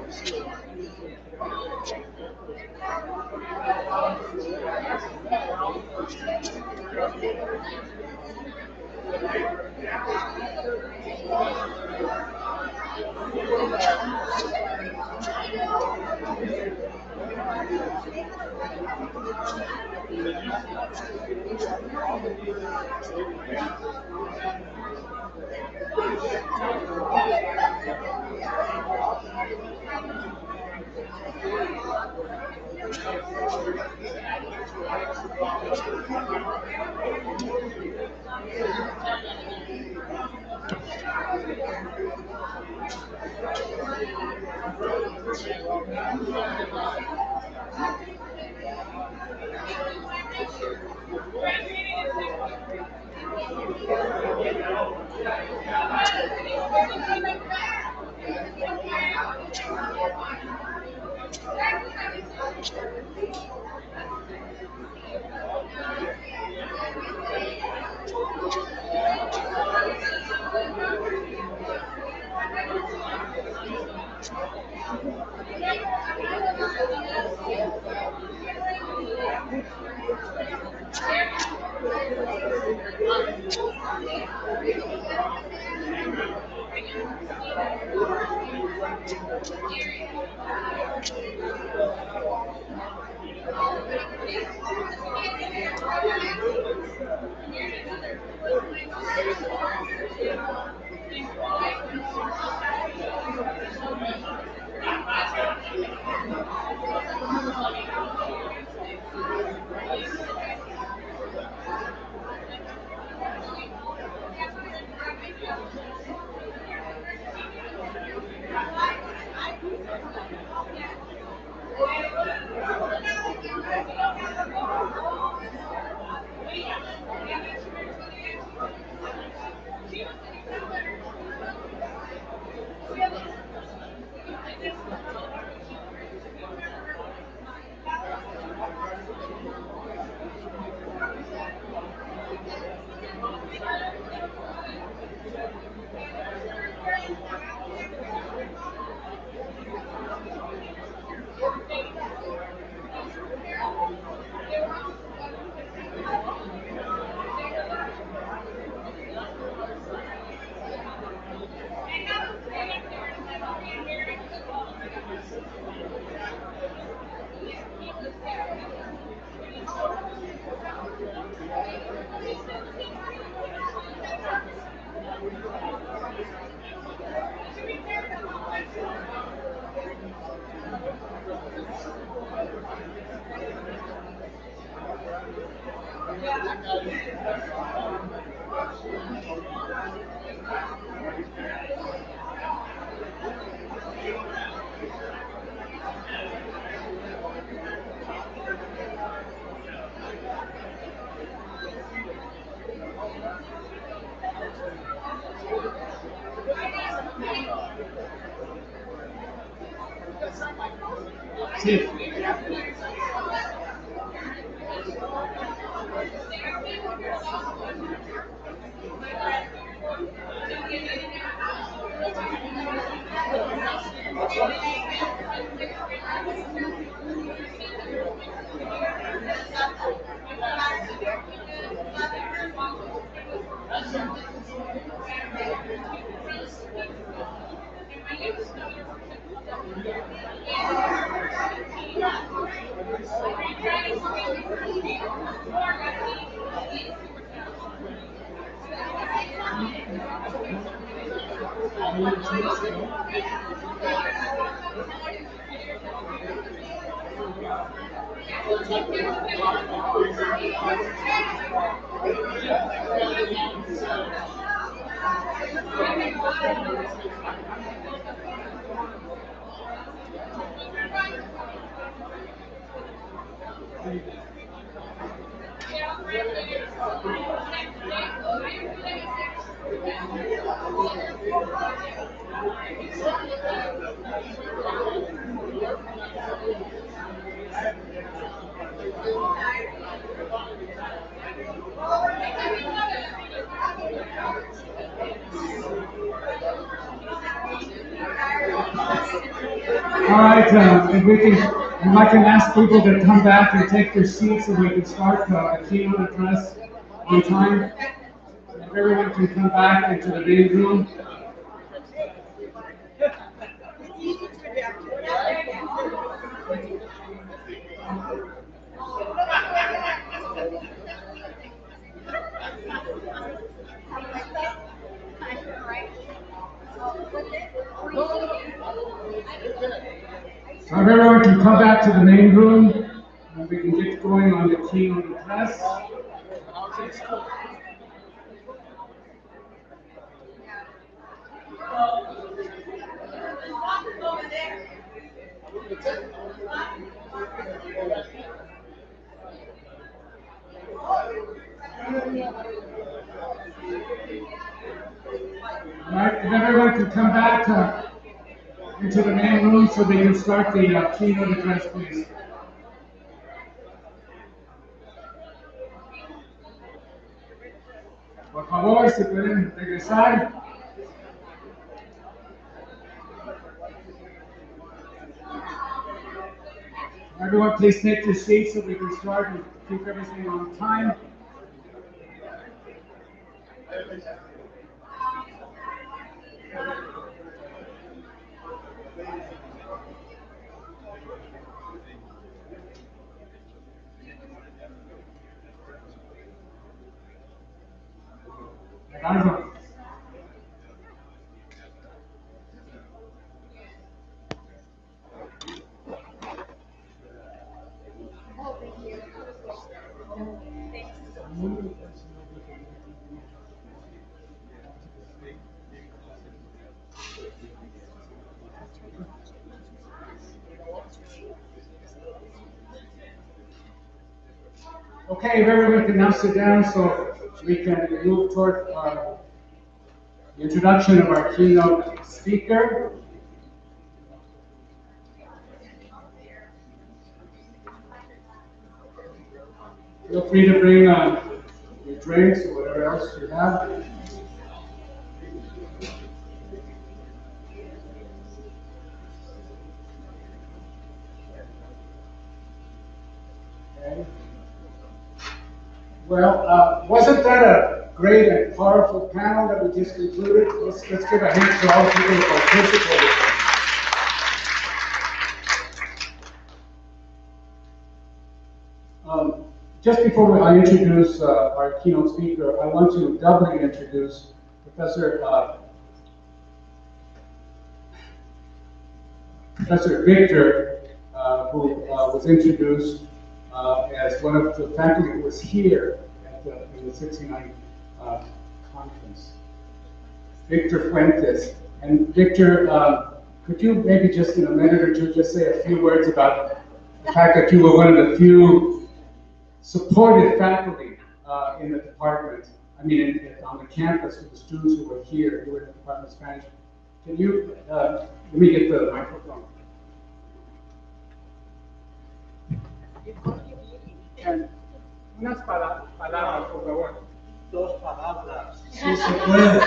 Sí. All right, if we can, if I can ask people to come back and take their seats so we can start the keynote address on time. If everyone can come back into the main room. So everyone can come back to the main room and we can get going on the keynote address. All right, if everyone can come back into the main room so they can start the keynote address, please. Por favor, si pueden regresar. Everyone, please take your seats so we can start and keep everything on time. Okay, if everyone can now sit down so we can move toward the introduction of our keynote speaker. Feel free to bring your drinks or whatever else you have. Okay. Well, wasn't that a great and powerful panel that we just concluded? Let's give a hand to all the people who participated. Just before I introduce our keynote speaker, I want to doubly introduce Professor Victor, who was introduced as one of the faculty who was here at in the 69 conference. Victor Fuentes. And Victor, could you maybe just in a minute or two just say a few words about the fact that you were one of the few supported faculty in the department, I mean on the campus with the students who were here, who were in the Department of Spanish. Can you, let me get the microphone. And unas palabras, por favor. Dos palabras. Sí se puede.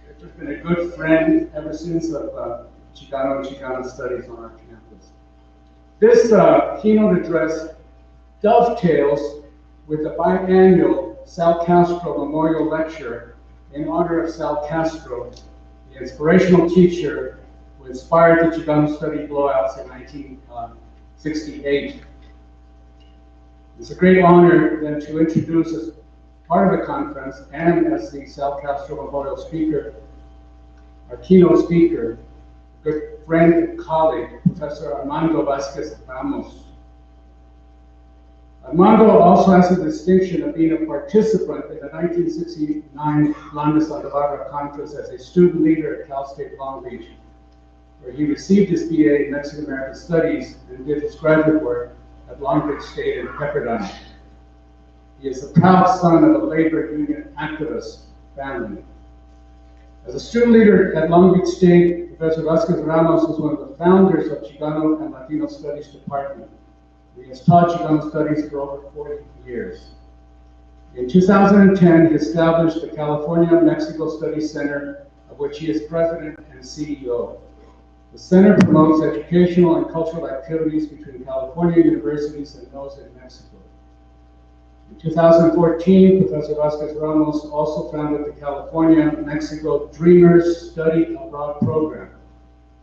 Victor's been a good friend ever since of Chicano and Chicana studies on our campus. This keynote address dovetails with the biannual Sal Castro Memorial Lecture in honor of Sal Castro, the inspirational teacher who inspired the Chicano study blowouts in 1968. It's a great honor then to introduce as part of the conference and as the Sal Castro Memorial speaker, our keynote speaker, good friend and colleague, Professor Armando Vázquez Ramos. Armando also has the distinction of being a participant in the 1969 London Santa Barbara Conference as a student leader at Cal State Long Beach, where he received his BA in Mexican American Studies and did his graduate work at Long Beach State and Pepperdine. He is the proud son of a labor union activist family. As a student leader at Long Beach State, Professor Vázquez Ramos was one of the founders of Chicano and Latino Studies Department. He has taught Chicano studies for over 40 years. In 2010, he established the California-Mexico Studies Center, of which he is president and CEO. The center promotes educational and cultural activities between California universities and those in Mexico. In 2014, Professor Vázquez Ramos also founded the California-Mexico Dreamers Study Abroad program,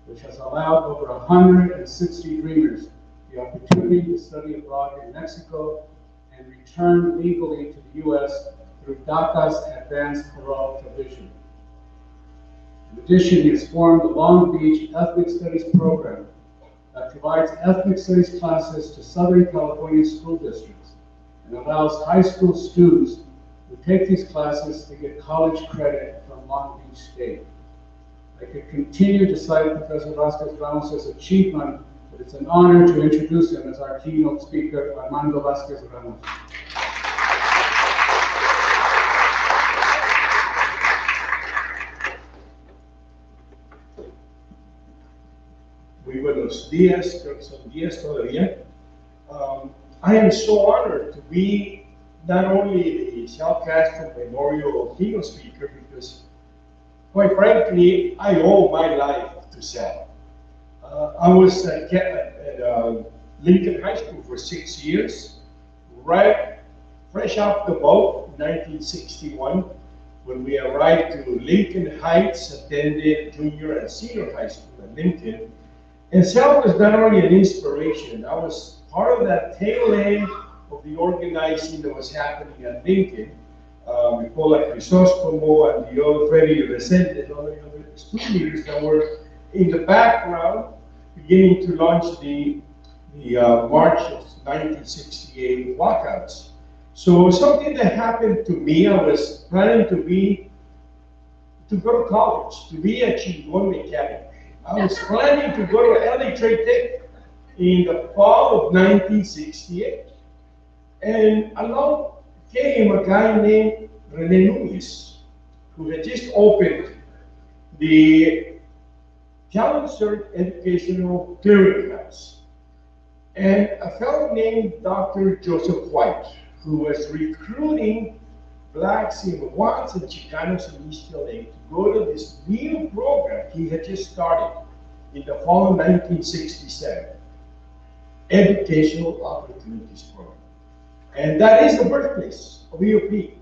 which has allowed over 160 dreamers the opportunity to study abroad in Mexico and return legally to the U.S. through DACA's Advanced Oral Tradition. In addition, he has formed the Long Beach Ethnic Studies program that provides ethnic studies classes to Southern California school districts and allows high school students who take these classes to get college credit from Long Beach State. I could continue to cite Professor Vasquez Ramos' achievement, but it's an honor to introduce him as our keynote speaker, Armando Vasquez Ramos. Muy buenos días, creo que son días todavía. I am so honored to be not only the Sal Castro Memorial keynote speaker, because quite frankly, I owe my life to Sal. I was at Lincoln High School for 6 years, right, fresh off the boat, 1961, when we arrived to Lincoln Heights, attended junior and senior high school at Lincoln. And Sal was not only an inspiration, I was part of that tail end of the organizing that was happening at Lincoln. Nicola Crisostomo and the other Freddie Resende and other student leaders that were in the background beginning to launch the March of 1968 walkouts. So something that happened to me, I was planning to go to college, to be a chingon mechanic. I was planning to go to LA Trade Tech in the fall of 1968. And along came a guy named Rene Nunez, who had just opened the Talent Search Educational Clearinghouse. And a fellow named Dr. Joseph White, who was recruiting blacks in Watts and Chicanos in East LA to go to this new program he had just started in the fall of 1967, Educational Opportunities Program. And that is the birthplace of EOP.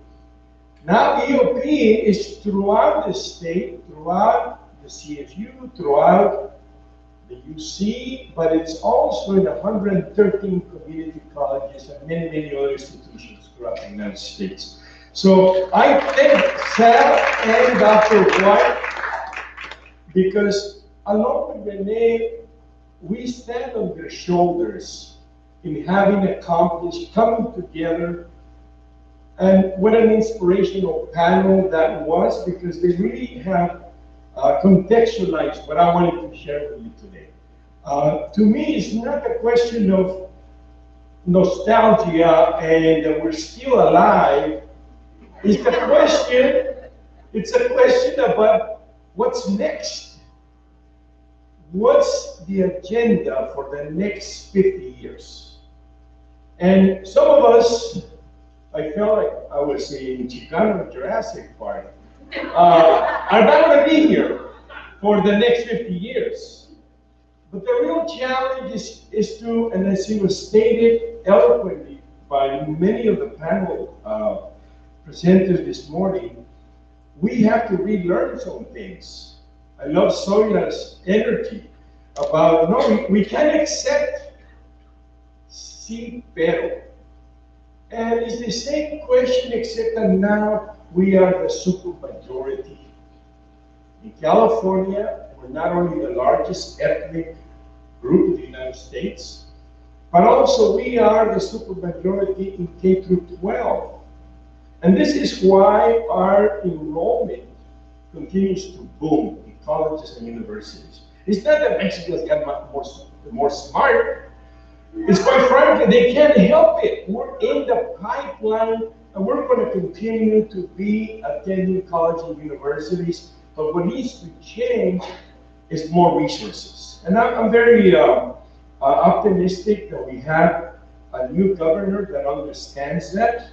Now EOP is throughout the state, throughout the CFU, throughout the UC, but it's also in 113 community colleges and many, many other institutions throughout the United States. So I thank Sal and Dr. White because along with Rene, we stand on their shoulders in having accomplished, coming together, and what an inspirational panel that was, because they really have contextualized what I wanted to share with you today. To me, it's not a question of nostalgia and that we're still alive. It's a question about what's next. What's the agenda for the next 50 years? And some of us, I felt like I was in Chicano Jurassic Park, are not going to be here for the next 50 years. But the real challenge is to, and as it was stated eloquently by many of the panel presenters this morning, we have to relearn some things. I love Soyla's energy about, no, we can't accept sí, pero. And it's the same question, except that now we are the supermajority. In California, we're not only the largest ethnic group in the United States, but also we are the supermajority in K through 12. And this is why our enrollment continues to boom in colleges and universities. It's not that Mexicans got more smart. It's quite frankly, they can't help it. We're in the pipeline, and we're going to continue to be attending college and universities. But what needs to change is more resources. And I'm very optimistic that we have a new governor that understands that.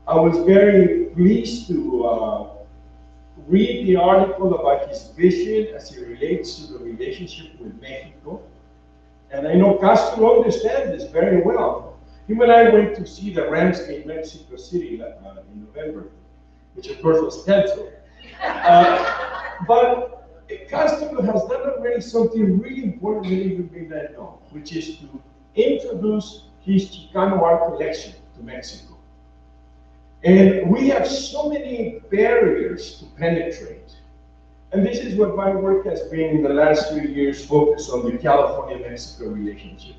I was very pleased to read the article about his vision as it relates to the relationship with Mexico. And I know Castro understands this very well. Him and I went to see the Rams in Mexico City in November, which of course was canceled. But Castro has done already something really important, really good thing that I know, which is to introduce his Chicano art collection to Mexico. And we have so many barriers to penetrate. And this is what my work has been in the last few years, focused on the California-Mexico relationship.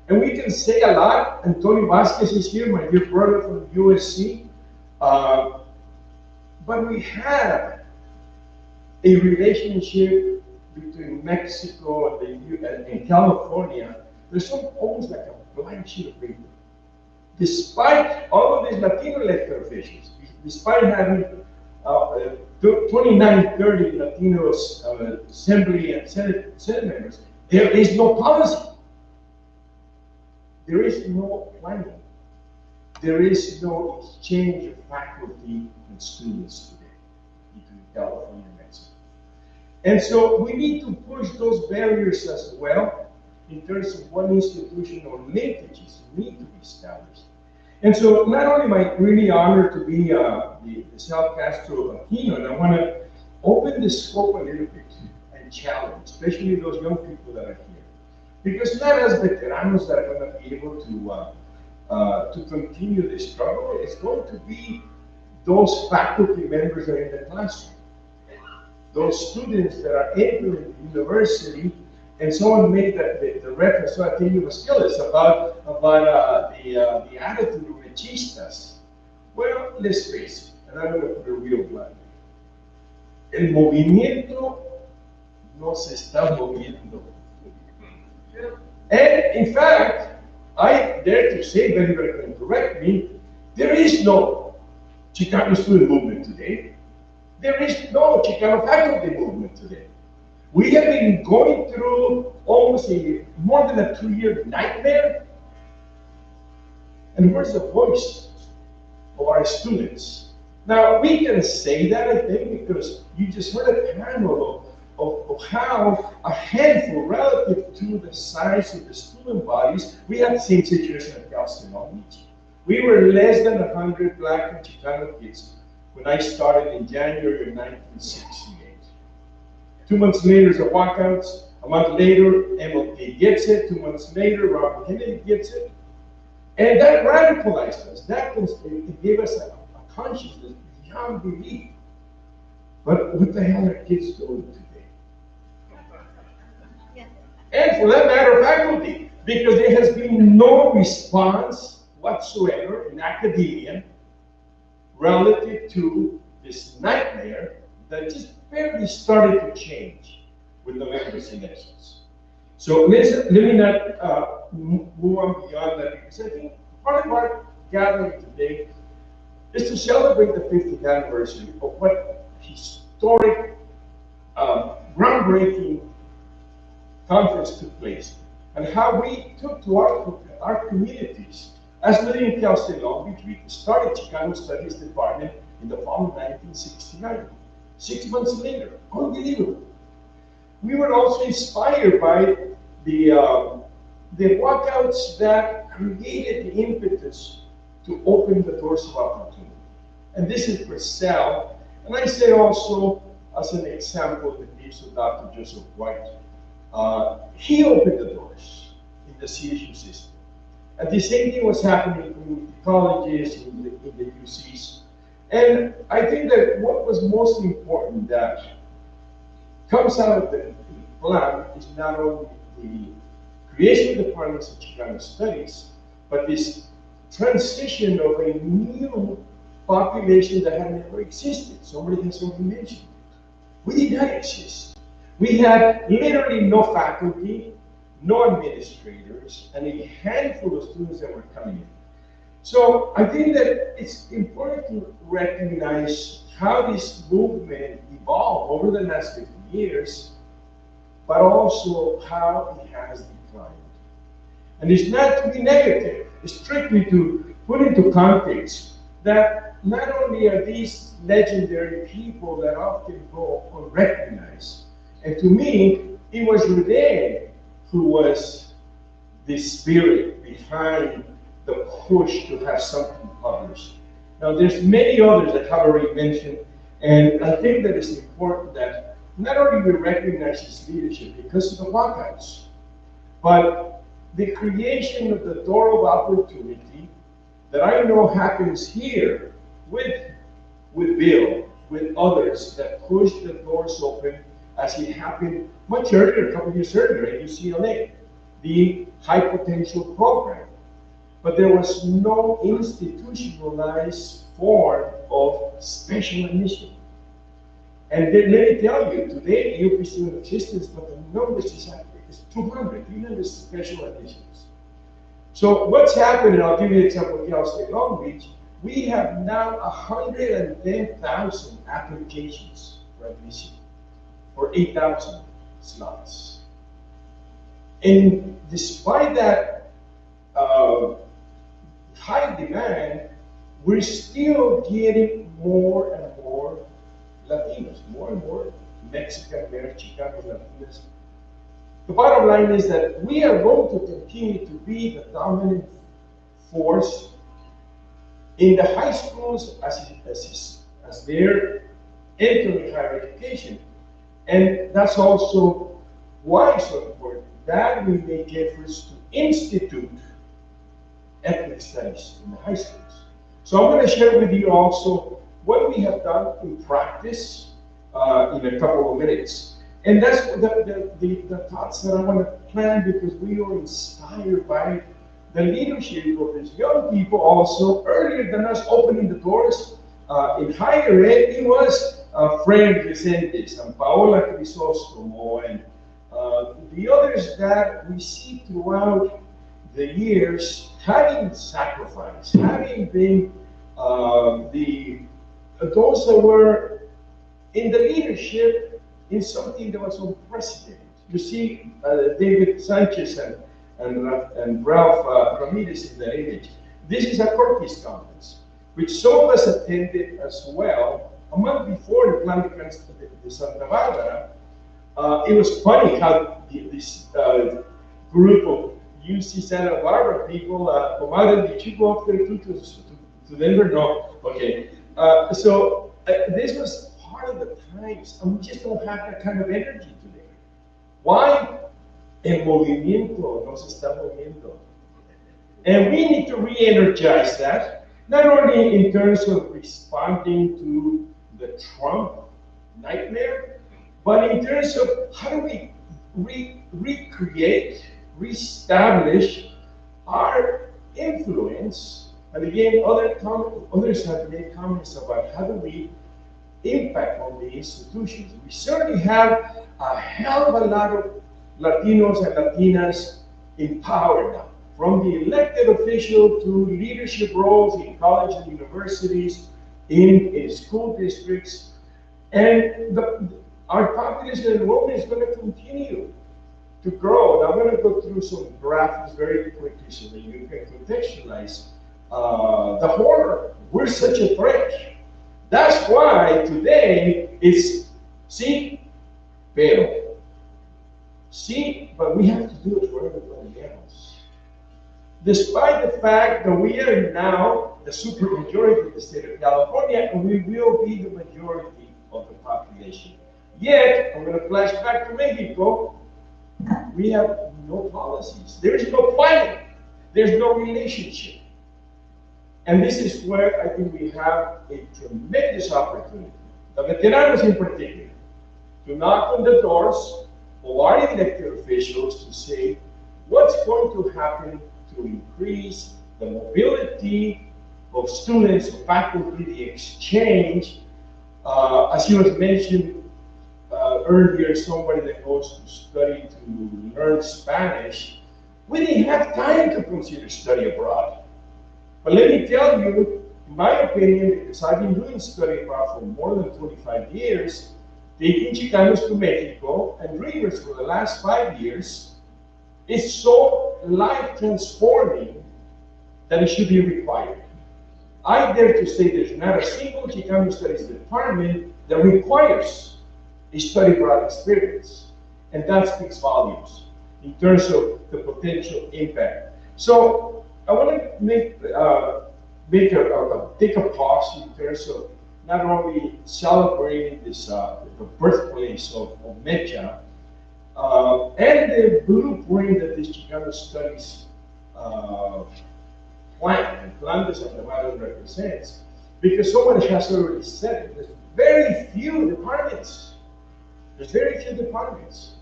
And we can say a lot. Antonio Vasquez is here, my dear brother from USC. But we have a relationship between Mexico and California. There's almost like a blank sheet of paper. Despite all of these Latino elected officials, despite having 29, 30 Latino assembly and Senate members, there is no policy. There is no planning. There is no exchange of faculty and students today between California and Mexico. And so we need to push those barriers as well in terms of what institutional linkages need to be established. And so not only am I really honored to be the Sal Castro Aquino, and I want to open the scope a little bit and challenge, especially those young people that are here. Because not as veteranos that are going to be able to continue the struggle, it's going to be those faculty members that are in the classroom, those students that are entering the university. And someone made the reference, so I think it was Gillis, about the attitude of machistas. Well, let's face it, and I'm going to put it real bluntly. El movimiento no se está moviendo. And in fact, I dare to say, if anybody can correct me, there is no Chicano student movement today. There is no Chicano faculty movement today. We have been going through almost more than a 2-year nightmare. And where's the voice of our students? Now, we can say that, I think, because you just heard a panel of how a handful, relative to the size of the student bodies, we had the same situation at Cal State Long Beach. We were less than 100 Black and Chicano kids when I started in January of 1968. 2 months later, the walkouts. A month later, MLK gets it. 2 months later, Robert Kennedy gets it. And that radicalized us. It gave us a consciousness beyond belief. But what the hell are kids doing today? And for that matter, faculty, because there has been no response whatsoever in academia relative to this nightmare that just barely started to change with the members' elections. So let me not move on beyond that, because I think part of our gathering today is to celebrate the 50th anniversary of what historic, groundbreaking conference took place, and how we took to our communities. As living in Cal State Long Beach, we started Chicano Studies Department in the fall of 1969. 6 months later, unbelievable. We were also inspired by the walkouts that created the impetus to open the doors of opportunity. And this is for Sal, and I say also as an example in the case of Dr. Joseph White. He opened the doors in the CSU system. And the same thing was happening in community colleges, in the UCs. And I think that what was most important that comes out of the plan is not only the creation of the departments of Chicano Studies, but this transition of a new population that had never existed. Somebody has already mentioned it. We did not exist. We had literally no faculty, no administrators, and a handful of students that were coming in. So I think that it's important to recognize how this movement evolved over the last 50 years, but also how it has declined. And it's not to be negative, it's strictly to put into context that not only are these legendary people that often go unrecognized, and to me, it was Rudé who was the spirit behind the push to have something published. Now, there's many others that have already mentioned, and I think that it's important that not only we recognize his leadership because of the walkouts, but the creation of the door of opportunity that I know happens here with Bill, with others that pushed the doors open as it happened much earlier, a couple of years earlier at UCLA, the high potential program. But there was no institutionalized form of special admission. And then let me tell you, today UP is still in existence, but the numbers is 200, 300 special admissions. So what's happening, I'll give you an example of Cal State Long Beach. We have now 110,000 applications for admission for 8,000 slots. And despite that high demand, we're still getting more and more Latinos, more and more Mexican, Chicanos, Latinas. The bottom line is that we are going to continue to be the dominant force in the high schools as they're entering higher education. And that's also why it's so important that we make efforts to institute ethnic studies in the high schools. So I'm going to share with you also what we have done in practice in a couple of minutes. And that's the thoughts that I want to plan, because we are inspired by the leadership of these young people also. Earlier than us opening the doors in higher ed, it was Fred Vicentes and Paola Crisostomo and the others that we see throughout the years having sacrificed, having been those that were in the leadership in something that was unprecedented. You see David Sanchez and Ralph Ramirez in the image. This is a Corpus conference, which some of us attended as well a month before the Plan de Santa Barbara. It was funny how this group of UC Santa Barbara people, Comadre, did you go up there to Denver? No? Okay. So this was part of the times, and we just don't have that kind of energy today. Why? El movimiento no se está moviendo. And we need to re-energize that, not only in terms of responding to the Trump nightmare, but in terms of how do we recreate, reestablish our influence. And again, others have made comments about how do we impact on the institutions. We certainly have a hell of a lot of Latinos and Latinas in power now, from the elected official to leadership roles in colleges and universities, in school districts, and our population enrollment is going to continue to grow. And I'm going to go through some graphics very quickly so that you can contextualize the horror. We're such a threat. That's why today it's sí, pero. Sí, but we have to do it for everybody else. Despite the fact that we are now the supermajority of the state of California, and we will be the majority of the population. Yet, I'm going to flash back to Mexico, we have no policies. There is no planning. There's no relationship. And this is where I think we have a tremendous opportunity, the veteranos in particular, to knock on the doors of our elected officials to say what's going to happen to increase the mobility of students, of faculty, the exchange. As you was mentioned earlier, somebody that goes to study to learn Spanish, we didn't have time to consider study abroad. But let me tell you, in my opinion, because I've been doing study abroad for more than 25 years, taking Chicanos to Mexico and Dreamers for the last 5 years is so life-transforming that it should be required. I dare to say there's not a single Chicano studies department that requires a study abroad experience. And that speaks volumes in terms of the potential impact. So I want to take a pause in terms of not only celebrating this the birthplace of Mecha and the blueprint that this Chicano Studies plan de Santa Barbara represents, because someone has already said it. There's very few departments. There's very few departments.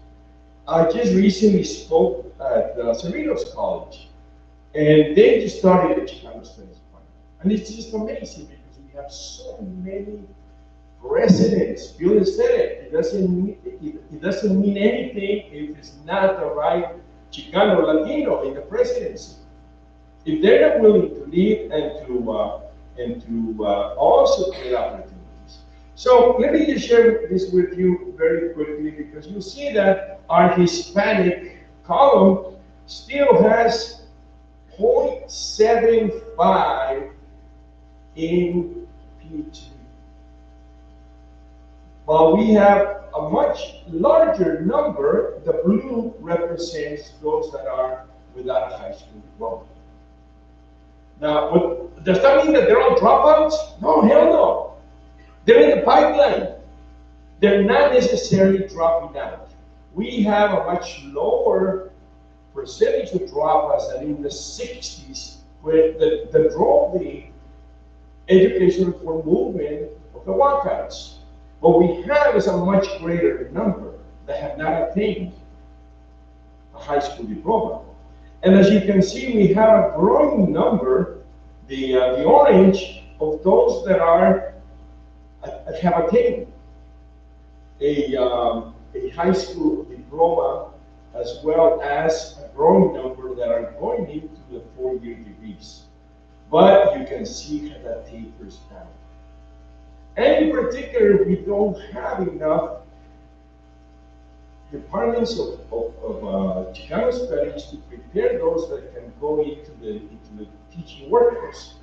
I just recently spoke at Cerritos College, and they just started a Chicano Studies department. And it's just amazing because we have so many residents. Bill said it. It doesn't mean anything if it's not the right Chicano or Latino in the presidency. If they're not willing to lead and to also create opportunities. So let me just share this with you very quickly because you see that our Hispanic column still has 0.75 in PhD. While we have a much larger number, the blue represents those that are without a high school diploma. Now, does that mean that they're all dropouts? No, hell no. They're in the pipeline. They're not necessarily dropping out. We have a much lower percentage of dropouts than in the 60s, where the drove the education reform movement of the walkouts. What we have is a much greater number that have not attained a high school diploma. And as you can see, we have a growing number, the orange, of those that have attained a high school diploma, as well as a growing number that are going into the 4-year degrees. But you can see how that tapers down. And in particular, we don't have enough departments of Chicano studies to prepare those that can go into the teaching workforce.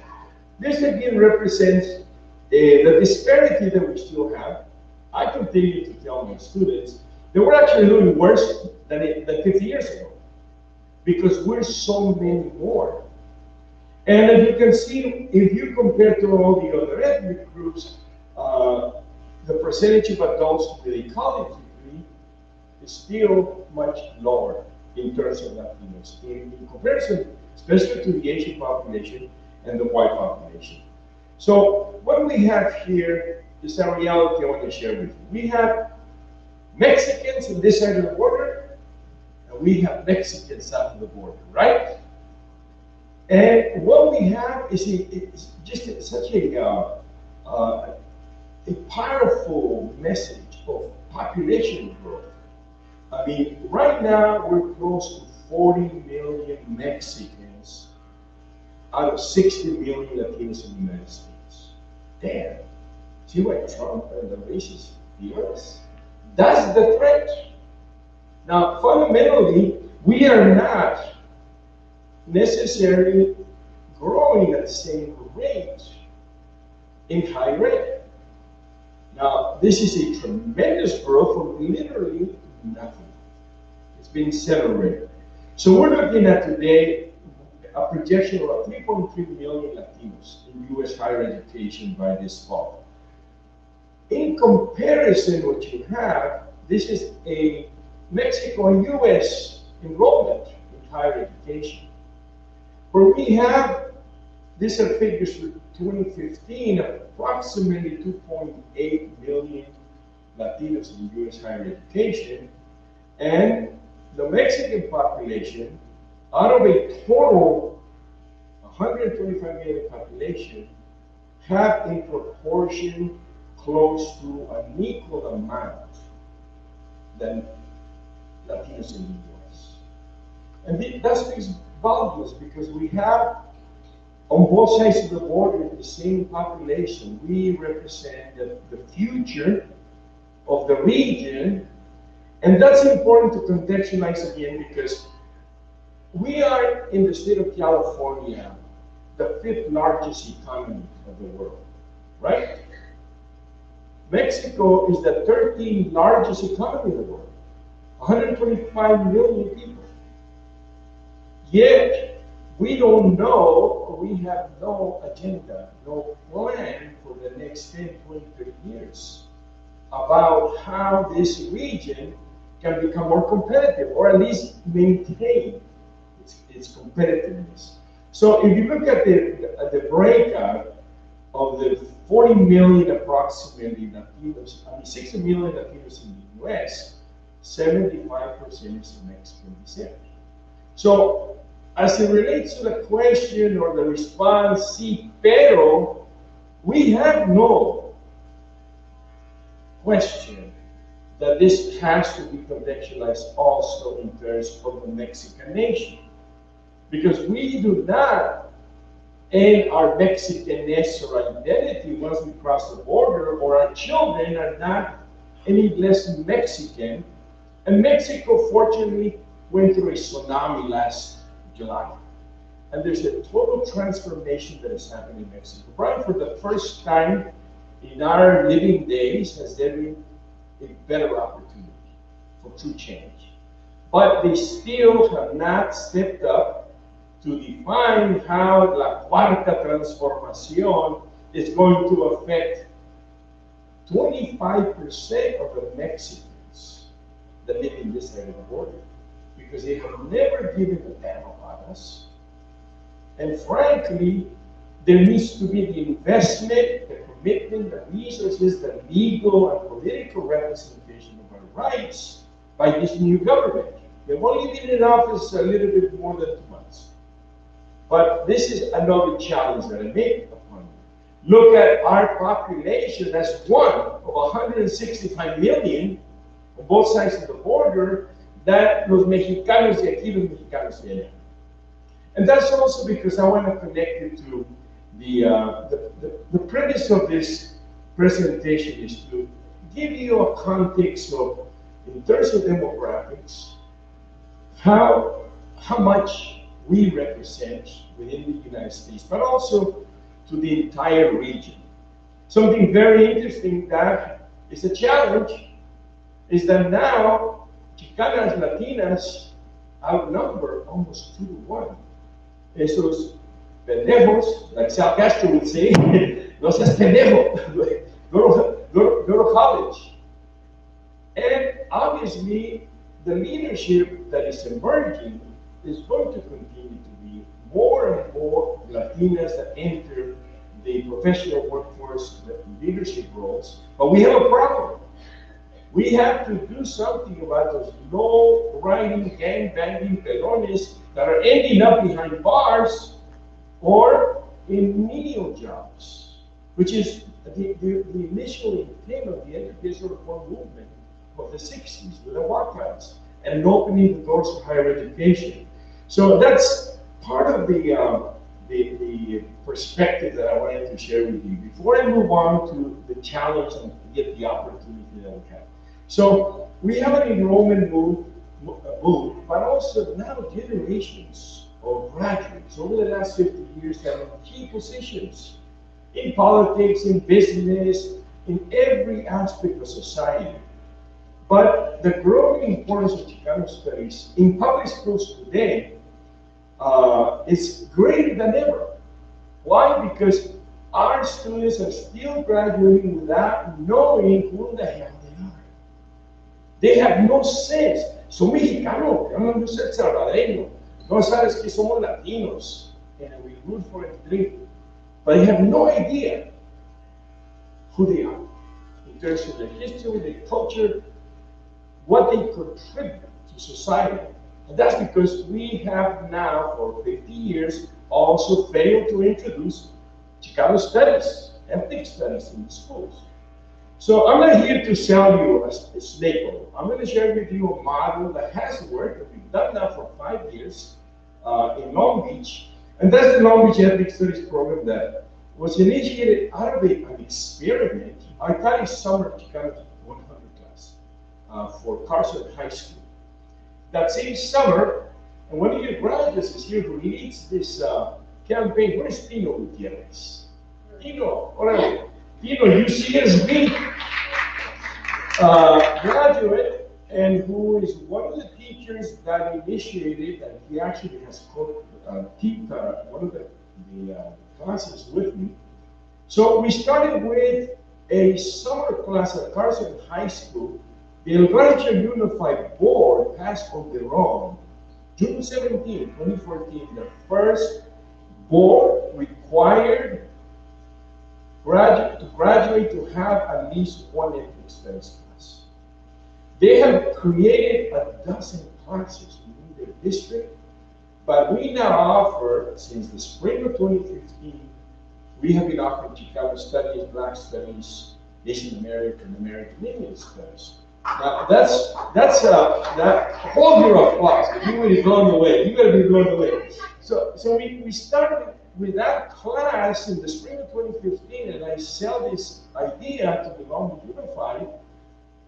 This again represents the disparity that we still have. I continue to tell my students that we're actually doing worse than 50 years ago because we're so many more. And as you can see, if you compare to all the other ethnic groups, the percentage of adults with a college degree is still much lower in terms of Latinos in comparison, especially to the Asian population and the white population. So what we have here is a reality I want to share with you. We have Mexicans on this side of the border, and we have Mexicans south of the border, right? And what we have is it's just such a powerful message of population growth. I mean, right now we're close to 40 million Mexicans out of 60 million Latinos in the United States. Damn. See why Trump and the racists fear us? That's the threat. Now, fundamentally, we are not necessarily growing at the same rate in higher ed. Now, this is a tremendous growth from literally nothing. It's been accelerated. So we're looking at today a projection of 3.3 million Latinos in U.S. higher education by this fall. In comparison, what you have, this is a Mexico and U.S. enrollment in higher education, where we have, these are figures for 2015, approximately 2.8 million Latinos in U.S. higher education, and the Mexican population, out of a total 125 million population, have in proportion close to an equal amount than Latinos in the U.S. And that speaks volumes because we have on both sides of the border the same population. We represent the future of the region, and that's important to contextualize again because we are in the state of California, the 5th largest economy of the world, right? Mexico is the 13th largest economy in the world, 125 million people. Yet, we don't know, or we have no agenda, no plan for the next 10, 20, 30 years about how this region can become more competitive, or at least maintain its competitiveness. So if you look at the breakout of the 40 million approximately Latinos, 60 million Latinos in the US, 75% is of Mexican descent. So, as it relates to the question or the response, sí, pero, we have no question that this has to be contextualized also in terms of the Mexican nation. Because we do not end our Mexicanness or identity once we cross the border, or our children are not any less Mexican. And Mexico, fortunately, went through a tsunami last July. And there's a total transformation that has happened in Mexico. Right, for the first time in our living days, has there been a better opportunity for true change. But they still have not stepped up to define how La Cuarta Transformación is going to affect 25% of the Mexicans that live in this side of the border. Because they have never given a damn about us. And frankly, there needs to be the investment, the commitment, the resources, the legal and political representation of our rights by this new government. They've only been in office a little bit more than 2 months. But this is another challenge that I make upon you. Look at our population as one of 165 million on both sides of the border, that los mexicanos de aquí, los mexicanos de allá. And that's also because I want to connect it to the premise of this presentation is to give you a context of, in terms of demographics, how much we represent within the United States, but also to the entire region. Something very interesting that is a challenge is that now Chicanas, Latinas outnumber almost 2 to 1. Esos pendejos, like Sal Castro would say, no seas pendejo, go to college. And obviously, the leadership that is emerging is going to continue to be more and more Latinas that enter the professional workforce leadership roles. But we have a problem. We have to do something about those low-riding, gang-banging pelones that are ending up behind bars or in menial jobs, which is the initial intent of the educational reform movement of the 60s with the walkouts and opening the doors for higher education. So that's part of the perspective that I wanted to share with you before I move on to the challenge and get the opportunity that we have. So we have an enrollment move, but also now generations of graduates over the last 50 years have key positions in politics, in business, in every aspect of society. But the growing importance of Chicano studies in public schools today is greater than ever. Why? Because our students are still graduating without knowing who the hell they are. They have no sense. Son mexicanos, no ser salvadoreño. No sabes que somos latinos. And we root for a dream. But they have no idea who they are in terms of their history, their culture, what they contribute to society. And that's because we have now, for 50 years, also failed to introduce Chicano studies, ethnic studies in the schools. So I'm not here to sell you a snake oil. I'm going to share with you a model that has worked, that we've done now for 5 years in Long Beach. And that's the Long Beach Ethnic Studies program that was initiated out of an experiment. I taught a summer Chicano 100 class for Carson High School. That same summer, and one of your graduates is here who leads this campaign. Where's Tino Gutierrez? Tino, orale. Tino, UCSB graduate, and who is one of the teachers that initiated, and he actually has taught one of the classes with me. So we started with a summer class at Carson High School. The El Rancho Unified Board passed on their own, June 17, 2014, the first board required graduate to have at least one ethnic studies class. They have created a dozen classes within their district, but we now offer, since the spring of 2015, we have been offering Chicano Studies, Black Studies, Asian American, American Indian Studies. Now that's that hold your applause. You will be blown away. You're gonna be blown away. So we started with that class in the spring of 2015, and I sell this idea to the Long Beach Unified,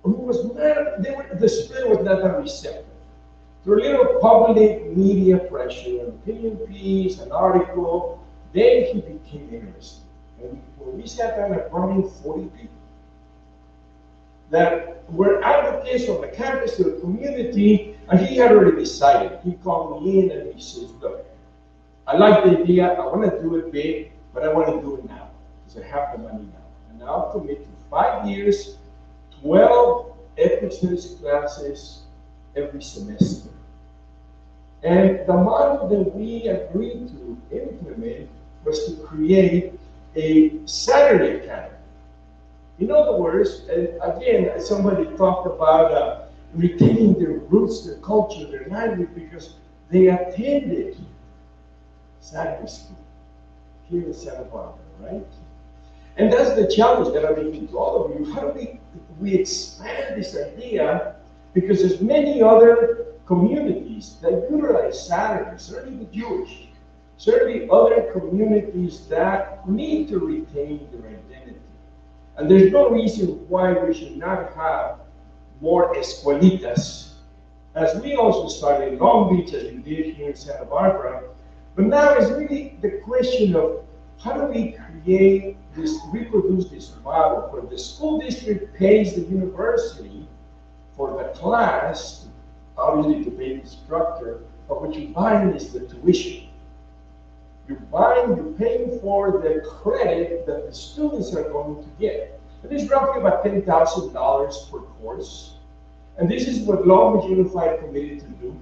who was not, the student was not that receptive. Through a little public media pressure, an opinion piece, an article, then he became interested. And when we sat down and brought in 40 people that were advocates of the campus to the community, and he had already decided. He called me in and he says, look, I like the idea, I want to do it big, but I want to do it now, because I have the money now. And I'll commit to 5 years, 12 ethnic studies classes every semester. And the model that we agreed to implement was to create a Saturday academy. In other words, and again, somebody talked about retaining their roots, their culture, their language, because they attended Saturday school here in Santa Barbara, right? And that's the challenge that I'm making to all of you. How do we expand this idea? Because there's many other communities that utilize Saturdays, certainly the Jewish, certainly other communities that need to retain their identity. And there's no reason why we should not have more escuelitas, as we also started in Long Beach, as we did here in Santa Barbara. But now it's really the question of how do we create this, reproduce this model where the school district pays the university for the class, obviously to pay the instructor, but what you're buying is the tuition. You're paying for the credit that the students are going to get. It is roughly about $10,000 per course. And this is what Long Beach Unified committed to do.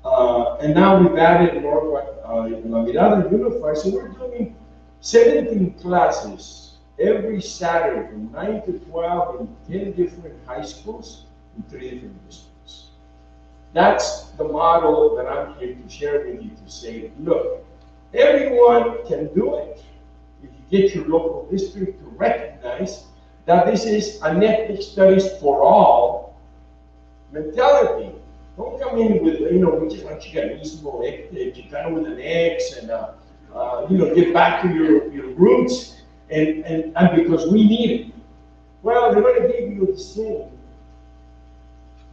And now we've added more La Mirada Unified. So we're doing 17 classes every Saturday from 9 to 12 in 10 different high schools in 3 different districts. That's the model that I'm here to share with you to say, look, everyone can do it if you get your local district to recognize that this is an ethnic studies for all mentality. Don't come in with, we just want Chicanismo, Chicano with an X, and, get back to your roots, and because we need it. Well, they're going to give you the same.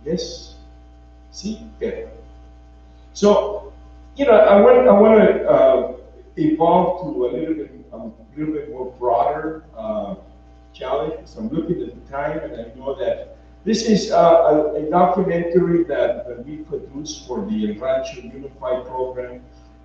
Yes? See? Okay. So, I want to evolve to a little bit more broader challenge. So I'm looking at the time, and I know that this is a documentary that we produced for the Rancho Unified program.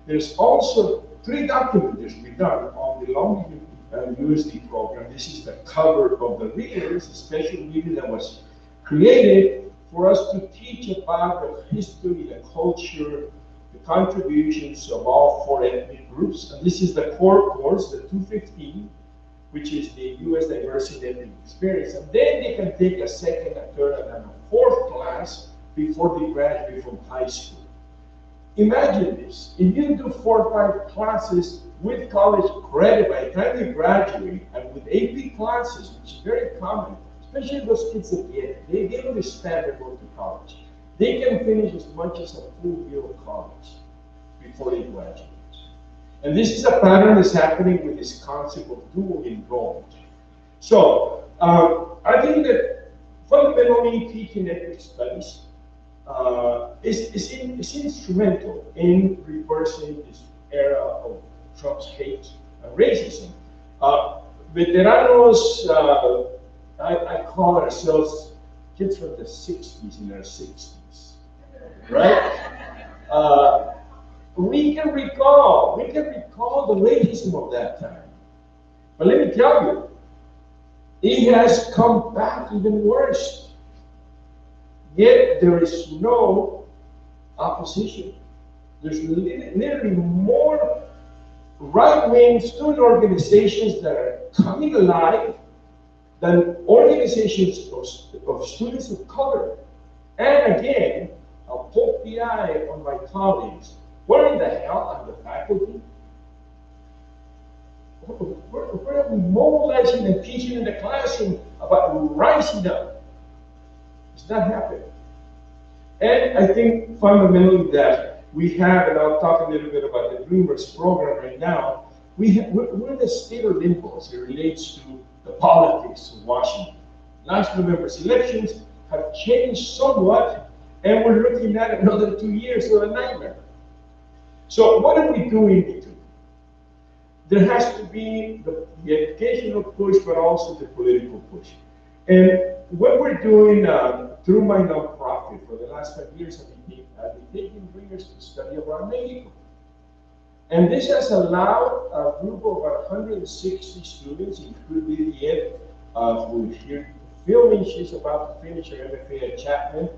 There's also 3 documentaries we've done on the Long USD program. This is the cover of the readers, a special reader that was created for us to teach about the history, the culture, the contributions of all 4 ethnic groups. And this is the core course, the 215, which is the U.S. Diversity Ethnic Experience. And then they can take a second, a third, and a 4th class before they graduate from high school. Imagine this. If you do 4 or 5 classes with college credit by the time you graduate, and with AP classes, which is very common, especially those kids that they understand they're going to college. They can finish as much as a full year of college before they graduate. And this is a pattern that's happening with this concept of dual enrollment. So, I think that fundamentally teaching ethnic studies is instrumental in reversing this era of Trump's hate and racism. Veteranos, I call ourselves kids from the 60s in our 60s, right? We can recall the racism of that time. But let me tell you, it has come back even worse. Yet there is no opposition. There's literally more right-wing student organizations that are coming alive, than organizations of students of color. And again, I'll poke the eye on my colleagues. What in the hell are the faculty? Where are we mobilizing and teaching in the classroom about rising up? It's not happening. And I think fundamentally that we have, and I'll talk a little bit about the Dreamers program right now, we're in a state of limbo as it relates to the politics of Washington. Last November's elections have changed somewhat, and we're looking at another 2 years of a nightmare. So what are we doing in between? There has to be the educational push, but also the political push. And what we're doing through my nonprofit for the last 5 years, I've been taking Dreamers to study around Mexico. And this has allowed a group of 160 students, including Lydia, who is here filming. She's about to finish her MFA at Chapman.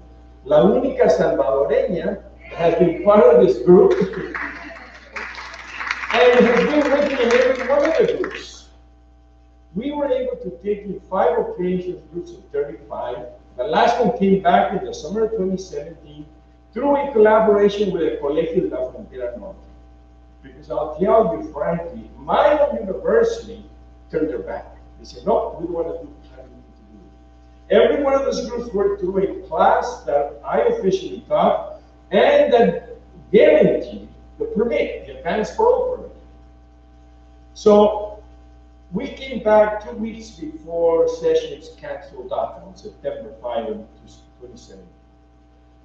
La única salvadoreña has been part of this group and has been working in every one of the groups. We were able to take in 5 occasions groups of 35. The last one came back in the summer of 2017 through a collaboration with the Colegio de la Frontera Norte. Because I'll tell you frankly, my own university turned their back. They said, no, we don't want to do what we need to do. Every one of those groups worked through a class that I officially taught and that guaranteed the permit, the advanced parole permit. So we came back 2 weeks before sessions canceled out on September 5 of 2017.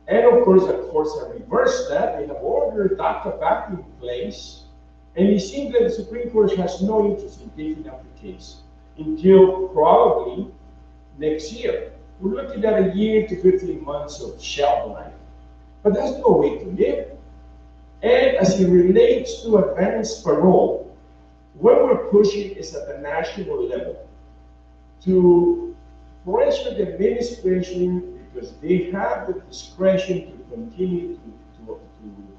And of course, I reversed that. They have ordered DACA back in place, and it seems that the Supreme Court has no interest in taking up the case until probably next year. We're looking at a year to 15 months of shelf life. But that's no way to live. And as it relates to advanced parole, what we're pushing is at the national level to pressure the administration, because they have the discretion to continue to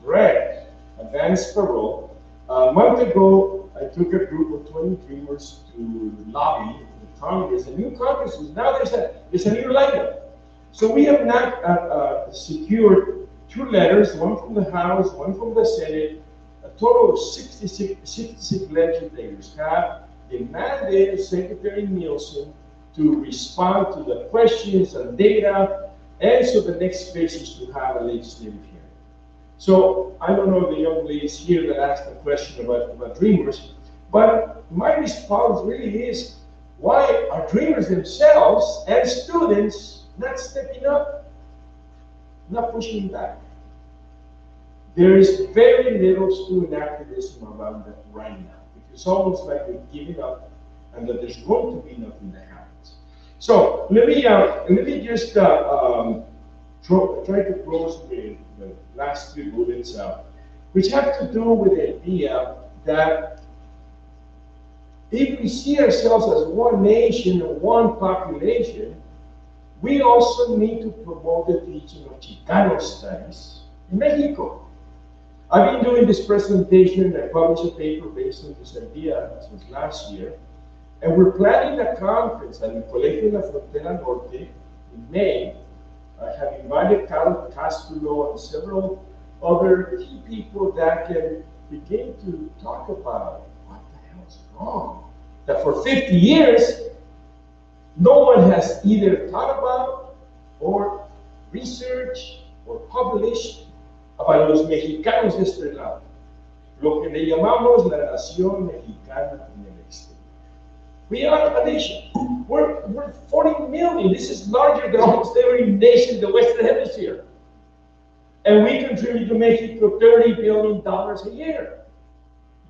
drag advanced parole. A month ago, I took a group of 20 Dreamers to lobby the Congress, a new Congress. Now there's a new lineup. So we have now secured 2 letters, one from the House, one from the Senate. A total of 66 legislators have demanded Secretary Nielsen to respond to the questions and data, and so the next phase is to have a legislative hearing. So I don't know the young ladies here that asked the question about Dreamers, but my response really is, why are Dreamers themselves and students not stepping up, not pushing back? There is very little student activism around that right now. It's almost like they're giving up and that there's going to be nothing that happens. So let me just try to close with the last 2 bullets, which have to do with the idea that if we see ourselves as one nation and one population, we also need to promote the teaching of Chicano studies in Mexico. I've been doing this presentation. I published a paper based on this idea since last year. And we're planning a conference at the Colegio de la Frontera Norte in May. I have invited Carlos Castro and several other key people that can begin to talk about what the hell is wrong. That for 50 years, no one has either thought about or researched or published about los mexicanos de este lado, lo que le llamamos la nación mexicana en el exterior. We are a nation. We're 40 million. This is larger than almost every nation in the Western Hemisphere. And we contribute to Mexico $30 billion a year.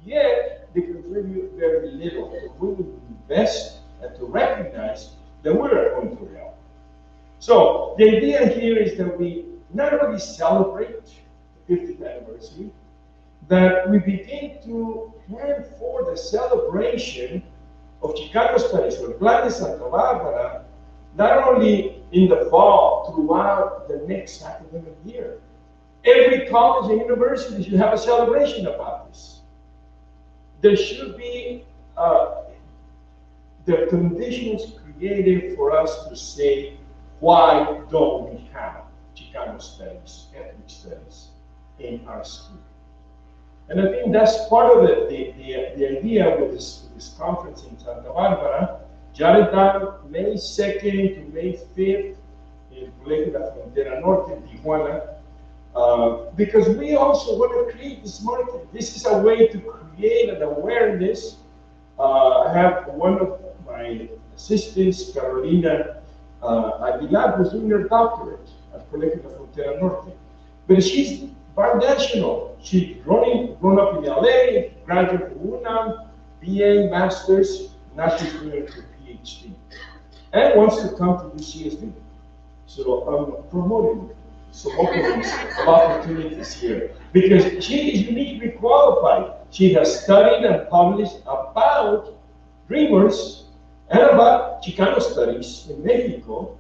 Yet, they contribute very little. We would invest and to recognize that we're going to help. So, the idea here is that we not only celebrate 50th anniversary, that we begin to plan for the celebration of Chicano studies or Plan de Santa Bárbara, not only in the fall, throughout the next academic year. Every college and university should have a celebration about this. there should be the conditions created for us to say, why don't we have Chicano studies, ethnic studies in our school? And I think that's part of the idea with this conference in Santa Bárbara, jotted down May 2nd to May 5th in Colegio La Frontera Norte in Tijuana, because we also want to create this market. This is a way to create an awareness. I have one of my assistants, Carolina Aguilar, who's doing her doctorate at Colegio La Frontera Norte. But she's binational. She's grown up in LA, graduate from UNAM, BA, master's, now she's doing her PhD. And wants to come to UCSD. So I'm promoting some openings of opportunities here. Because she is uniquely qualified. She has studied and published about dreamers and about Chicano studies in Mexico.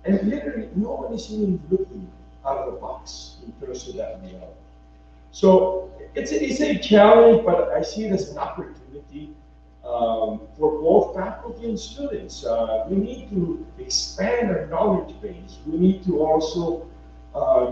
And literally, no one is even looking out of the box in terms of that reality. So it's a challenge, but I see it as an opportunity for both faculty and students. We need to expand our knowledge base. We need to also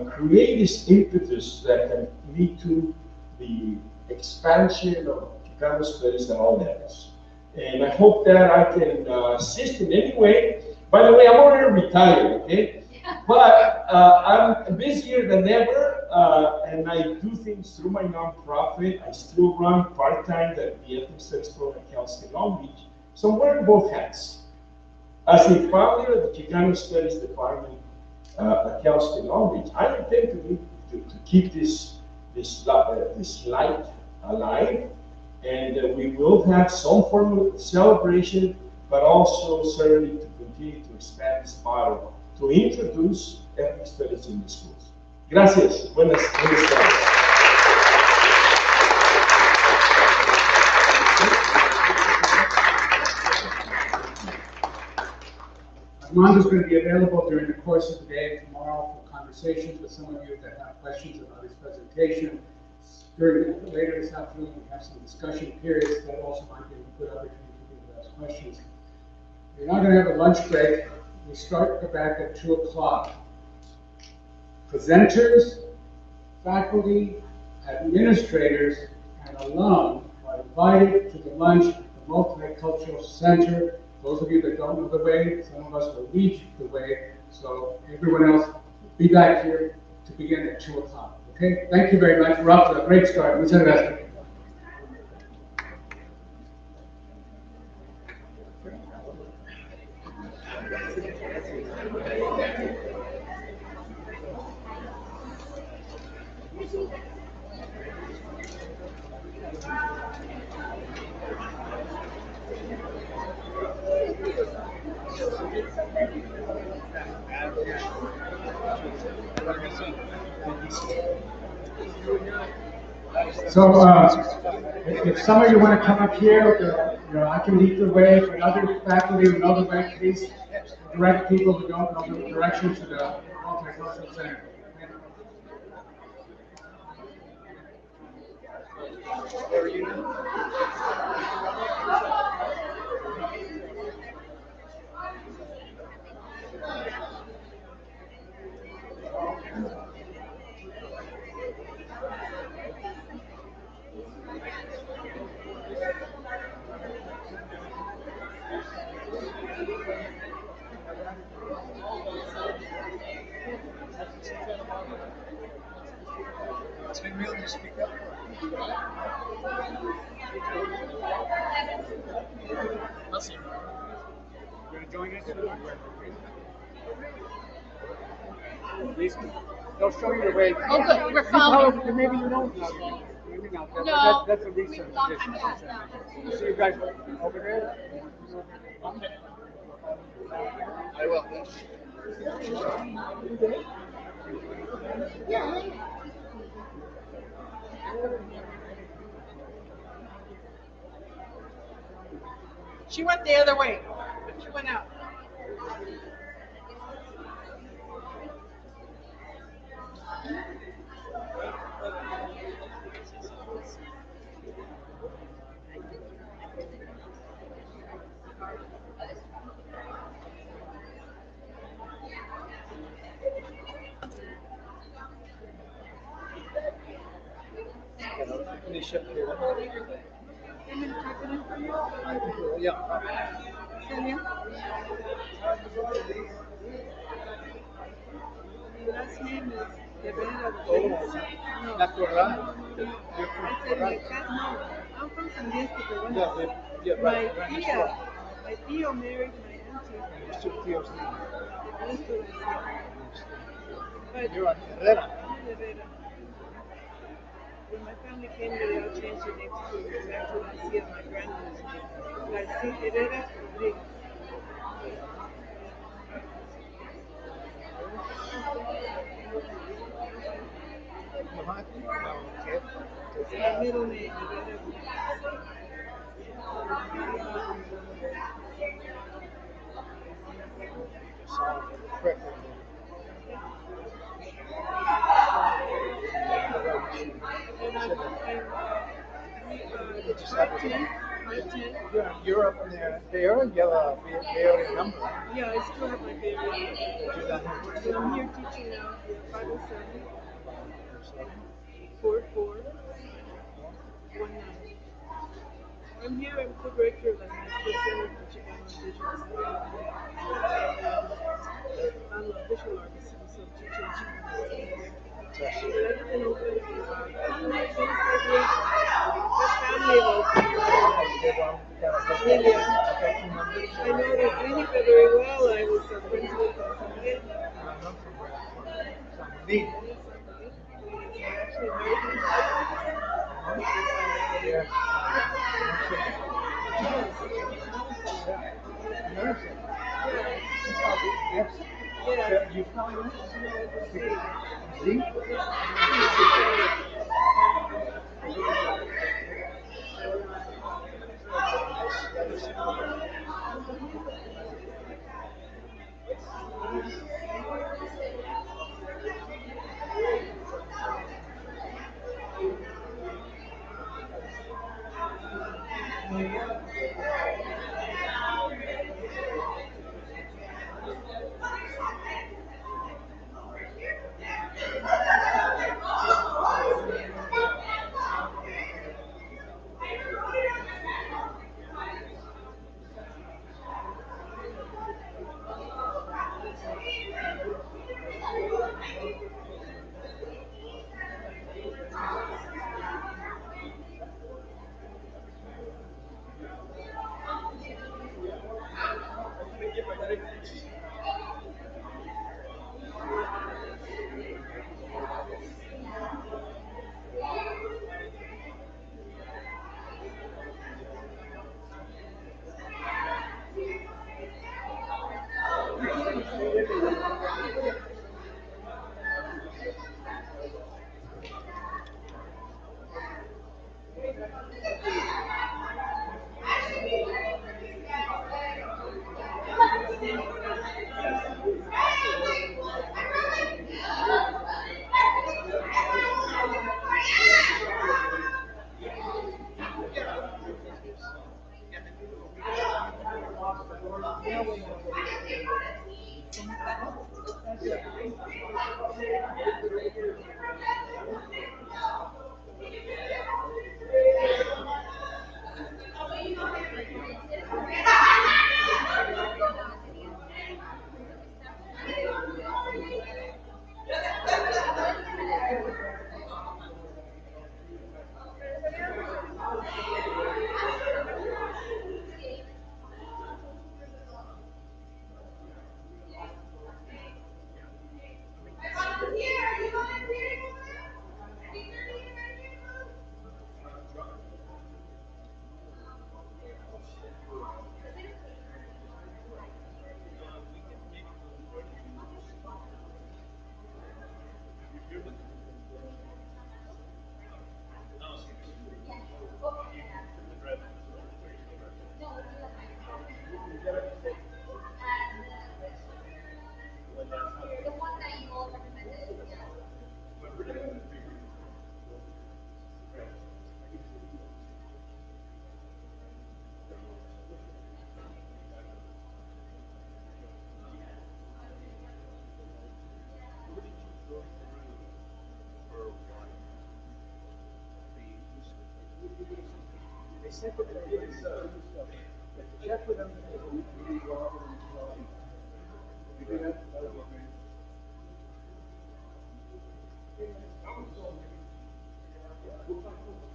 create this impetus that can lead to the expansion of Chicano studies at all levels. And I hope that I can assist in any way. By the way, I'm already retired, okay? But I'm busier than ever, and I do things through my nonprofit. I still run part-time the Ethnic Studies program at Cal State Long Beach. So I'm wearing both hats. As a founder of the Chicano Studies Department at Cal State Long Beach, I intend to keep this light alive, and we will have some form of celebration, but also certainly to continue to expand this model to introduce ethnic studies in the schools. Gracias. Buenas tardes. Armando's going to be available during the course of the day and tomorrow for conversations with some of you that have questions about his presentation. Later this afternoon, we have some discussion periods that also might be a good opportunity for people to ask questions. We're not going to have a lunch break. We start back at 2 o'clock. Presenters, faculty, administrators, and alum are invited to the lunch at the Multicultural Center. Those of you that don't know the way, some of us will lead the way, so everyone else, be back here to begin at 2 o'clock. Okay? Thank you very much. We're off to a great start. Muchas gracias. So, if some of you want to come up here, I can lead the way. For other faculty who know the way, please direct people who don't know the direction to the Multicultural Center. They'll show you the way. Oh, good. We're following. Maybe you don't know. Maybe not. No. That's a research position. See you guys over there. I will. Yeah. She went the other way. She went out. They ship here. Yeah. Last name is Rivera. Oh, La Corral. You're from Corral. I'm from San Diego, Peru. Yeah, right. My Right. tia, my tío married my auntie. There's two tiers. Ernesto Garcia. But You're on Herrera. I'm in Rivera. When my family came here, they all changed their names to back to Garcia, my grandmother's name. Garcia Herrera Rodriguez. My middle name, Herrera. You're up in there. They are yellow. They are number. Yeah, I still have my baby. So I'm here teaching now here, 507 4419. I'm here, I'm co-director of the Master Center for Chicano Indigenous I'm a visual artist, and so I'm teaching Chicano. But I've been open for about 25 years. My family was Lilia. I know that Lilia very well. I was friends with Samuel. Actually married him. Check with them. You do that? That would be great.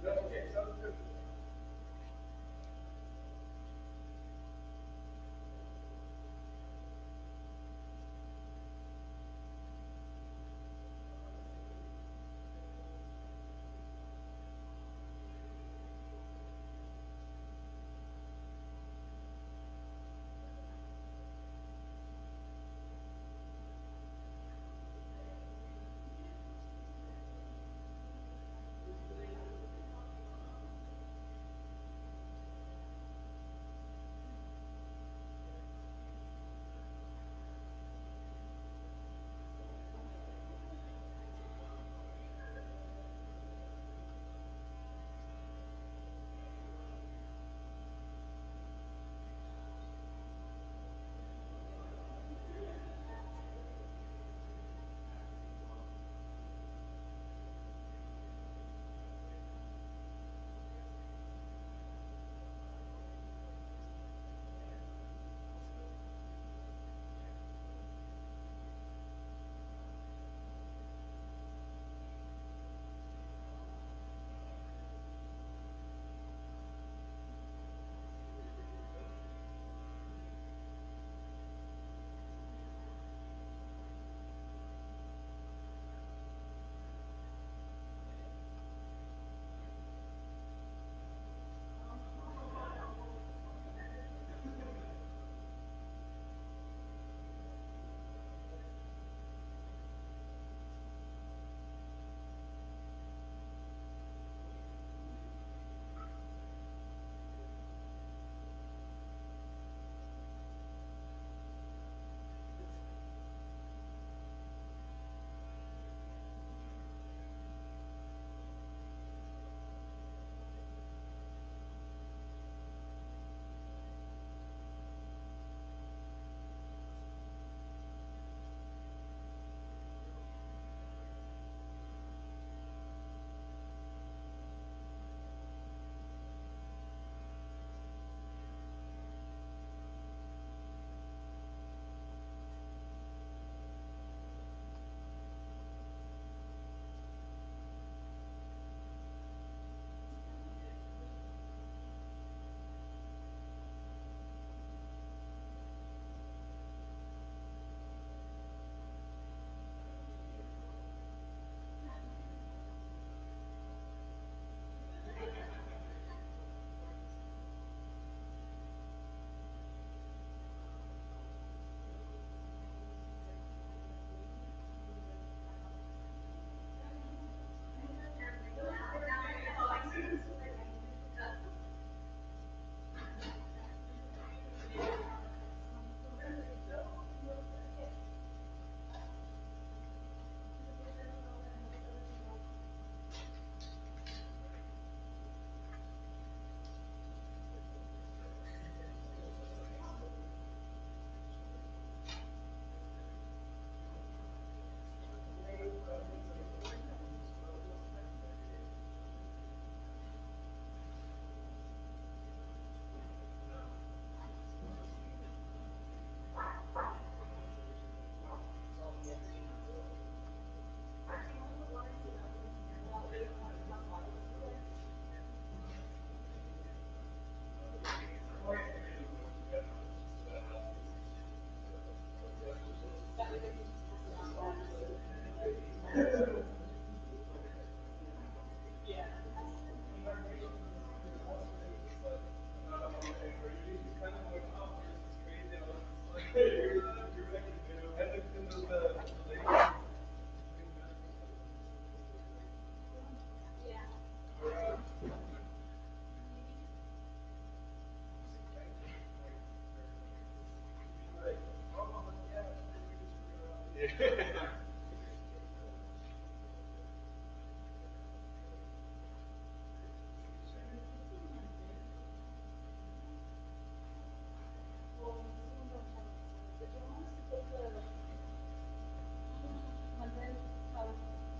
Okay, sounds good.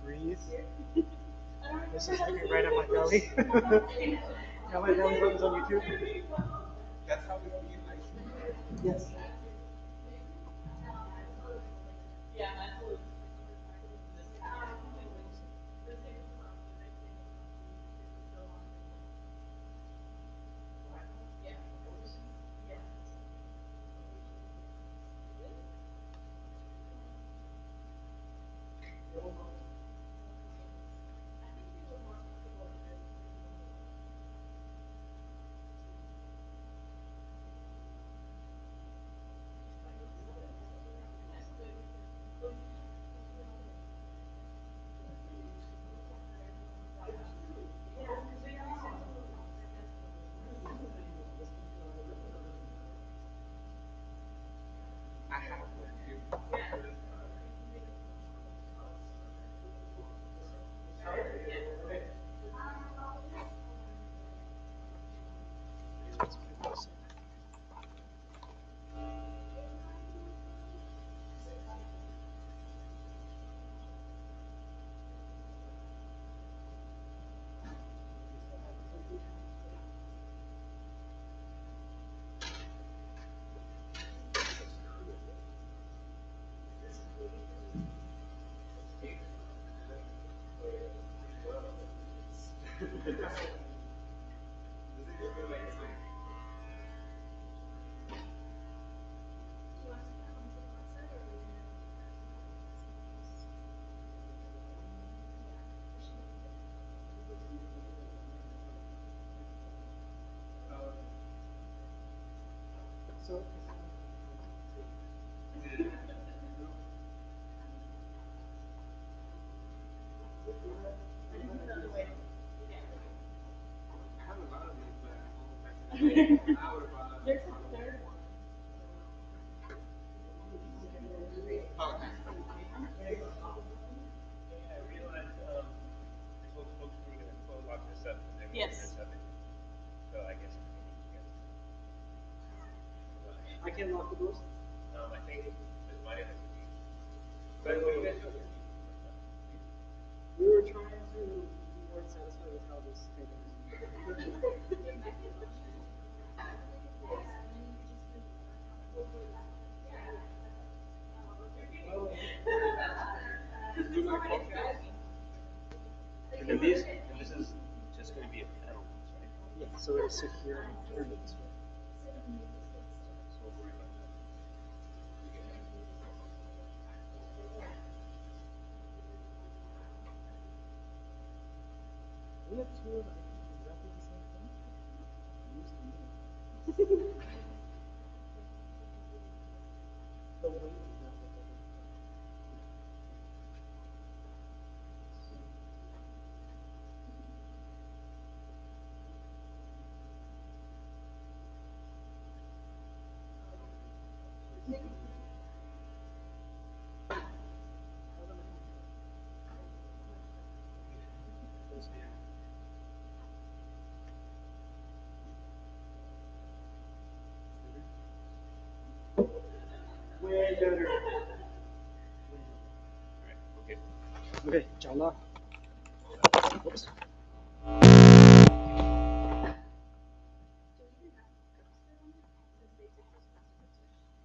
Breathe. This is hitting right on my belly. Now my down buttons on YouTube. That's how we feel. Yes. So, I have a lot of these, but I would have bought that. There's a third one. Okay. I realized, I told folks we were gonna close lock this up, and then we were Yes. gonna shut it. So I guess we need to get. I can lock the doors. I think it might have to be. But when you guys do it, We were trying to be more satisfied with how this came and this is just gonna be a pedal, right? Yeah, so it'll sit here and turn it this way. So we'll worry about that. We have two of exactly the same thing. Use the middle. The weight is not what they're doing. Way better. Alright, okay. Okay, Jala. Oops.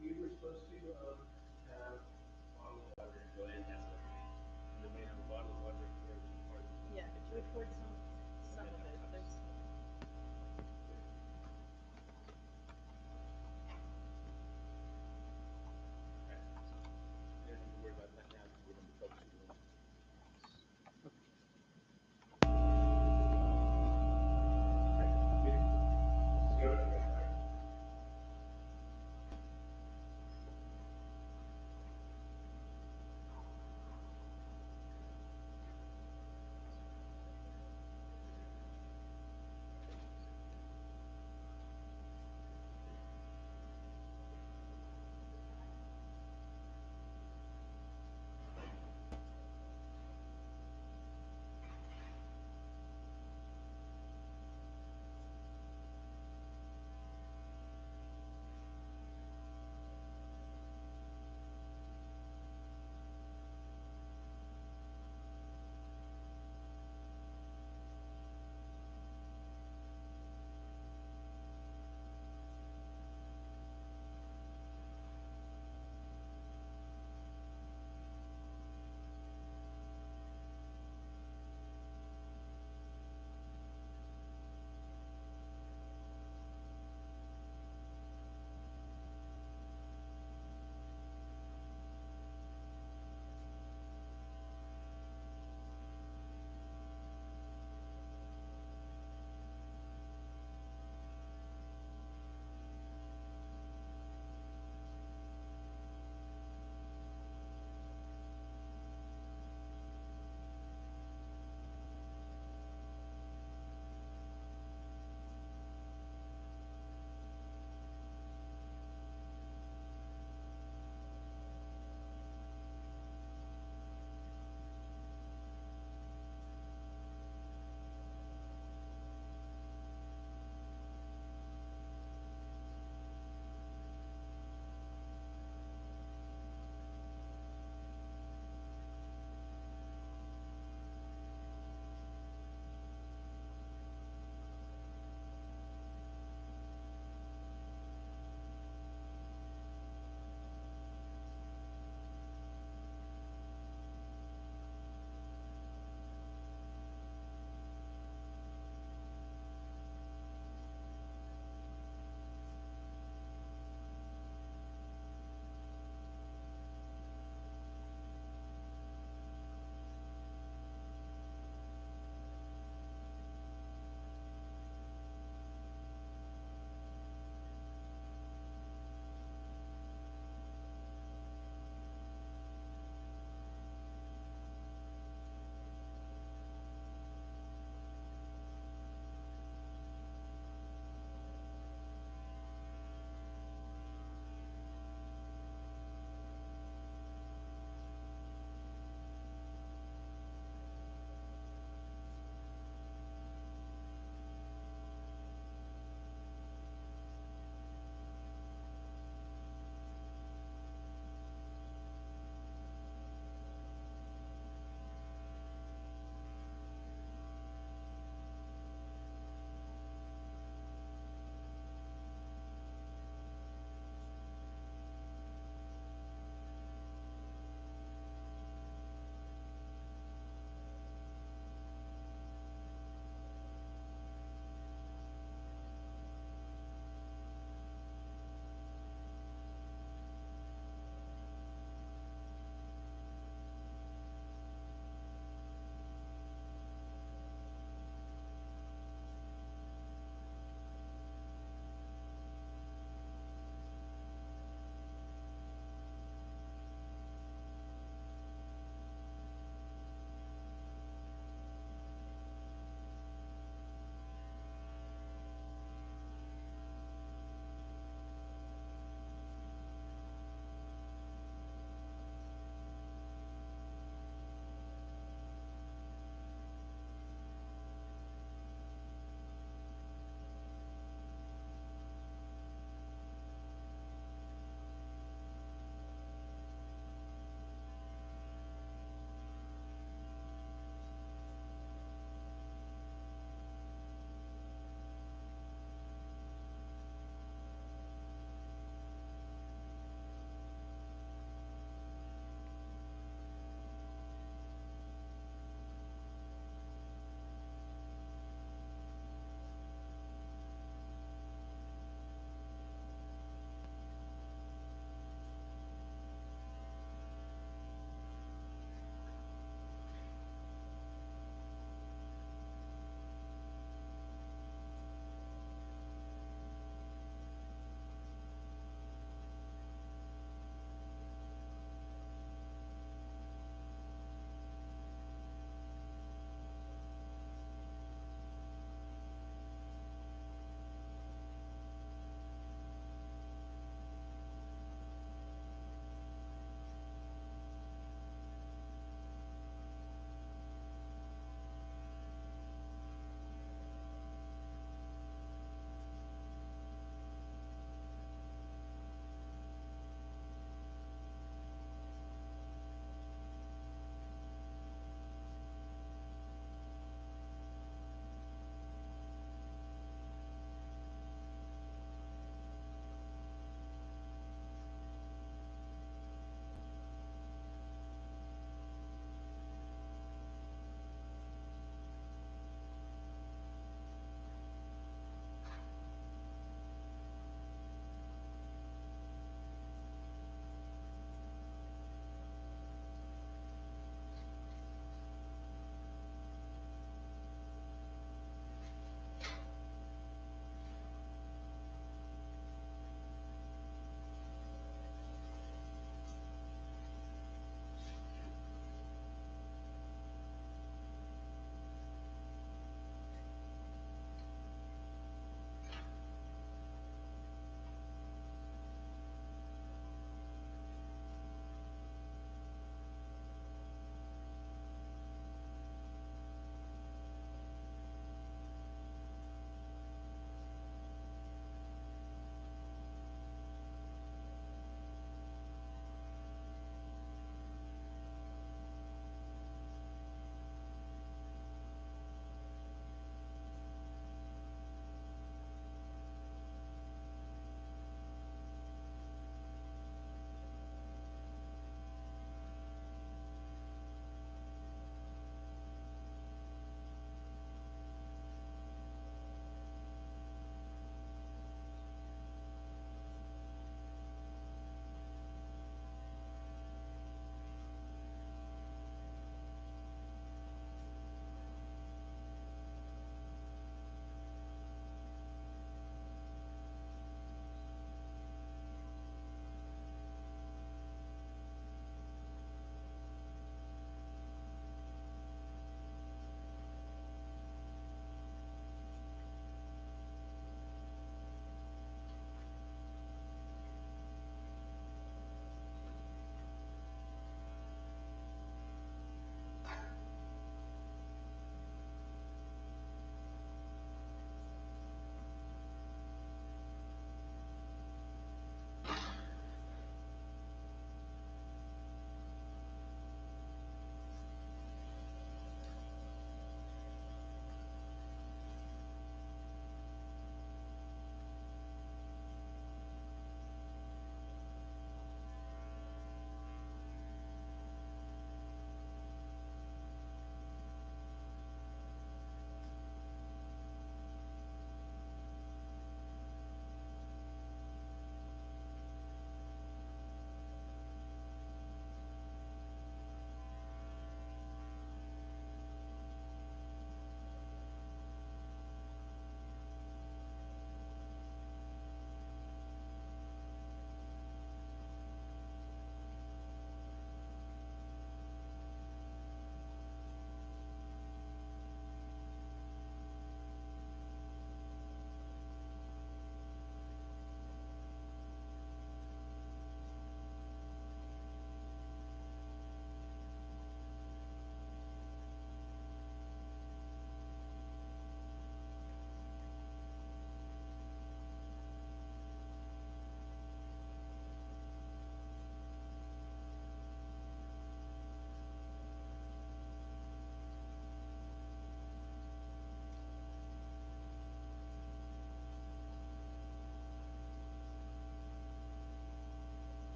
We were supposed to have bottled water, Joanne has it. And then we have a bottle of water here. Yeah, we poured some of it. There's You don't need to worry about that now, because we're gonna be troubleshooting it.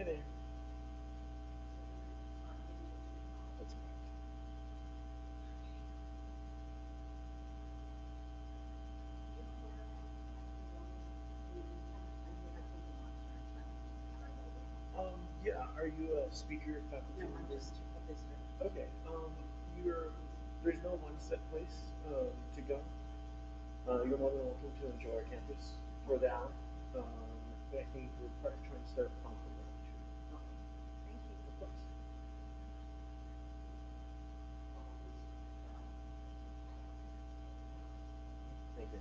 there. That's correct. Yeah, are you a speaker, faculty No, I'm member? just a visitor. Okay, there's no one set place to go. You're more than welcome to enjoy our campus for the hour. But I think we're probably trying to start promptly around two. Thank you. Of course. Thank you.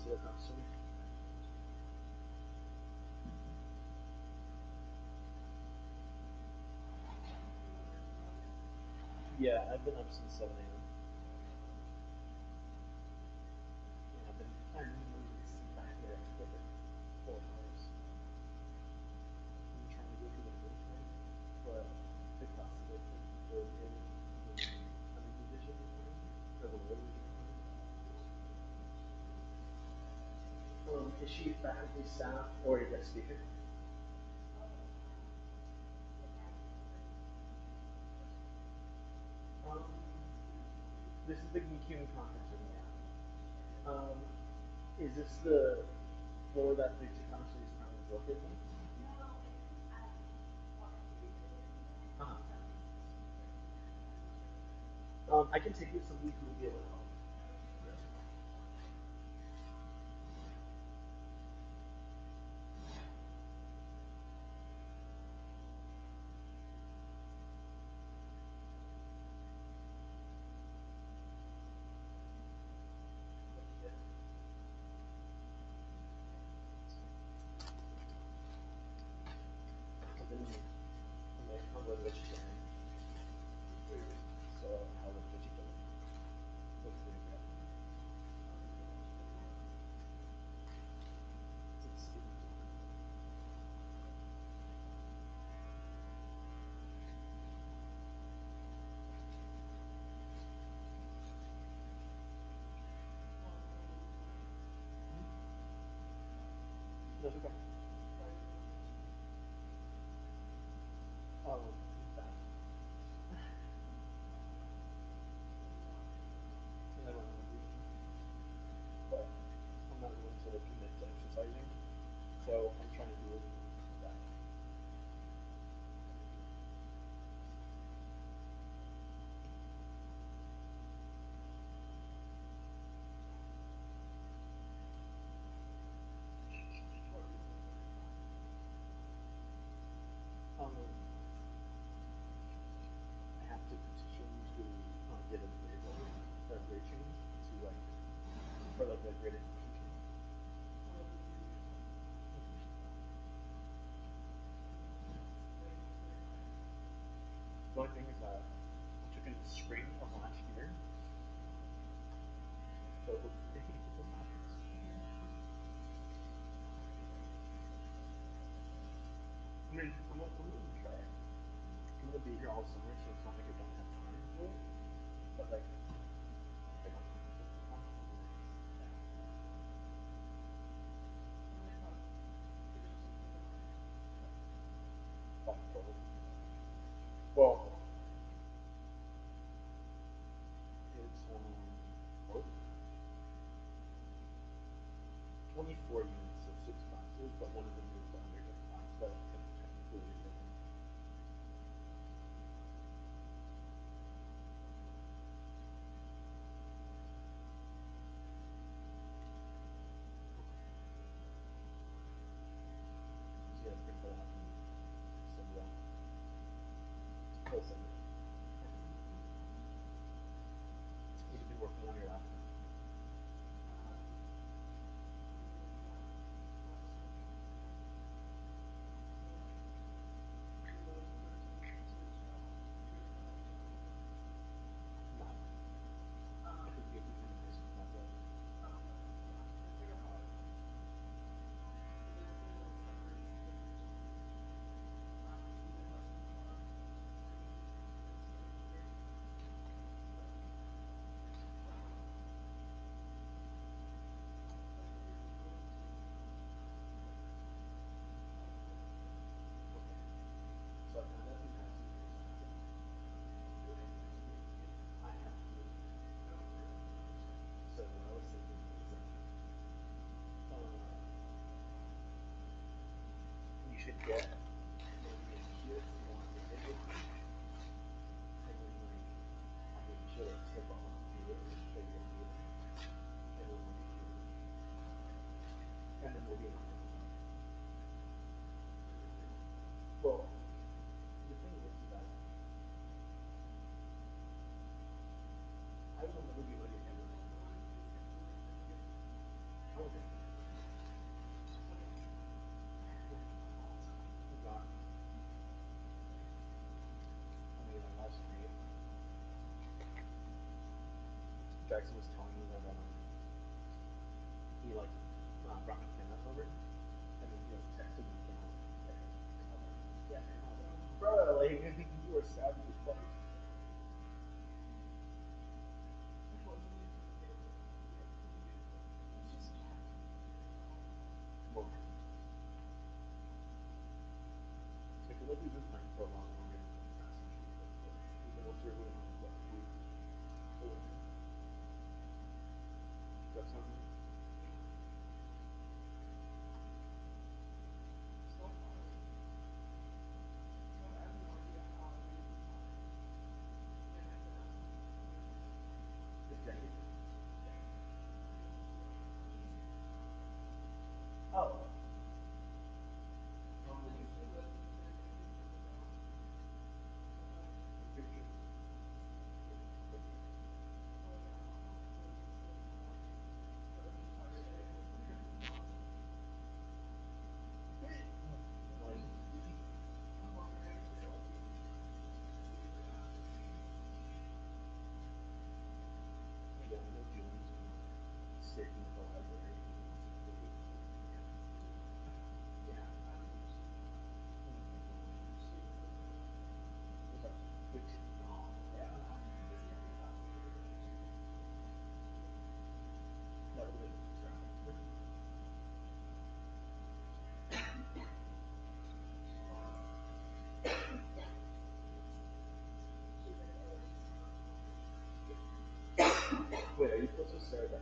sit across from me. Yeah, I've been up since 7 a.m. Yeah, I've been planning movies back there for like 4 hours. I'm trying to go to the finish line, but the class is open earlier than I'm envisioning or the way we're is she faculty, staff, or a guest speaker? Um, this is the McCune conference room. Is this the floor that the technology is currently located in? Uh-huh. I can take you somebody who will be able to help. I've been American with vegetarian. So I was vegetarian. What's the regret? It's Stephen. That's okay. That. And I don't know, but I'm not willing to like commit to exercising. So I'm trying to do that. I have to petition to get a grade level, or a grade change to like, for like a grade inclusion change. The only thing is that I took in the spring of last year, so hopefully this happens. I mean, I'm going to try it. I'm going to be here all summer, so it's not like I don't have time for it. But like, I don't have to take the time. Well, it's both 24 units of 6 classes, but one of them is the undergrad class that technically is in. Yeah, print that out and send it out. I'll send it. You've been working on your lap. So I found out he has some years after. I have to. So what I was thinking is that you should get maybe a year more specific, and then like have a chill to volunteer for your year, and then we'll be here. And then we'll be in our well, the thing is that I don't know if you know your I don't think Jackson was telling me that he like brought my camera over, and then he like texted me from there. And I was like, yeah, and I was like, bro, like you were savage as fuck. Well, I feel like we've been playing for a lot longer than the past few years, but we've been able to really what we do. That sounds good. It's Jackie. Oh. Yeah, I know Julian's been sticking with the library. Yeah. It's like, which, yeah. That would have been traffic. Wait, are you supposed to start that?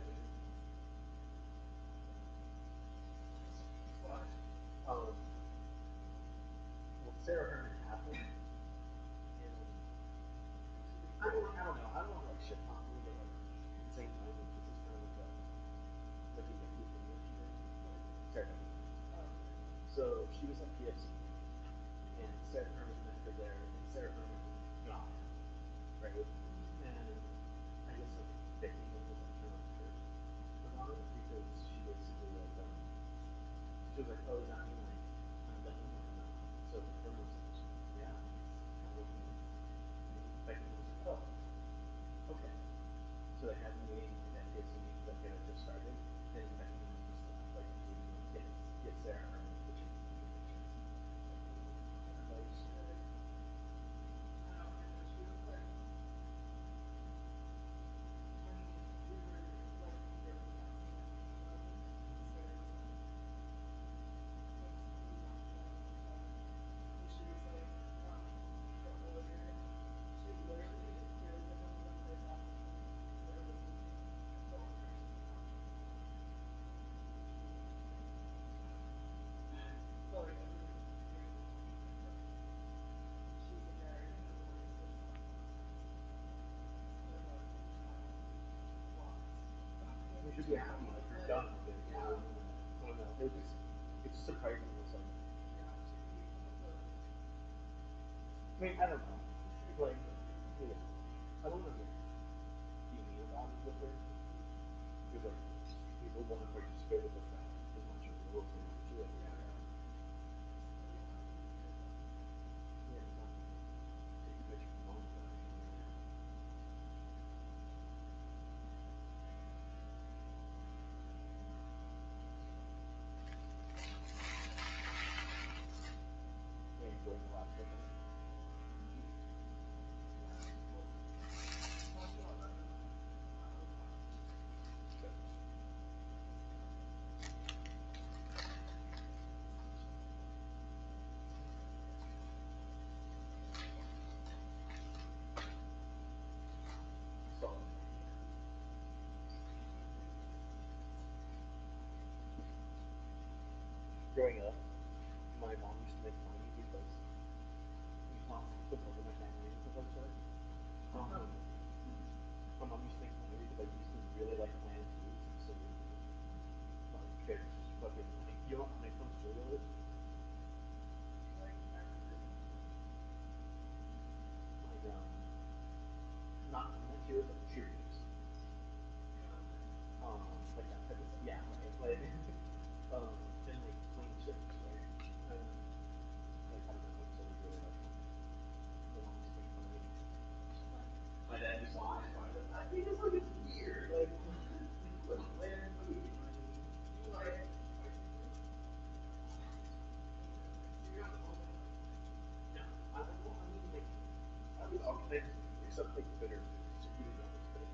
Well, Sarah Herman happened, and I don't know. I don't want to like shit talk me, but like at the same time, like, this is kind of like a Yankee thing that she did. Sarah Herman. So she was at PFC, and Sarah Herman met her there, and Sarah Herman got her, right? And I guess like Becky was like kind of hurt about it because she basically like she was like, oh, does that mean like I'm done or no? So Herman was like, yeah, kind of looking. And Becky was like, oh, okay. So they had a meeting at PFC that they had just started, and Becky was just like, get Sarah Herman to change the picture. You should be happy like you're done with it. I don't know. It's just surprising. It's like, I mean, I don't know. Like, yeah, I don't want to be mean about it with her because like people want to participate with the fact as much as they will to it. Yeah, exactly. Take a picture from home, but enjoying the last one. So, growing up, my mom used to make fun of me because my mom was over my family and stuff like that. My mom used to make fun of me because I used to really like bland foods, and so like it's just fucking like you know what honeycomb cereal is? Like not honey Cheerios, like Cheerios. Like that type of yeah, right? Like and like plain chips, right? Like I don't know, so we really like my mom used to make fun of me. My dad used to always find it. I think this looks weird. something, there's something bitter. It's really not as bitter.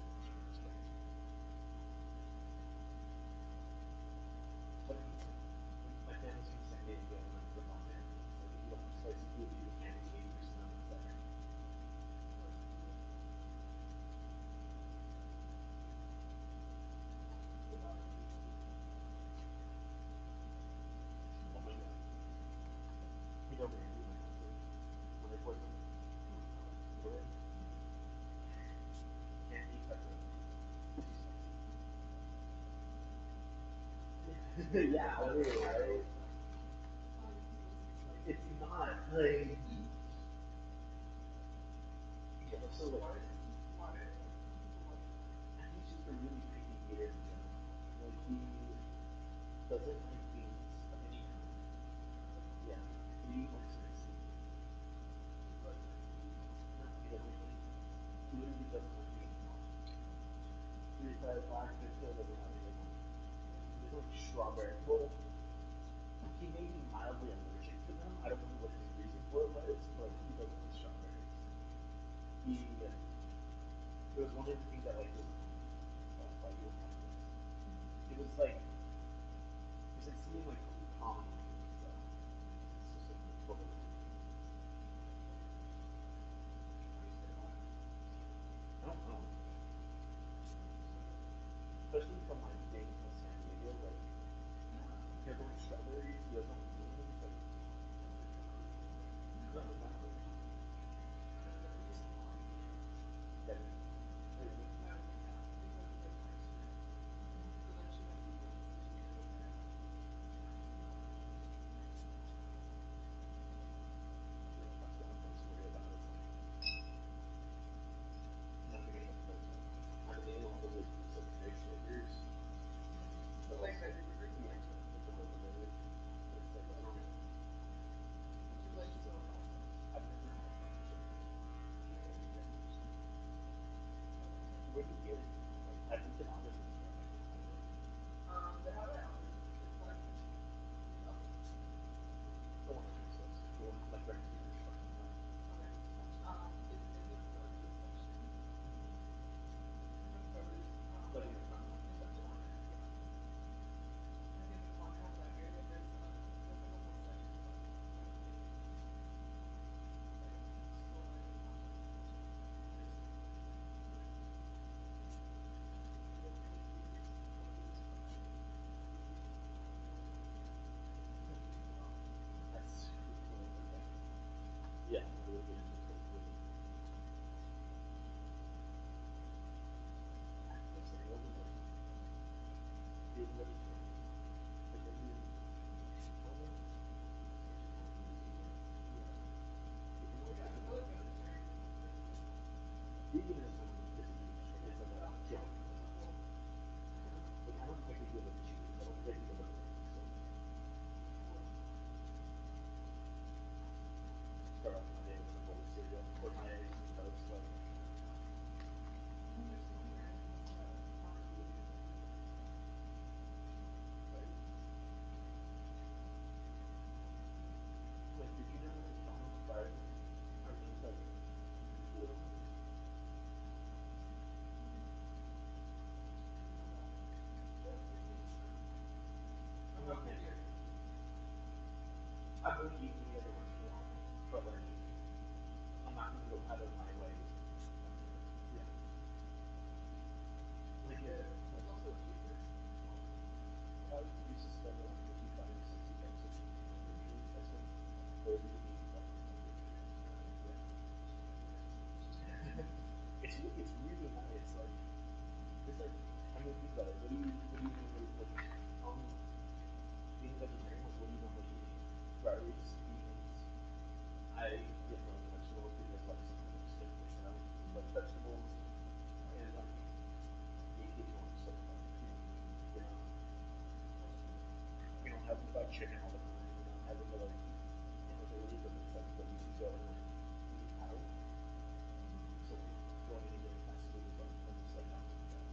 But my family's from San Diego and I'm from Montana. So if you want to slice of food, you can't be 80% of it's there. Oh my god. You know Randy, my husband, when I put them, can't eat pepperoni. Yeah, literally, right? It's not like yeah, so like he's just a really picky eater in general. Like he doesn't like beans of any kind. Yeah, he likes to mix it. But no, he doesn't like literally doesn't like beans. He's had black pizza doesn't have a good one. He's like strawberry. Well, he may be mildly allergic to them. I don't know what his reason for it was, but he doesn't like strawberries. It was one of the things that like was why you don't have this. It was like seeing like common so it's just like totally I don't know. Especially from like being from San Diego, like he doesn't like strawberries, he doesn't like lemons, like yeah, exactly. That where do you get it? Like, I think the honest is They have it out. It's like, the one that makes sense. The one like right next to your parking lot. okay. It's in the produce section. In the produce, Like in the front one, in the that's the one. corner, yeah. Like in the corner of that area, there's like a whole section of like soy, That's yeah, really good. Veganism is like a joke. Like I don't technically live cheese. I don't technically live so start off my day with a bowl of cereal or my eggs and toast. Like did you know that McDonald's fries are made like I would eat meat every once in a while, but like I'm not gonna go out of my way. Yeah. Like yeah, it's also cheaper. I used to spend around 55 to 60 bucks a week on groceries. I spent 30 to 80 bucks on groceries. Yeah. It's really nice. Like it's like I mean think about it. What do you normally like being a vegetarian, like what do you normally eat? Rice, beans. I get no vegetables because like sometimes I just get mixed out. But vegetables and like occasionally so like you know you know having fried chicken all the time, you know, having to like you know there really doesn't sense that you should go and like eat out. So like going in and getting fast food is like I'm just like not doing that.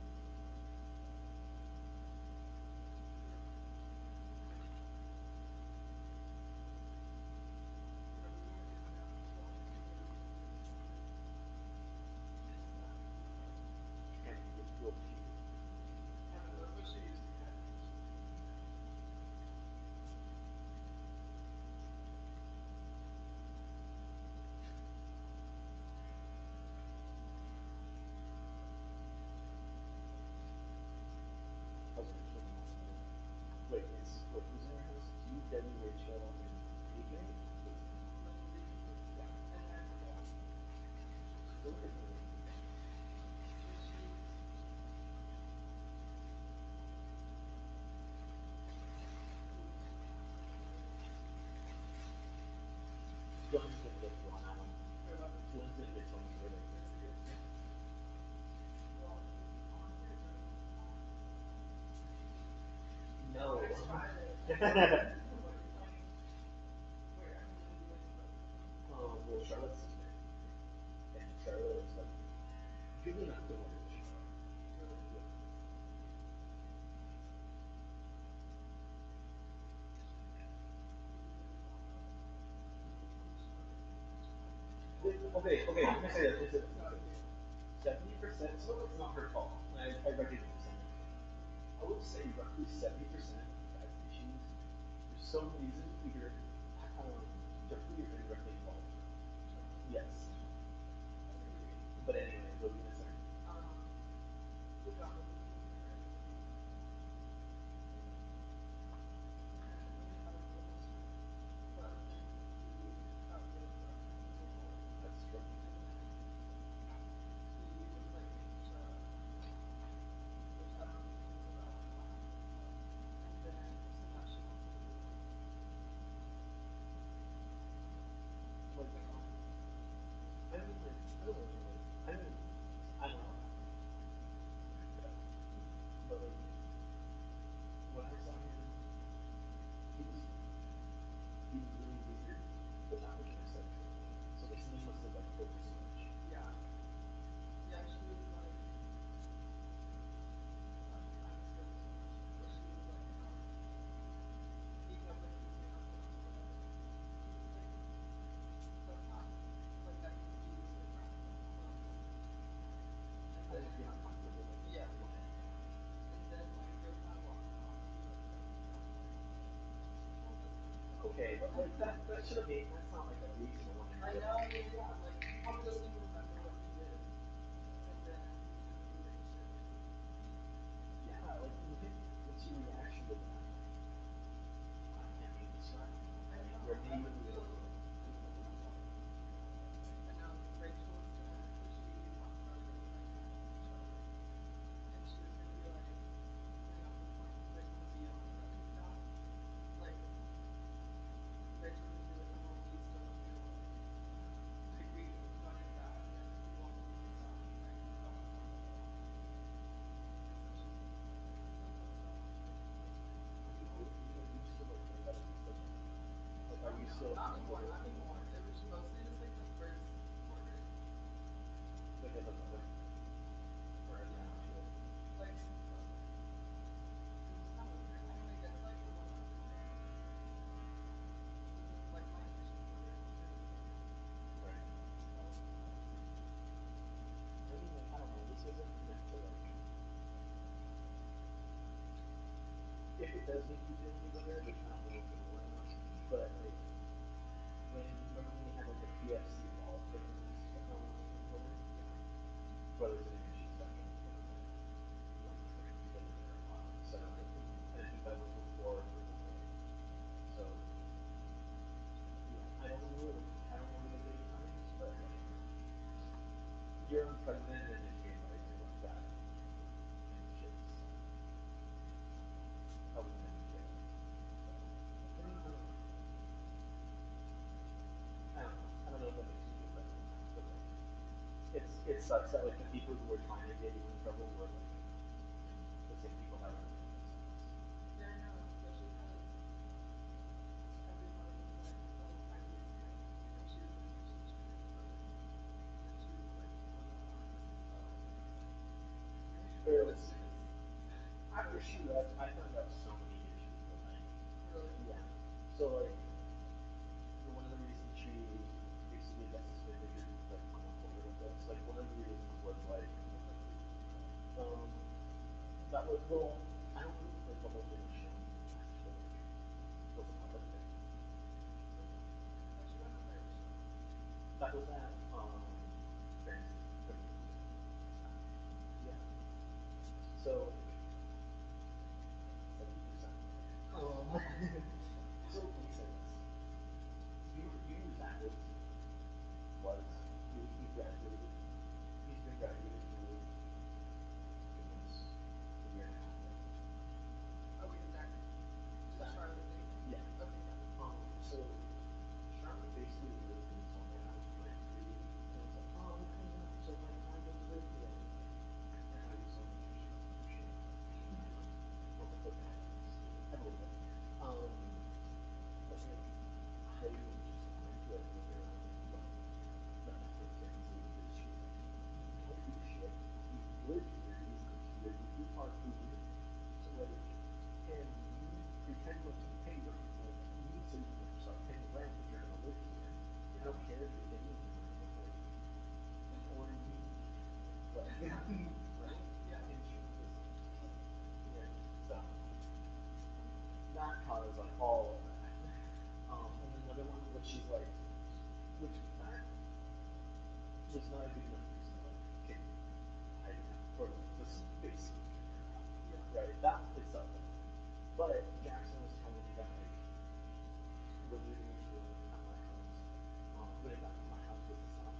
No. Well, Charlotte's and Charlotte is like really not doing it. Okay, let me say this. 70%, so it's not her fault. I recognize that. I would say roughly 70% of issues, for some reason, either directly or indirectly involved. Yes. But anyway, go be a second. That's true. I mean, like, I don't know. I mean, I don't know. But like, when I saw him, he was really weird, but not like in a sexual way. So this thing must have like focused so much. Yeah. Yeah, she was like, I was scared so much. But she was like, he kept like keeping up with me or whatever. He was like, so hot. Like I think he was like, and then, yeah. And then like there was that walk out, he was like, okay, but like that should have been, that's not like a reason to want to. I know, yeah, like I'm just gonna remember what he did. And then he's gonna be like shit. Yeah, like what's your reaction to that? I can't even describe it. I mean, you're maybe I know Rachel was gonna, so she talked about it like Charlotte. And she was gonna be like, bring up the point, like when the stuff and stuff. Like Rachel was gonna be like, oh, we still feel like we can talk about that, and then he won't believe the stuff, and then he's talking about it. And so she's so pissed off. You still like that? Like, are you still? Not anymore, not anymore. It was mostly just like the first quarter. Like as a mother? Or as an actual? Like some stuff. It was kind of weird. I mean, I guess like from what I understand, like my initial brother did it for me. Right. I mean, like, I don't know, this isn't meant to like, if it does make you feel any better, which I don't know if it will or not, but like, remember when we had like the PFC ball things, brothers and issues back in the day, so, and I think that was before, so, yeah, I don't know the big times, but like, you're unprecedented and it's being like that, and shit's, I would never care. I mean, I don't know if that makes you feel better or not, but like, it sucks that like the people who were trying to get you in trouble were like the same people that were. Yeah, I know, especially because everybody was like, oh, I was scared, and she was like, she was trying to get her, and she was like, oh, after she left, I found out so many issues with her. Really? Yeah. So like, for one of the reasons she basically got suspended or like on hold with us, like one of the reasons was like, um, that was well, I don't know if like the whole thing was shown actually was a public thing. That was at Francis. Yeah. So 70%. So let me say this. You knew that was he graduated which is like, which that was not a good enough reason to like kick hiding out or just basic, right? That itself. But Jackson was telling me that like when we were at my house, when I got to my house with the stuff,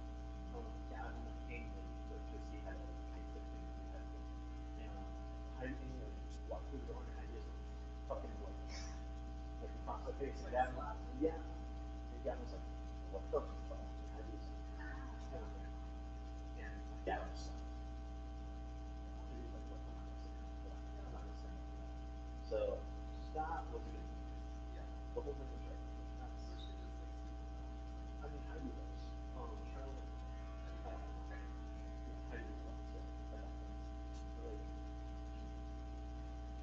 Dad like came late because he had a pipe fit thing he had to, and hiding like walked through the door and I just fucking like across the face and Dad laughed. Yeah. And Dad was like, what the fuck? And I just kind of ran off. And my dad was like, he was like, look, I'm not gonna say anything for that. I'm not gonna say anything for that. So that was a good thing. The whole thing was right. That's, I mean, Heidi was. Charlotte, yeah, Heidi was well, so I got things. Like,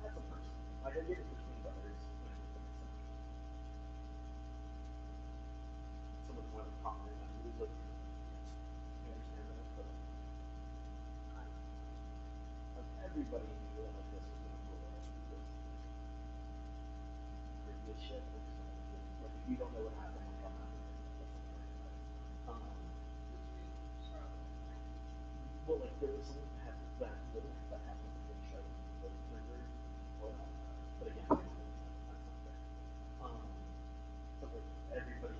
that's a personal thing. Like, I get it between brothers and everything. So. Someone who have a partner that really look, I understand that, but I don't know. Like, everybody knew that like this was gonna blow up because previous shit. Like, if you don't know what happened, like, I'm not gonna get into this. Well, like, there was something that happened that happened with Charlotte both members, but again, that's not fair. But like, everybody that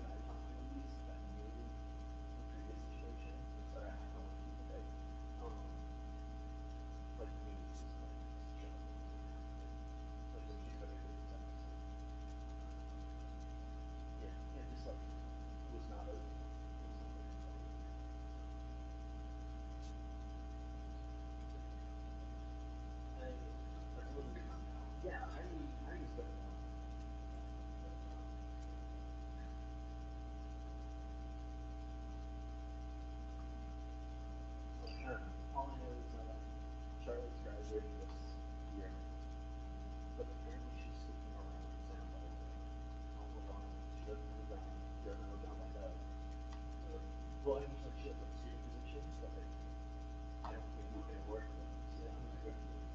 I talked to, at least, that knew the previous situation, I'm sorry, I don't want to keep it vague, like, knew this was going to Charlotte. Like, when she started doing that. Yeah, and just like, was not a, was not very important. That's a little bit, yeah, I use better now. All I know is Charlotte's graduating this year, but apparently she's sticking around in Santa Barbara. I don't know why. She doesn't really like it. She doesn't have a job like that. Well, I mean, like, she has like student positions, but like, I don't think we can work with them. So I'm not graduating.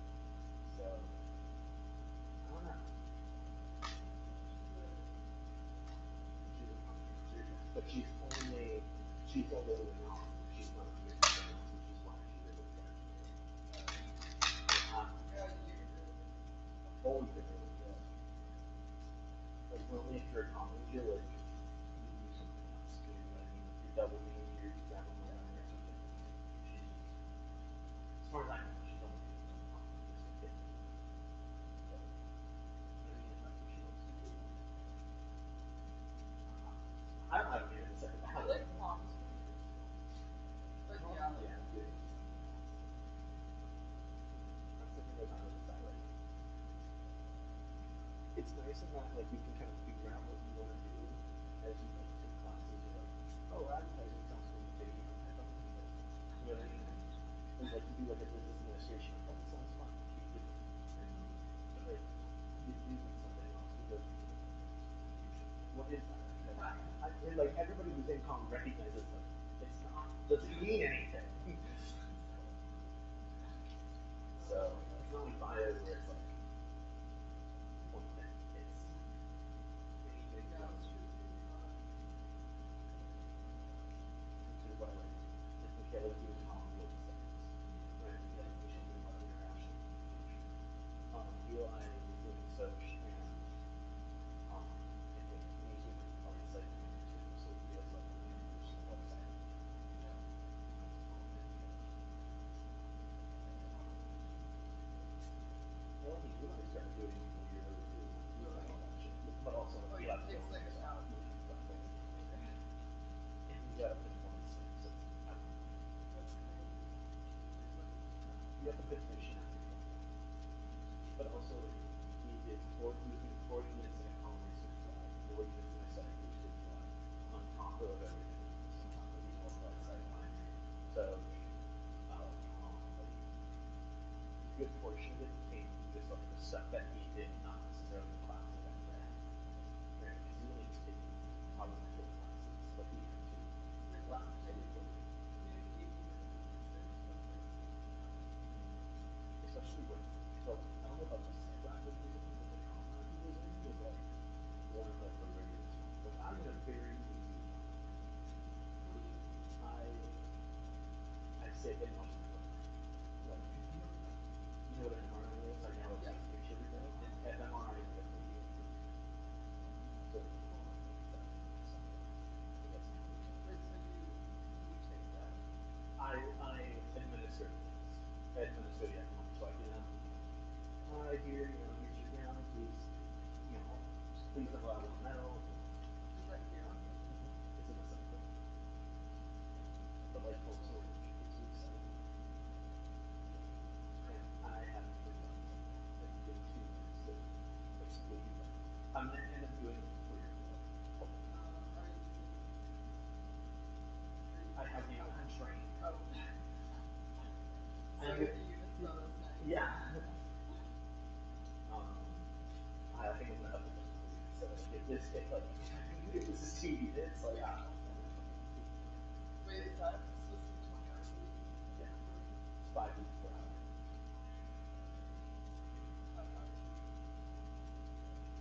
So, I don't know. She's a contractor, but she's only in college. She's not a student, which is why she didn't graduate. Always been really good. Like, normally if you're a college, you're like, you do something else. You know what I mean? If you're double major, you're double minor or something. She's, as far as I know, she's only doing one college. Just a kid. But, I mean, if that's what she wants to do. I don't have anything to say about it. But yeah, dude. That's the thing about it, is that like, it's nice in that like you can kind of figure out what you want to do as you like take classes. You're like, oh, advertising sounds cool, maybe I don't need it. You know what I mean? And like you do like a business administration, like that sounds fun, keep doing it. But like you do something else because what is that? Like everybody who's in comm recognizes like it's not doesn't mean anything. So it's not like bio where it's like one thing. It's anything else. Which is what I like. Like Michaela's doing commonwealth studies. Right? Michaela's doing about international communication. Eli is doing search and I think he's doing probably site planning too. So he has like a personal website. Yeah. Well, I mean, Eli started doing it a year or two. He was like, that shit. But also, like, Eli's going to stop. And he's got a pitch one six. So I don't know. You have to pitch mission after you. But also, like, he was doing 40 minutes in a common research lab, 40 minutes in a site research lab, on top of everything else, on top of the outside site planning. So, like, a good portion of it came from just like the stuff that he did, not necessarily the classes that he had. Right? Because he only was taking probably 4 classes, but he had 2 labs every quarter. Especially with, so I don't know about the site lab that he was in, but the comm lab he was in was like one of like the rigorous ones. here, you know, here's your gown, please, you know, please don't allow metal. Is that here? It's in the center. The light bulbs are and I haven't forgotten like the 2 months to explain that. I'm gonna end up doing it for your I have you on train. Oh. So do you just saw this night? Yeah. I think I'm gonna up it. So if this if like if this is 2 units, like Wait, is that supposed to be 20 hours a week? yeah. It's 5 weeks per hour.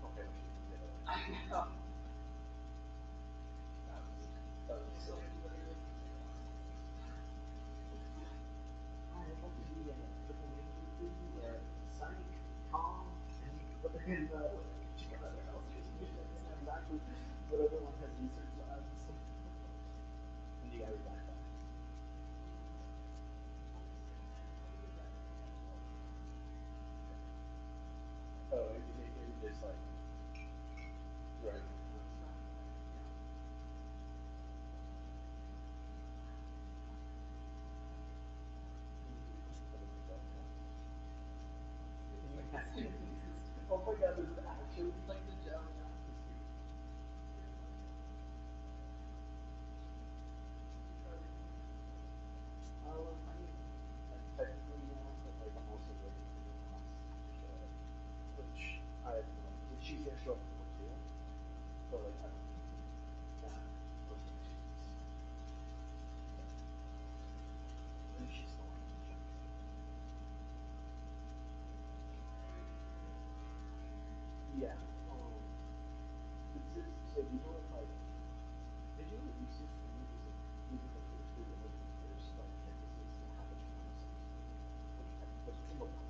Okay, we should do that. I know. That was so I hope to be a triple major where sunny, calm, and but then check out other houses. Exactly. But other one has research labs. And you got your backpack. Oh, maybe just like right. Oh my god, there's actually Like the gel, yeah. I mean, like technically, yeah, but like I'm also ready for the class, which I don't know, she's gonna show up for too, but like I don't know. And she's going. Yeah. So you know like did you know research for me was like even the first year one of the first like campuses to have a trauma center, which single one.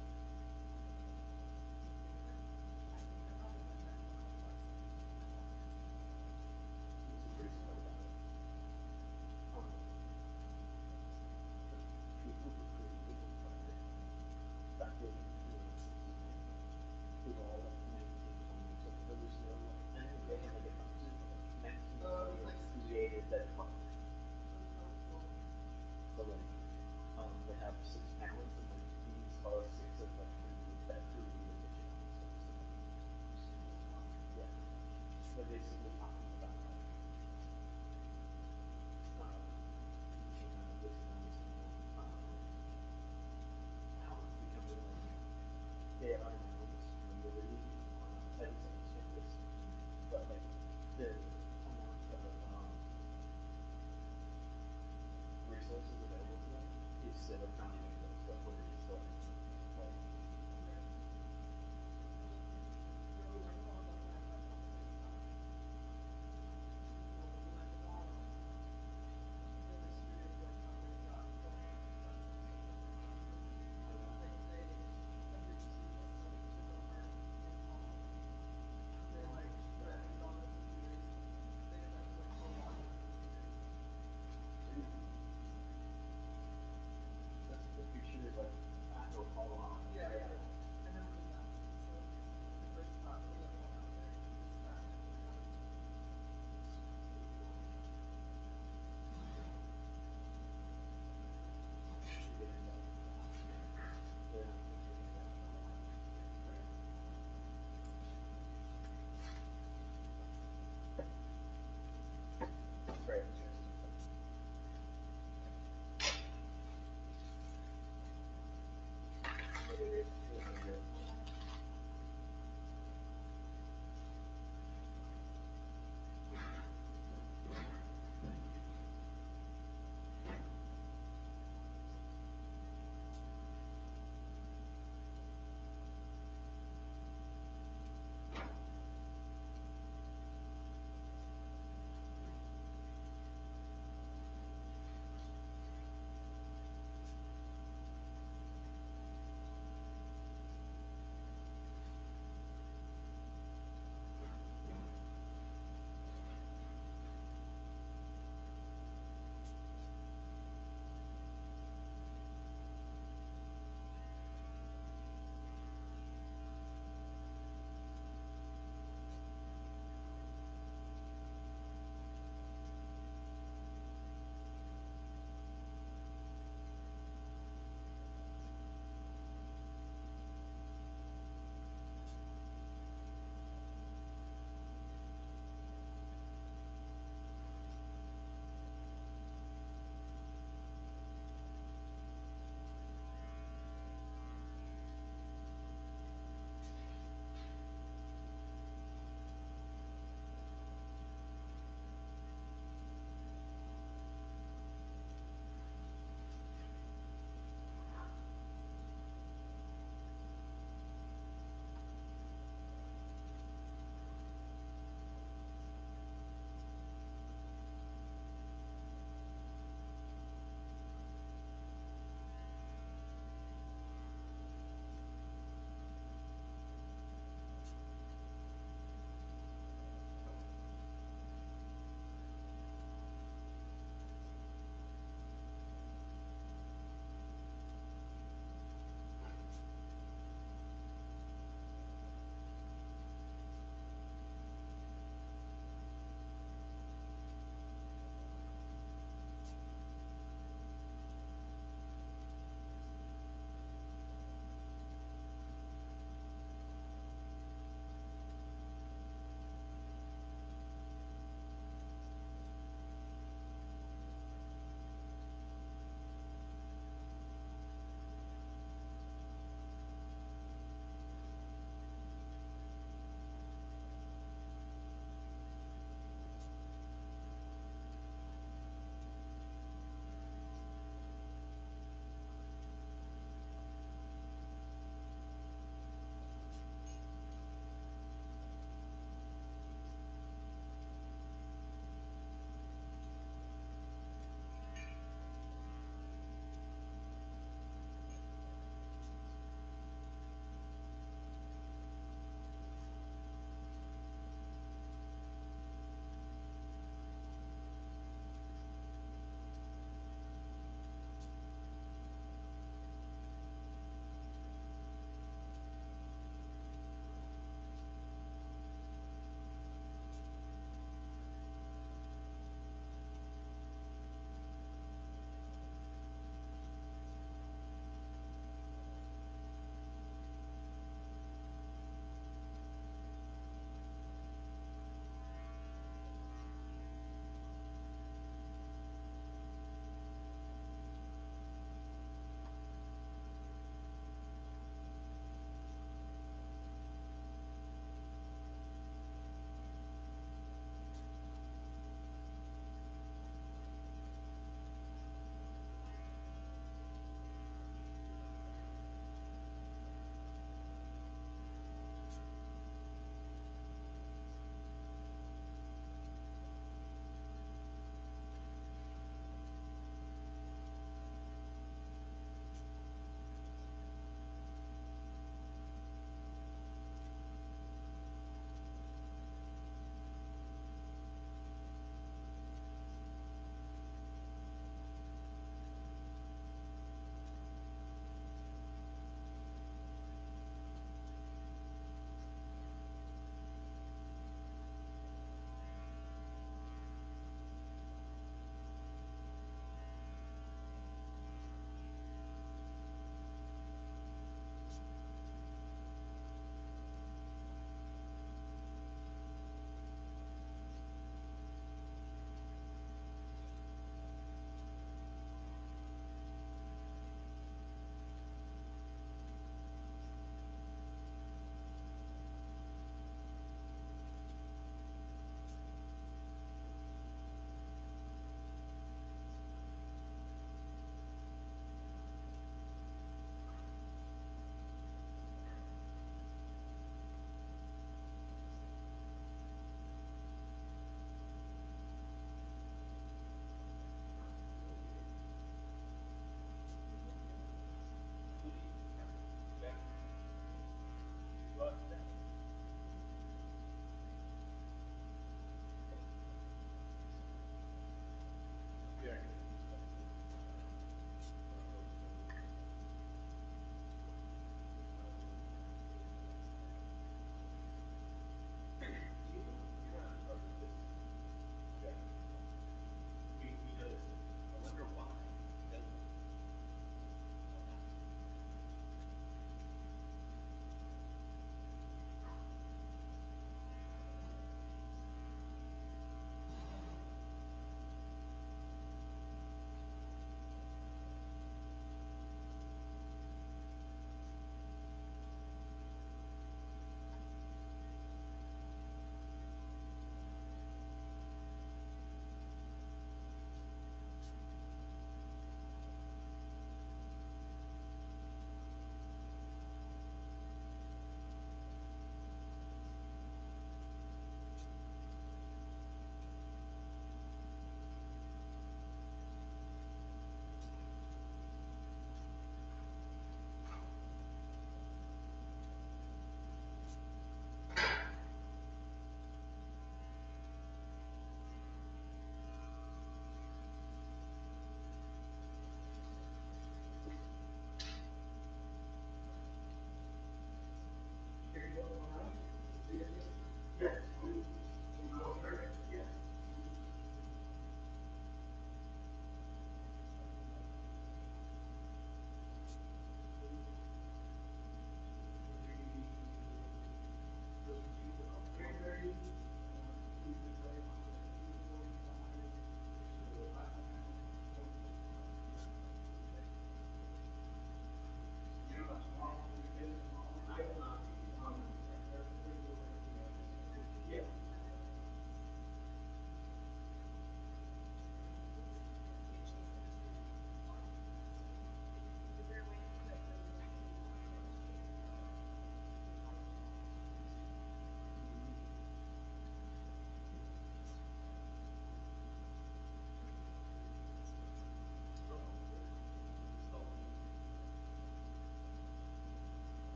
What's the crazy part about it? People who created it back in we were all like 19, 20, so there was no like, I think they had like a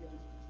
yun.